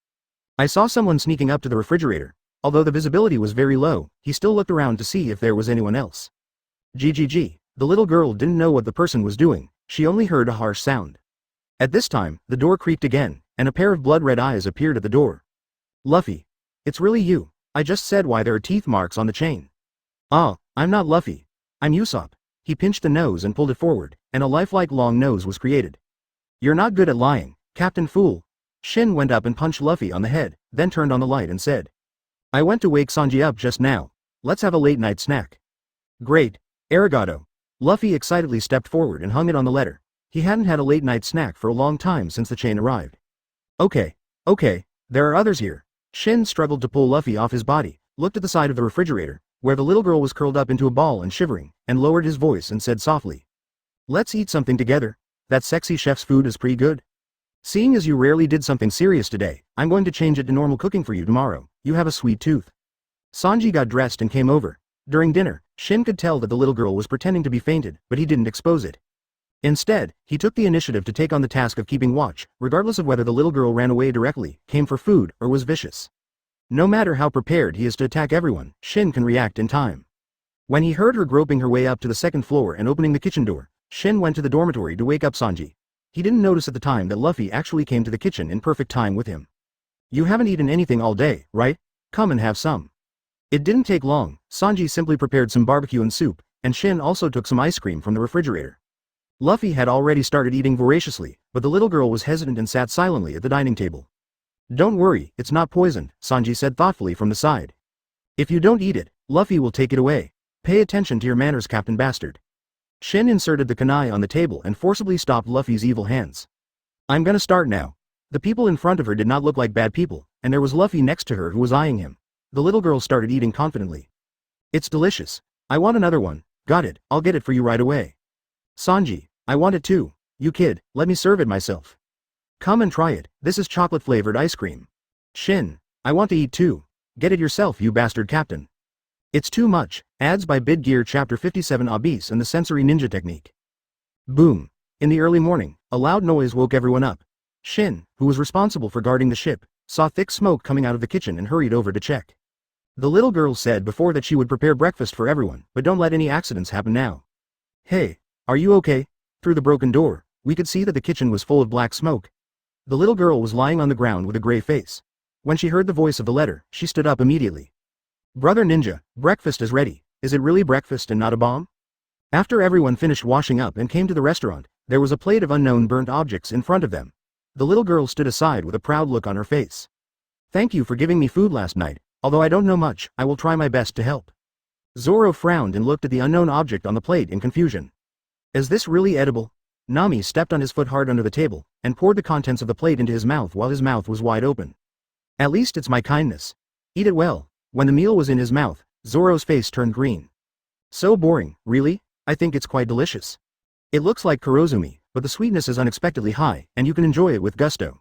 S1: I saw someone sneaking up to the refrigerator. Although the visibility was very low, he still looked around to see if there was anyone else. GGG. The little girl didn't know what the person was doing, she only heard a harsh sound. At this time, the door creaked again, and a pair of blood-red eyes appeared at the door. Luffy. It's really you. I just said why there are teeth marks on the chain. Ah, I'm not Luffy. I'm Usopp. He pinched the nose and pulled it forward, and a lifelike long nose was created. You're not good at lying, Captain Fool. Shin went up and punched Luffy on the head, then turned on the light and said. I went to wake Sanji up just now. Let's have a late-night snack. Great. Arigato. Luffy excitedly stepped forward and hung it on the letter. He hadn't had a late-night snack for a long time since the chain arrived. Okay. There are others here. Shin struggled to pull Luffy off his body, looked at the side of the refrigerator, where the little girl was curled up into a ball and shivering, and lowered his voice and said softly. Let's eat something together. That sexy chef's food is pretty good. Seeing as you rarely did something serious today, I'm going to change it to normal cooking for you tomorrow. You have a sweet tooth. Sanji got dressed and came over. During dinner, Shin could tell that the little girl was pretending to be fainted, but he didn't expose it. Instead, he took the initiative to take on the task of keeping watch, regardless of whether the little girl ran away directly, came for food, or was vicious. No matter how prepared he is to attack everyone, Shin can react in time. When he heard her groping her way up to the second floor and opening the kitchen door, Shin went to the dormitory to wake up Sanji. He didn't notice at the time that Luffy actually came to the kitchen in perfect time with him. You haven't eaten anything all day, right? Come and have some. It didn't take long. Sanji simply prepared some barbecue and soup, and Shin also took some ice cream from the refrigerator. Luffy had already started eating voraciously, but the little girl was hesitant and sat silently at the dining table. Don't worry, it's not poisoned, Sanji said thoughtfully from the side. If you don't eat it, Luffy will take it away. Pay attention to your manners, Captain Bastard. Shin inserted the kunai on the table and forcibly stopped Luffy's evil hands. I'm gonna start now. The people in front of her did not look like bad people, and there was Luffy next to her who was eyeing him. The little girl started eating confidently. It's delicious. I want another one. Got it, I'll get it for you right away. Sanji, I want it too. You kid, let me serve it myself. Come and try it, this is chocolate-flavored ice cream. Shin, I want to eat too. Get it yourself, you bastard captain. It's too much. Ads by Bid Gear Chapter 57 Abyss and the Sensory Ninja Technique. Boom. In the early morning, a loud noise woke everyone up. Shin, who was responsible for guarding the ship, saw thick smoke coming out of the kitchen and hurried over to check. The little girl said before that she would prepare breakfast for everyone, but don't let any accidents happen now. Hey, are you okay? Through the broken door, we could see that the kitchen was full of black smoke. The little girl was lying on the ground with a gray face. When she heard the voice of the letter, she stood up immediately. Brother Ninja, breakfast is ready. Is it really breakfast and not a bomb? After everyone finished washing up and came to the restaurant, there was a plate of unknown burnt objects in front of them. The little girl stood aside with a proud look on her face. Thank you for giving me food last night, although I don't know much, I will try my best to help. Zoro frowned and looked at the unknown object on the plate in confusion. Is this really edible? Nami stepped on his foot hard under the table, and poured the contents of the plate into his mouth while his mouth was wide open. At least it's my kindness. Eat it well. When the meal was in his mouth, Zoro's face turned green. So boring, really? I think it's quite delicious. It looks like kurozumi, but the sweetness is unexpectedly high, and you can enjoy it with gusto.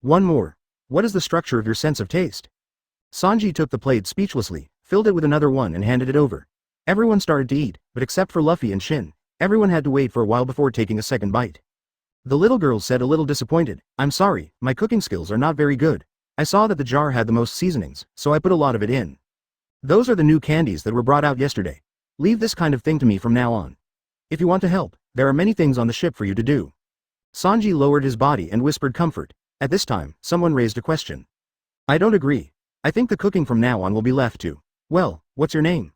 S1: One more. What is the structure of your sense of taste? Sanji took the plate speechlessly, filled it with another one and handed it over. Everyone started to eat, but except for Luffy and Shin, everyone had to wait for a while before taking a second bite. The little girl said a little disappointed, I'm sorry, my cooking skills are not very good. I saw that the jar had the most seasonings, so I put a lot of it in. Those are the new candies that were brought out yesterday. Leave this kind of thing to me from now on. If you want to help, there are many things on the ship for you to do. Sanji lowered his body and whispered comfort. At this time, someone raised a question. I don't agree. I think the cooking from now on will be left to, well, what's your name?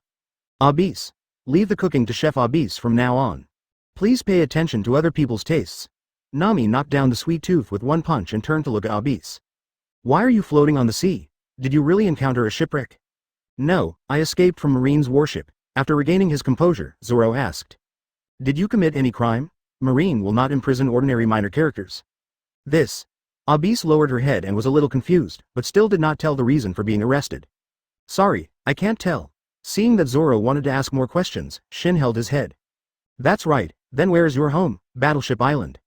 S1: Abyss. Leave the cooking to Chef Abyss from now on. Please pay attention to other people's tastes. Nami knocked down the sweet tooth with one punch and turned to look at Abyss. Why are you floating on the sea? Did you really encounter a shipwreck? No, I escaped from Marine's warship. After regaining his composure, Zoro asked. Did you commit any crime? Marine will not imprison ordinary minor characters. This. Abyss lowered her head and was a little confused, but still did not tell the reason for being arrested. Sorry, I can't tell. Seeing that Zoro wanted to ask more questions, Shin held his head. That's right, then where is your home? Battleship Island.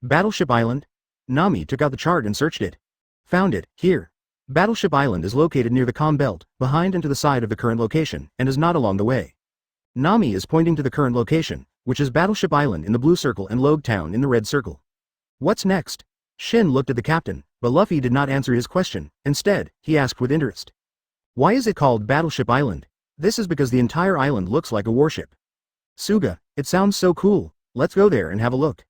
S1: Battleship Island? Nami took out the chart and searched it. Found it, here. Battleship Island is located near the calm belt, behind and to the side of the current location, and is not along the way. Nami is pointing to the current location, which is Battleship Island in the blue circle and Loguetown in the red circle. What's next? Shin looked at the captain, but Luffy did not answer his question. Instead, he asked with interest. Why is it called Battleship Island? This is because the entire island looks like a warship. Suga, it sounds so cool, let's go there and have a look.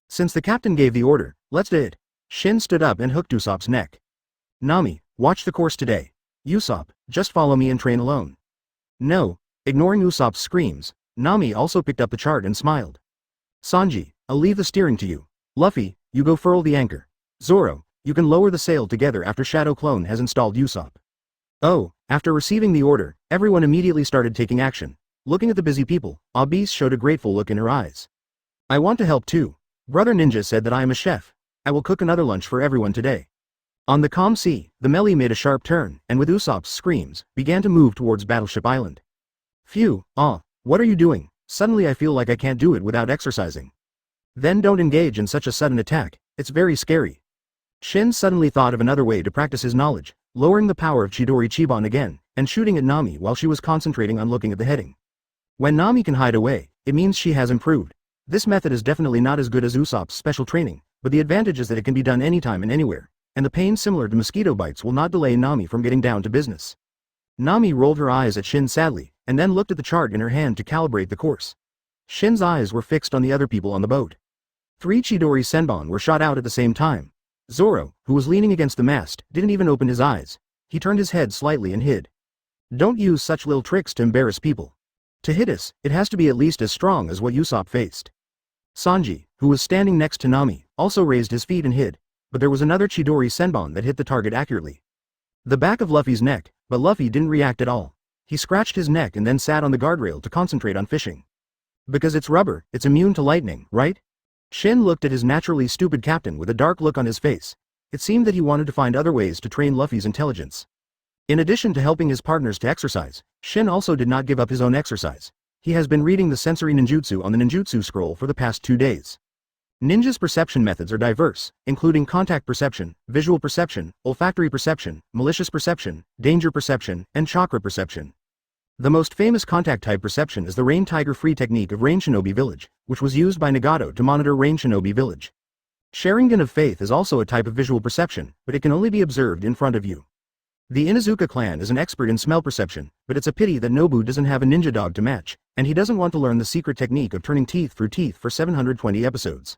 S1: Since the captain gave the order, let's do it. Shin stood up and hooked Usopp's neck. Nami, watch the course today. Usopp, just follow me and train alone. No. Ignoring Usopp's screams, Nami also picked up the chart and smiled. Sanji, I'll leave the steering to you. Luffy, you go furl the anchor. Zoro, you can lower the sail together after Shadow Clone has installed Usopp. Oh, after receiving the order, everyone immediately started taking action. Looking at the busy people, Abyss showed a grateful look in her eyes. I want to help too. Brother Ninja said that I am a chef. I will cook another lunch for everyone today. On the calm sea, the melee made a sharp turn, and with Usopp's screams, began to move towards Battleship Island. Phew, what are you doing? Suddenly I feel like I can't do it without exercising. Then don't engage in such a sudden attack, it's very scary. Shin suddenly thought of another way to practice his knowledge, lowering the power of Chidori Chiban again, and shooting at Nami while she was concentrating on looking at the heading. When Nami can hide away, it means she has improved. This method is definitely not as good as Usopp's special training, but the advantage is that it can be done anytime and anywhere, and the pain similar to mosquito bites will not delay Nami from getting down to business. Nami rolled her eyes at Shin sadly, and then looked at the chart in her hand to calibrate the course. Shin's eyes were fixed on the other people on the boat. 3 Chidori Senbon were shot out at the same time. Zoro, who was leaning against the mast, didn't even open his eyes. He turned his head slightly and hid. Don't use such little tricks to embarrass people. To hit us, it has to be at least as strong as what Usopp faced. Sanji, who was standing next to Nami, also raised his feet and hid, but there was another Chidori Senbon that hit the target accurately. The back of Luffy's neck, but Luffy didn't react at all. He scratched his neck and then sat on the guardrail to concentrate on fishing. Because it's rubber, it's immune to lightning, right? Shin looked at his naturally stupid captain with a dark look on his face. It seemed that he wanted to find other ways to train Luffy's intelligence. In addition to helping his partners to exercise, Shin also did not give up his own exercise. He has been reading the sensory ninjutsu on the ninjutsu scroll for the past 2 days. Ninja's perception methods are diverse, including contact perception, visual perception, olfactory perception, malicious perception, danger perception, and chakra perception. The most famous contact-type perception is the Rain Tiger Free technique of Rain Shinobi Village, which was used by Nagato to monitor Rain Shinobi Village. Sharingan of Faith is also a type of visual perception, but it can only be observed in front of you. The Inuzuka clan is an expert in smell perception, but it's a pity that Nobu doesn't have a ninja dog to match, and he doesn't want to learn the secret technique of turning teeth through teeth for 720 episodes.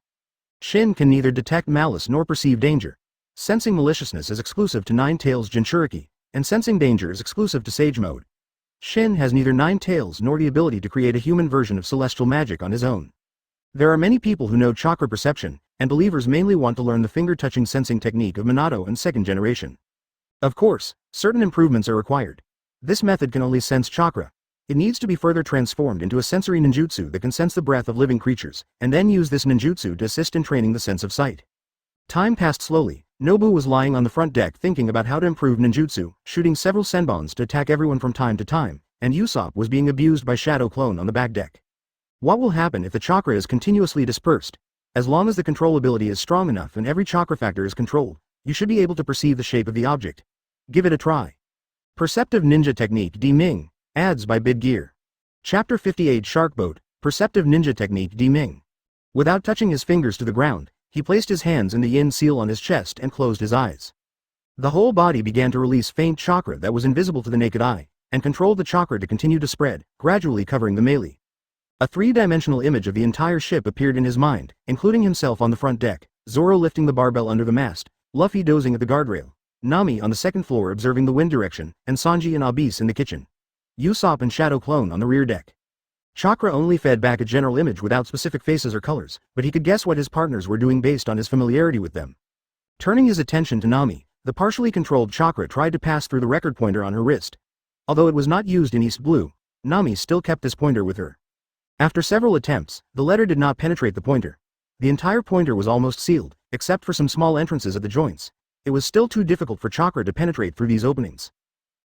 S1: Shin can neither detect malice nor perceive danger. Sensing maliciousness is exclusive to Nine Tails Jinchuriki, and sensing danger is exclusive to Sage Mode. Shin has neither 9 tails nor the ability to create a human version of celestial magic on his own. There are many people who know chakra perception, and believers mainly want to learn the finger-touching sensing technique of Minato and second generation. Of course, certain improvements are required. This method can only sense chakra. It needs to be further transformed into a sensory ninjutsu that can sense the breath of living creatures, and then use this ninjutsu to assist in training the sense of sight. Time passed slowly. Nobu was lying on the front deck thinking about how to improve ninjutsu, shooting several senbons to attack everyone from time to time, and Usopp was being abused by Shadow Clone on the back deck. What will happen if the chakra is continuously dispersed? As long as the controllability is strong enough and every chakra factor is controlled, you should be able to perceive the shape of the object. Give it a try. Perceptive Ninja Technique Deepening. Ads by Bid Gear. Chapter 58 Shark Boat. Perceptive Ninja Technique Deepening. Without touching his fingers to the ground, he placed his hands in the yin seal on his chest and closed his eyes. The whole body began to release faint chakra that was invisible to the naked eye, and controlled the chakra to continue to spread, gradually covering the melee. A three-dimensional image of the entire ship appeared in his mind, including himself on the front deck, Zoro lifting the barbell under the mast, Luffy dozing at the guardrail, Nami on the second floor observing the wind direction, and Sanji and Abyss in the kitchen. Usopp and Shadow Clone on the rear deck. Chakra only fed back a general image without specific faces or colors, but he could guess what his partners were doing based on his familiarity with them. Turning his attention to Nami, the partially controlled chakra tried to pass through the record pointer on her wrist. Although it was not used in East Blue, Nami still kept this pointer with her. After several attempts, the letter did not penetrate the pointer. The entire pointer was almost sealed, except for some small entrances at the joints. It was still too difficult for chakra to penetrate through these openings.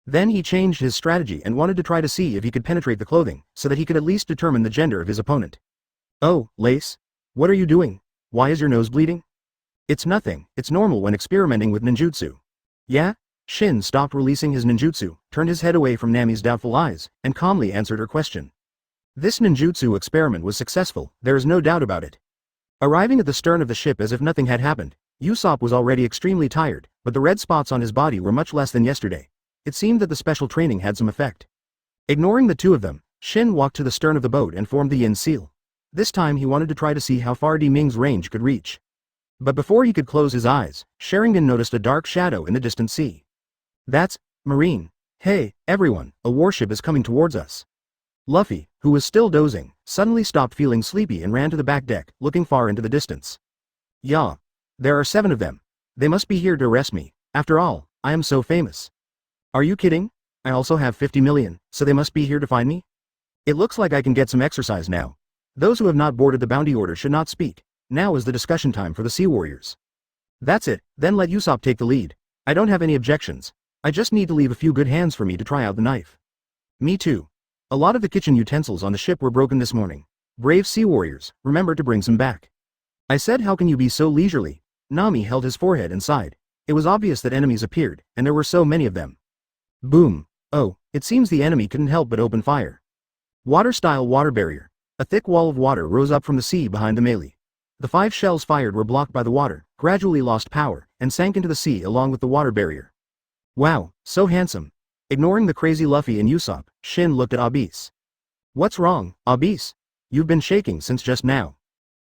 S1: Then he changed his strategy and wanted to try to see if he could penetrate the clothing, so that he could at least determine the gender of his opponent. "Oh, Lace? What are you doing? Why is your nose bleeding?" "It's nothing, it's normal when experimenting with ninjutsu." "Yeah?" Shin stopped releasing his ninjutsu, turned his head away from Nami's doubtful eyes, and calmly answered her question. This ninjutsu experiment was successful, there is no doubt about it. Arriving at the stern of the ship as if nothing had happened, Usopp was already extremely tired, but the red spots on his body were much less than yesterday. It seemed that the special training had some effect. Ignoring the two of them, Shin walked to the stern of the boat and formed the yin seal. This time he wanted to try to see how far Deepening's range could reach. But before he could close his eyes, Sharingan noticed a dark shadow in the distant sea. "That's Marine. Hey, everyone, a warship is coming towards us." Luffy, who was still dozing, suddenly stopped feeling sleepy and ran to the back deck, looking far into the distance. "Yeah. There are 7 of them. They must be here to arrest me. After all, I am so famous." "Are you kidding? I also have 50 million, so they must be here to find me? It looks like I can get some exercise now. Those who have not boarded the bounty order should not speak. Now is the discussion time for the Sea Warriors." "That's it, then let Usopp take the lead. I don't have any objections. I just need to leave a few good hands for me to try out the knife." "Me too. A lot of the kitchen utensils on the ship were broken this morning. Brave Sea Warriors, remember to bring some back." "I said how can you be so leisurely?" Nami held his forehead and sighed. It was obvious that enemies appeared, and there were so many of them. Boom. Oh, it seems the enemy couldn't help but open fire. Water-style water barrier. A thick wall of water rose up from the sea behind the melee. The 5 shells fired were blocked by the water, gradually lost power, and sank into the sea along with the water barrier. "Wow, so handsome." Ignoring the crazy Luffy and Usopp, Shin looked at Abyss. "What's wrong, Abyss? You've been shaking since just now."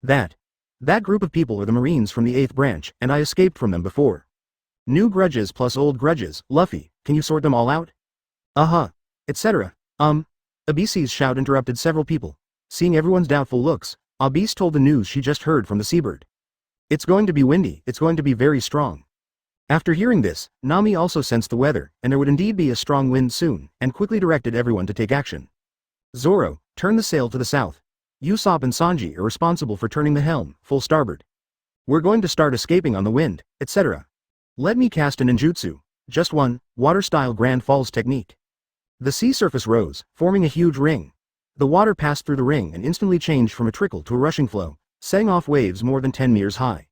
S1: That group of people are the Marines from the 8th branch, and I escaped from them before. New grudges plus old grudges, Luffy, can you sort them all out? Etc. Abyss's shout interrupted several people. Seeing everyone's doubtful looks, Abyss told the news she just heard from the seabird. "It's going to be windy, it's going to be very strong." After hearing this, Nami also sensed the weather, and there would indeed be a strong wind soon, and quickly directed everyone to take action. "Zoro, turn the sail to the south. Usopp and Sanji are responsible for turning the helm, full starboard. We're going to start escaping on the wind, etc. Let me cast a ninjutsu, just one, water-style Grand Falls technique." The sea surface rose, forming a huge ring. The water passed through the ring and instantly changed from a trickle to a rushing flow, setting off waves more than 10 meters high.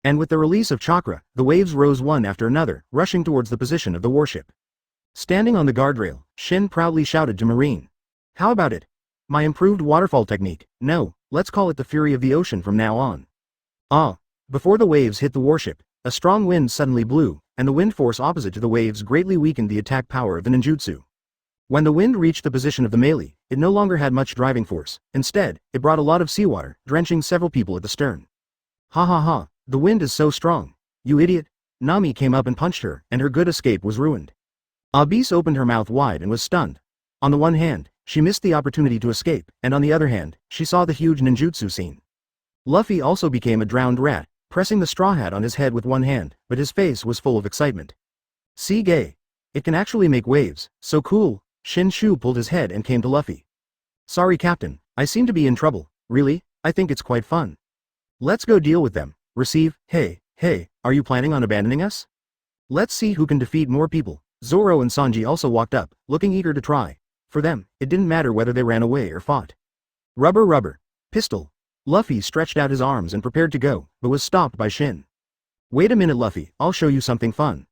S1: And with the release of chakra, the waves rose one after another, rushing towards the position of the warship. Standing on the guardrail, Shin proudly shouted to Marine. "How about it? My improved waterfall technique. No, let's call it the Fury of the Ocean from now on." Before the waves hit the warship, a strong wind suddenly blew, and the wind force opposite to the waves greatly weakened the attack power of the ninjutsu. When the wind reached the position of the melee, it no longer had much driving force. Instead, it brought a lot of seawater, drenching several people at the stern. "Ha, the wind is so strong. You idiot." Nami came up and punched her, and her good escape was ruined. Abyss opened her mouth wide and was stunned. On the one hand, she missed the opportunity to escape, and on the other hand, she saw the huge ninjutsu scene. Luffy also became a drowned rat, pressing the straw hat on his head with one hand, but his face was full of excitement. See gay. It can actually make waves, so cool. Shin pulled his head and came to Luffy. Sorry Captain, I seem to be in trouble. Really? I think it's quite fun. Let's go deal with them. Receive. Hey, are you planning on abandoning us? Let's see who can defeat more people. Zoro and Sanji also walked up, looking eager to try. For them, it didn't matter whether they ran away or fought. Rubber. Pistol. Luffy stretched out his arms and prepared to go, but was stopped by Shin. Wait a minute Luffy, I'll show you something fun.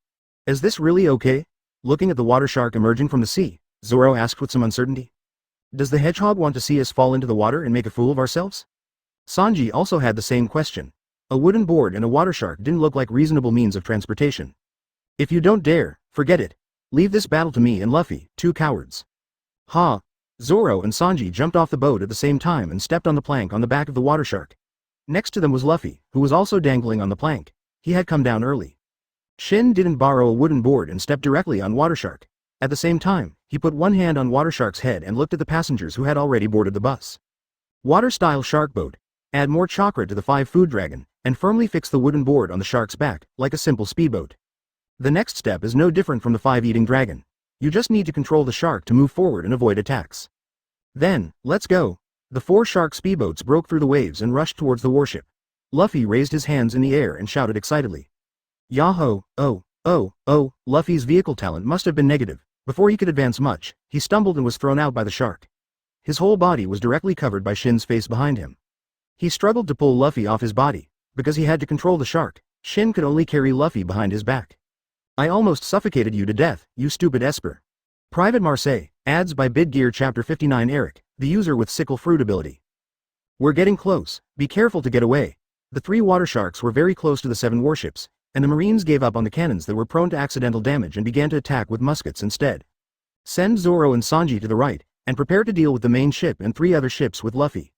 S1: Is this really okay? Looking at the water shark emerging from the sea, Zoro asked with some uncertainty. Does the hedgehog want to see us fall into the water and make a fool of ourselves? Sanji also had the same question. A wooden board and a water shark didn't look like reasonable means of transportation. If you don't dare, forget it. Leave this battle to me and Luffy, two cowards. Ha! Zoro and Sanji jumped off the boat at the same time and stepped on the plank on the back of the water shark. Next to them was Luffy, who was also dangling on the plank. He had come down early. Shin didn't borrow a wooden board and stepped directly on water shark. At the same time, he put one hand on water shark's head and looked at the passengers who had already boarded the bus. Water-style shark boat. Add more chakra to the 5-food dragon, and firmly fix the wooden board on the shark's back, like a simple speedboat. The next step is no different from the 5-eating dragon. You just need to control the shark to move forward and avoid attacks. Then, let's go. The 4 shark speedboats broke through the waves and rushed towards the warship. Luffy raised his hands in the air and shouted excitedly. Yahoo! Oh, Luffy's vehicle talent must have been negative. Before he could advance much, he stumbled and was thrown out by the shark. His whole body was directly covered by Shin's face behind him. He struggled to pull Luffy off his body. Because he had to control the shark, Shin could only carry Luffy behind his back. I almost suffocated you to death, you stupid Esper. Private Marseille, ads by Bid Gear Chapter 59 Eric, the user with sickle fruit ability. We're getting close, be careful to get away. The 3 water sharks were very close to the 7 warships, and the Marines gave up on the cannons that were prone to accidental damage and began to attack with muskets instead. Send Zoro and Sanji to the right, and prepare to deal with the main ship and 3 other ships with Luffy.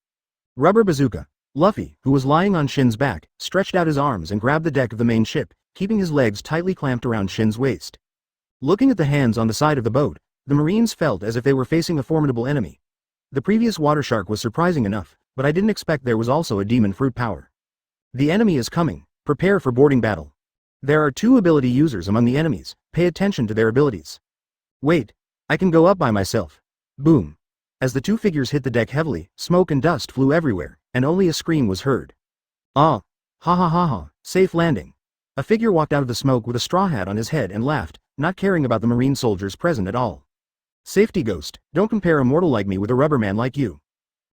S1: Rubber bazooka. Luffy, who was lying on Shin's back, stretched out his arms and grabbed the deck of the main ship, keeping his legs tightly clamped around Shin's waist. Looking at the hands on the side of the boat, the Marines felt as if they were facing a formidable enemy. The previous water shark was surprising enough, but I didn't expect there was also a demon fruit power. The enemy is coming, prepare for boarding battle. There are 2 ability users among the enemies, pay attention to their abilities. Wait, I can go up by myself. Boom. As the 2 figures hit the deck heavily, smoke and dust flew everywhere, and only a scream was heard. Ah! Ha, safe landing. A figure walked out of the smoke with a straw hat on his head and laughed, not caring about the Marine soldiers present at all. Safety ghost, don't compare a mortal like me with a rubber man like you.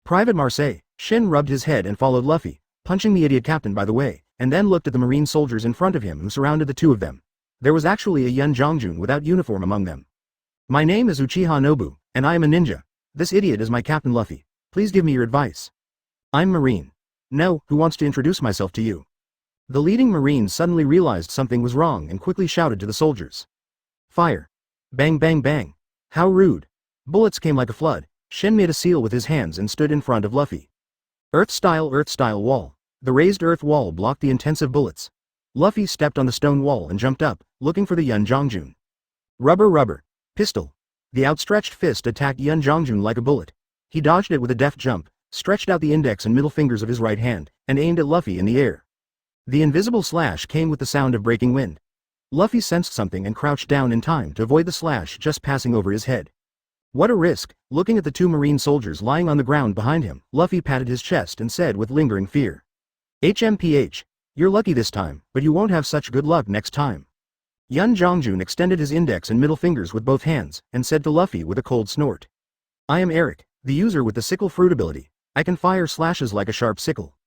S1: Private Marseille, Shin rubbed his head and followed Luffy, punching the idiot captain by the way, and then looked at the Marine soldiers in front of him who surrounded the 2 of them. There was actually a young Jongjun without uniform among them. My name is Uchiha Nobu, and I am a ninja. This idiot is my captain Luffy. Please give me your advice. I'm Marine. No, who wants to introduce myself to you? The leading Marine suddenly realized something was wrong and quickly shouted to the soldiers. Fire. Bang bang bang. How rude. Bullets came like a flood. Shin made a seal with his hands and stood in front of Luffy. Earth-style wall. The raised earth wall blocked the intensive bullets. Luffy stepped on the stone wall and jumped up, looking for the Yun Jongjun. Rubber. Pistol. The outstretched fist attacked Yun Jongjun like a bullet. He dodged it with a deft jump, stretched out the index and middle fingers of his right hand, and aimed at Luffy in the air. The invisible slash came with the sound of breaking wind. Luffy sensed something and crouched down in time to avoid the slash just passing over his head. What a risk! Looking at the 2 Marine soldiers lying on the ground behind him, Luffy patted his chest and said with lingering fear. HMPH. You're lucky this time, but you won't have such good luck next time. Yun Jongjun extended his index and middle fingers with both hands, and said to Luffy with a cold snort. I am Eric, the user with the sickle fruit ability. I can fire slashes like a sharp sickle.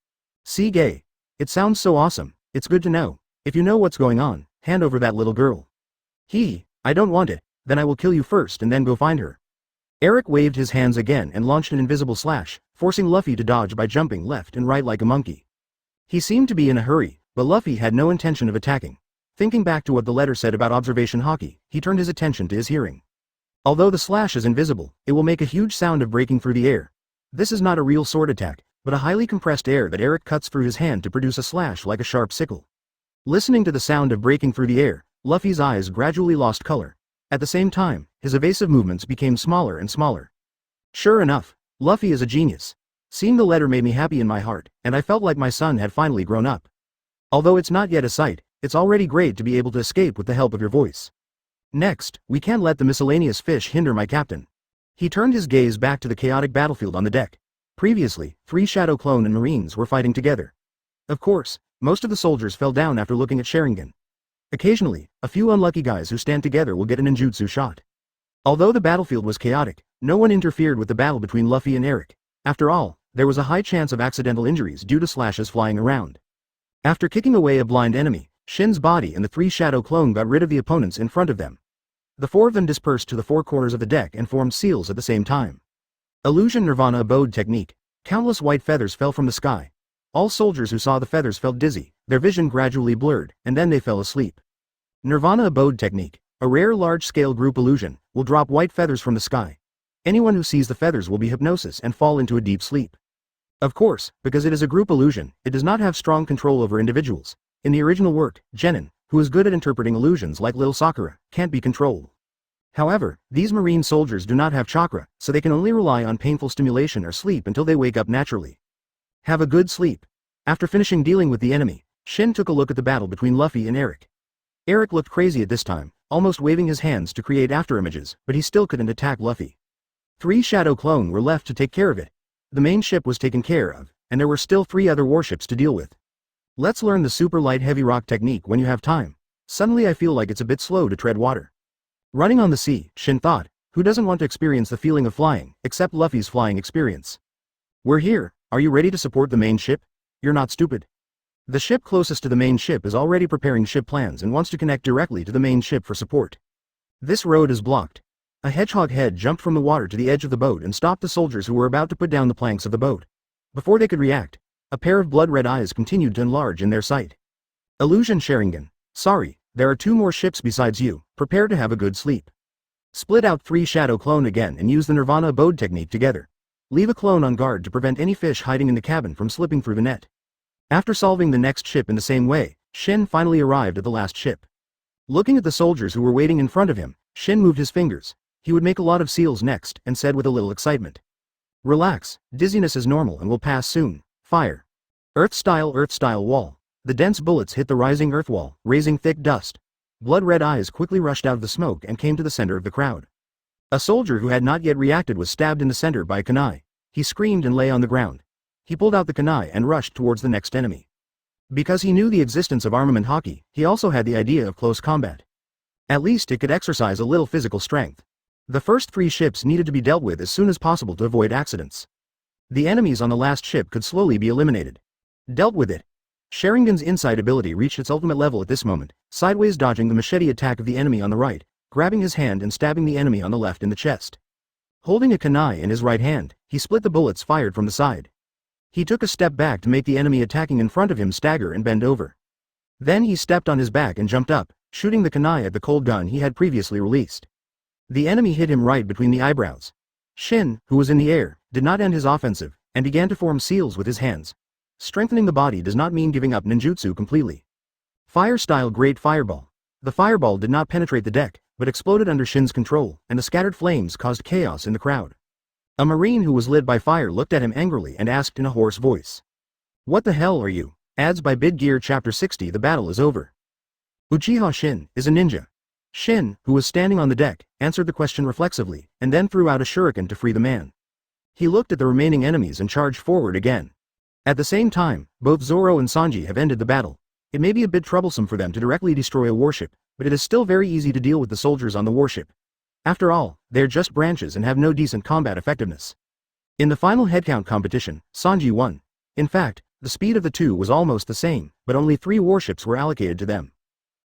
S1: See gay. It sounds so awesome, it's good to know. If you know what's going on, hand over that little girl. I don't want it, then I will kill you first and then go find her. Eric waved his hands again and launched an invisible slash, forcing Luffy to dodge by jumping left and right like a monkey. He seemed to be in a hurry, but Luffy had no intention of attacking. Thinking back to what the letter said about observation haki, he turned his attention to his hearing. Although the slash is invisible, it will make a huge sound of breaking through the air. This is not a real sword attack, but a highly compressed air that Eric cuts through his hand to produce a slash like a sharp sickle. Listening to the sound of breaking through the air, Luffy's eyes gradually lost color. At the same time, his evasive movements became smaller and smaller. Sure enough, Luffy is a genius. Seeing the letter made me happy in my heart, and I felt like my son had finally grown up. Although it's not yet a sight, it's already great to be able to escape with the help of your voice. Next, we can't let the miscellaneous fish hinder my captain. He turned his gaze back to the chaotic battlefield on the deck. Previously, 3 Shadow Clone and Marines were fighting together. Of course, most of the soldiers fell down after looking at Sharingan. Occasionally, a few unlucky guys who stand together will get a ninjutsu shot. Although the battlefield was chaotic, no one interfered with the battle between Luffy and Eric. After all, there was a high chance of accidental injuries due to slashes flying around. After kicking away a blind enemy, Shin's body and the 3 Shadow Clone got rid of the opponents in front of them. The 4 of them dispersed to the 4 corners of the deck and formed seals at the same time. Illusion Nirvana Abode Technique. Countless white feathers fell from the sky. All soldiers who saw the feathers felt dizzy, their vision gradually blurred, and then they fell asleep. Nirvana Abode Technique. A rare large-scale group illusion, will drop white feathers from the sky. Anyone who sees the feathers will be hypnosis and fall into a deep sleep. Of course, because it is a group illusion, it does not have strong control over individuals. In the original work, Genin, who is good at interpreting illusions like Lil Sakura, can't be controlled. However, these marine soldiers do not have chakra, so they can only rely on painful stimulation or sleep until they wake up naturally. Have a good sleep. After finishing dealing with the enemy, Shin took a look at the battle between Luffy and Eric. Eric looked crazy at this time, almost waving his hands to create afterimages, but he still couldn't attack Luffy. 3 Shadow Clone were left to take care of it. The main ship was taken care of, and there were still 3 other warships to deal with. Let's learn the super light heavy rock technique when you have time. Suddenly I feel like it's a bit slow to tread water. Running on the sea, Shin thought, who doesn't want to experience the feeling of flying, except Luffy's flying experience? We're here, are you ready to support the main ship? You're not stupid. The ship closest to the main ship is already preparing ship plans and wants to connect directly to the main ship for support. This road is blocked. A hedgehog head jumped from the water to the edge of the boat and stopped the soldiers who were about to put down the planks of the boat. Before they could react, a pair of blood-red eyes continued to enlarge in their sight. Illusion Sharingan. Sorry, there are 2 more ships besides you, prepare to have a good sleep. Split out 3 Shadow Clone again and use the Nirvana Abode technique together. Leave a clone on guard to prevent any fish hiding in the cabin from slipping through the net. After solving the next ship in the same way, Shin finally arrived at the last ship. Looking at the soldiers who were waiting in front of him, Shin moved his fingers. He would make a lot of seals next, and said with a little excitement. Relax, dizziness is normal and will pass soon. Fire. Earth style wall. The dense bullets hit the rising earth wall, raising thick dust. Blood-red eyes quickly rushed out of the smoke and came to the center of the crowd. A soldier who had not yet reacted was stabbed in the center by a kunai. He screamed and lay on the ground. He pulled out the kunai and rushed towards the next enemy. Because he knew the existence of Armament Haki, he also had the idea of close combat. At least it could exercise a little physical strength. The first 3 ships needed to be dealt with as soon as possible to avoid accidents. The enemies on the last ship could slowly be eliminated. Dealt with it. Sharingan's insight ability reached its ultimate level at this moment, sideways dodging the machete attack of the enemy on the right, grabbing his hand and stabbing the enemy on the left in the chest. Holding a kunai in his right hand, he split the bullets fired from the side. He took a step back to make the enemy attacking in front of him stagger and bend over. Then he stepped on his back and jumped up, shooting the kunai at the cold gun he had previously released. The enemy hit him right between the eyebrows. Shin, who was in the air, did not end his offensive, and began to form seals with his hands. Strengthening the body does not mean giving up ninjutsu completely. Fire style Great Fireball. The fireball did not penetrate the deck, but exploded under Shin's control, and the scattered flames caused chaos in the crowd. A marine who was lit by fire looked at him angrily and asked in a hoarse voice. What the hell are you? Ads by Bid Gear Chapter 60. The battle is over. Uchiha Shin is a ninja. Shin, who was standing on the deck, answered the question reflexively, and then threw out a shuriken to free the man. He looked at the remaining enemies and charged forward again. At the same time, both Zoro and Sanji have ended the battle. It may be a bit troublesome for them to directly destroy a warship, but it is still very easy to deal with the soldiers on the warship. After all, they're just branches and have no decent combat effectiveness. In the final headcount competition, Sanji won. In fact, the speed of the 2 was almost the same, but only 3 warships were allocated to them.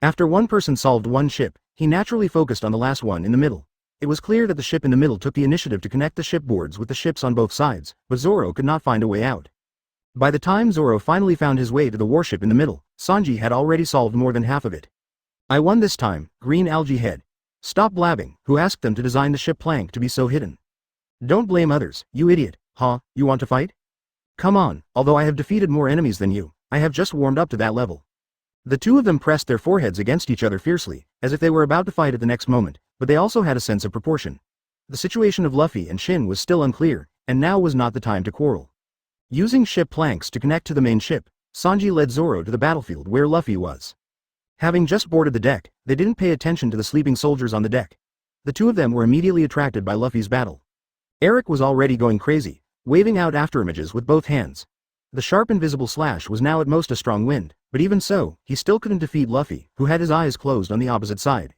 S1: After one person solved one ship, he naturally focused on the last one in the middle. It was clear that the ship in the middle took the initiative to connect the shipboards with the ships on both sides, but Zoro could not find a way out. By the time Zoro finally found his way to the warship in the middle, Sanji had already solved more than half of it. I won this time, Green Algae Head. Stop blabbing, who asked them to design the ship plank to be so hidden? Don't blame others, you idiot, huh, you want to fight? Come on, although I have defeated more enemies than you, I have just warmed up to that level. The 2 of them pressed their foreheads against each other fiercely, as if they were about to fight at the next moment, but they also had a sense of proportion. The situation of Luffy and Shin was still unclear, and now was not the time to quarrel. Using ship planks to connect to the main ship, Sanji led Zoro to the battlefield where Luffy was. Having just boarded the deck, they didn't pay attention to the sleeping soldiers on the deck. The two of them were immediately attracted by Luffy's battle. Eric was already going crazy, waving out afterimages with both hands. The sharp invisible slash was now at most a strong wind, but even so, he still couldn't defeat Luffy, who had his eyes closed on the opposite side.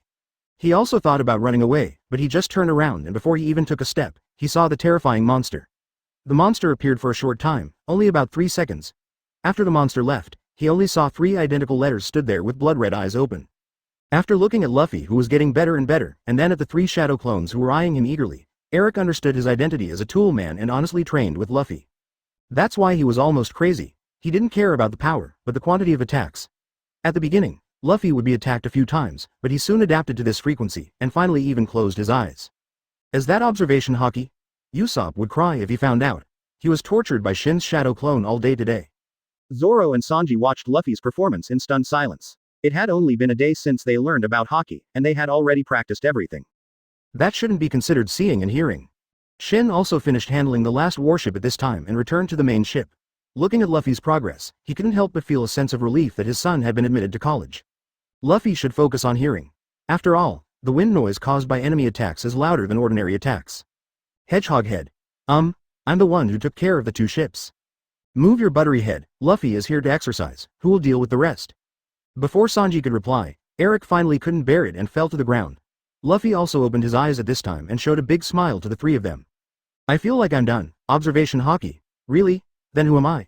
S1: He also thought about running away, but he just turned around and before he even took a step, he saw the terrifying monster. The monster appeared for a short time, only about 3 seconds. After the monster left, he only saw 3 identical letters stood there with blood-red eyes open. After looking at Luffy who was getting better and better, and then at the 3 shadow clones who were eyeing him eagerly, Eric understood his identity as a tool man and honestly trained with Luffy. That's why he was almost crazy. He didn't care about the power, but the quantity of attacks. At the beginning, Luffy would be attacked a few times, but he soon adapted to this frequency, and finally even closed his eyes. As that observation Haki? Usopp would cry if he found out. He was tortured by Shin's shadow clone all day today.
S2: Zoro and Sanji watched Luffy's performance in stunned silence. It had only been a day since they learned about Haki, and they had already practiced everything.
S1: That shouldn't be considered seeing and hearing. Shin also finished handling the last warship at this time and returned to the main ship. Looking at Luffy's progress, he couldn't help but feel a sense of relief that his son had been admitted to college. Luffy should focus on hearing. After all, the wind noise caused by enemy attacks is louder than ordinary attacks. Hedgehog-headed. I'm the one who took care of the 2 ships. Move your buttery head, Luffy is here to exercise, who will deal with the rest? Before Sanji could reply, Eric finally couldn't bear it and fell to the ground. Luffy also opened his eyes at this time and showed a big smile to the 3 of them. I feel like I'm done. Observation Haki. Really? Then who am I?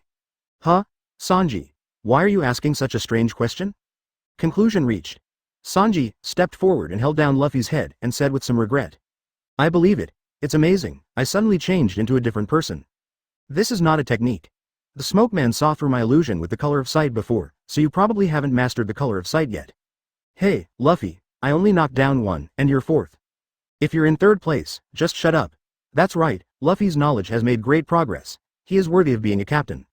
S1: Huh? Sanji. Why are you asking such a strange question? Conclusion reached. Sanji stepped forward and held down Luffy's head and said with some regret. I believe it. It's amazing. I suddenly changed into a different person. This is not a technique. The smoke man saw through my illusion with the color of sight before, so you probably haven't mastered the color of sight yet. Hey, Luffy, I only knocked down 1, and you're 4th. If you're in 3rd place, just shut up. That's right, Luffy's knowledge has made great progress. He is worthy of being a captain.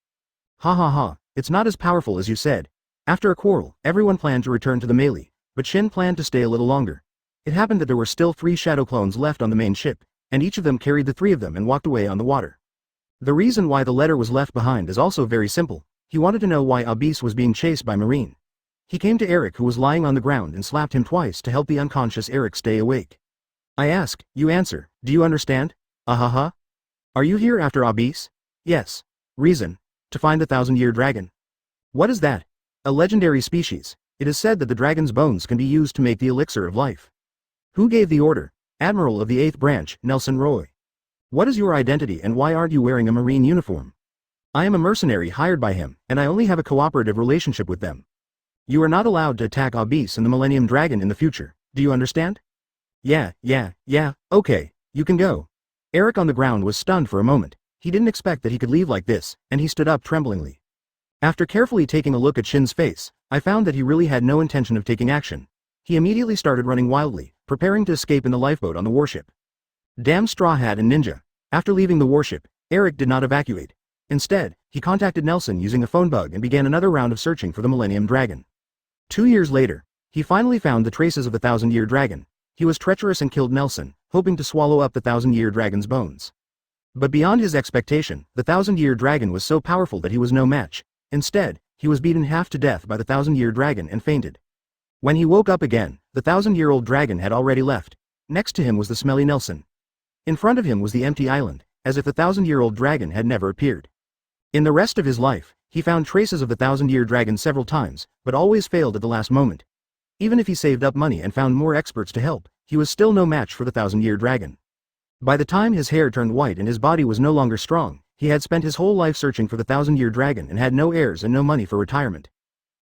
S1: Ha ha ha, it's not as powerful as you said. After a quarrel, everyone planned to return to the melee, but Shin planned to stay a little longer. It happened that there were still 3 shadow clones left on the main ship, and each of them carried the 3 of them and walked away on the water. The reason why the letter was left behind is also very simple. He wanted to know why Abyss was being chased by Marine. He came to Eric who was lying on the ground and slapped him twice to help the unconscious Eric stay awake. I ask, you answer, do you understand? Ahaha. Are you here after Abyss? Yes. Reason? To find the 1,000-year dragon. What is that? A legendary species. It is said that the dragon's bones can be used to make the elixir of life. Who gave the order? Admiral of the 8th branch, Nelson Roy. What is your identity and why aren't you wearing a marine uniform? I am a mercenary hired by him, and I only have a cooperative relationship with them. You are not allowed to attack Abyss and the Millennium Dragon in the future, do you understand? Yeah, okay, you can go. Eric on the ground was stunned for a moment. He didn't expect that he could leave like this, and he stood up tremblingly. After carefully taking a look at Shin's face, I found that he really had no intention of taking action. He immediately started running wildly, preparing to escape in the lifeboat on the warship. Damn Straw Hat and Ninja. After leaving the warship, Eric did not evacuate. Instead, he contacted Nelson using a phone bug and began another round of searching for the Millennium Dragon. 2 years later, he finally found the traces of the 1,000-year dragon. He was treacherous and killed Nelson, hoping to swallow up the 1,000-year dragon's bones. But beyond his expectation, the 1,000-year dragon was so powerful that he was no match. Instead, he was beaten half to death by the 1,000-year dragon and fainted. When he woke up again, the 1,000-year-old dragon had already left. Next to him was the smelly Nelson. In front of him was the empty island, as if the 1,000-year-old dragon had never appeared. In the rest of his life, he found traces of the 1,000-year dragon several times, but always failed at the last moment. Even if he saved up money and found more experts to help, he was still no match for the 1,000-year dragon. By the time his hair turned white and his body was no longer strong, he had spent his whole life searching for the 1,000-year dragon and had no heirs and no money for retirement.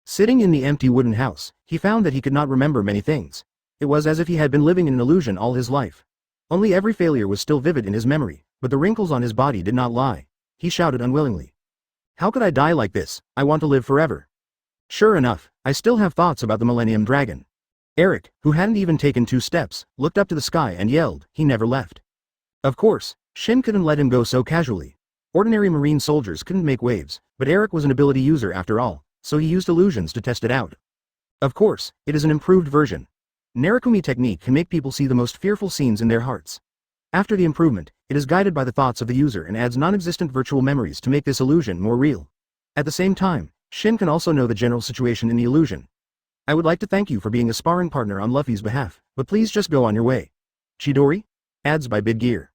S1: Sitting in the empty wooden house, he found that he could not remember many things. It was as if he had been living in an illusion all his life. Only every failure was still vivid in his memory, but the wrinkles on his body did not lie. He shouted unwillingly. How could I die like this? I want to live forever. Sure enough, I still have thoughts about the Millennium Dragon. Eric, who hadn't even taken 2 steps, looked up to the sky and yelled, he never left. Of course, Shin couldn't let him go so casually. Ordinary marine soldiers couldn't make waves, but Eric was an ability user after all, so he used illusions to test it out. Of course, it is an improved version. Narukumi technique can make people see the most fearful scenes in their hearts. After the improvement, It is guided by the thoughts of the user and adds non-existent virtual memories to make this illusion more real. At the same time, Shin can also know the general situation in the illusion. I would like to thank you for being a sparring partner on Luffy's behalf, but please just go on your way. Chidori? Ads by Big Gear.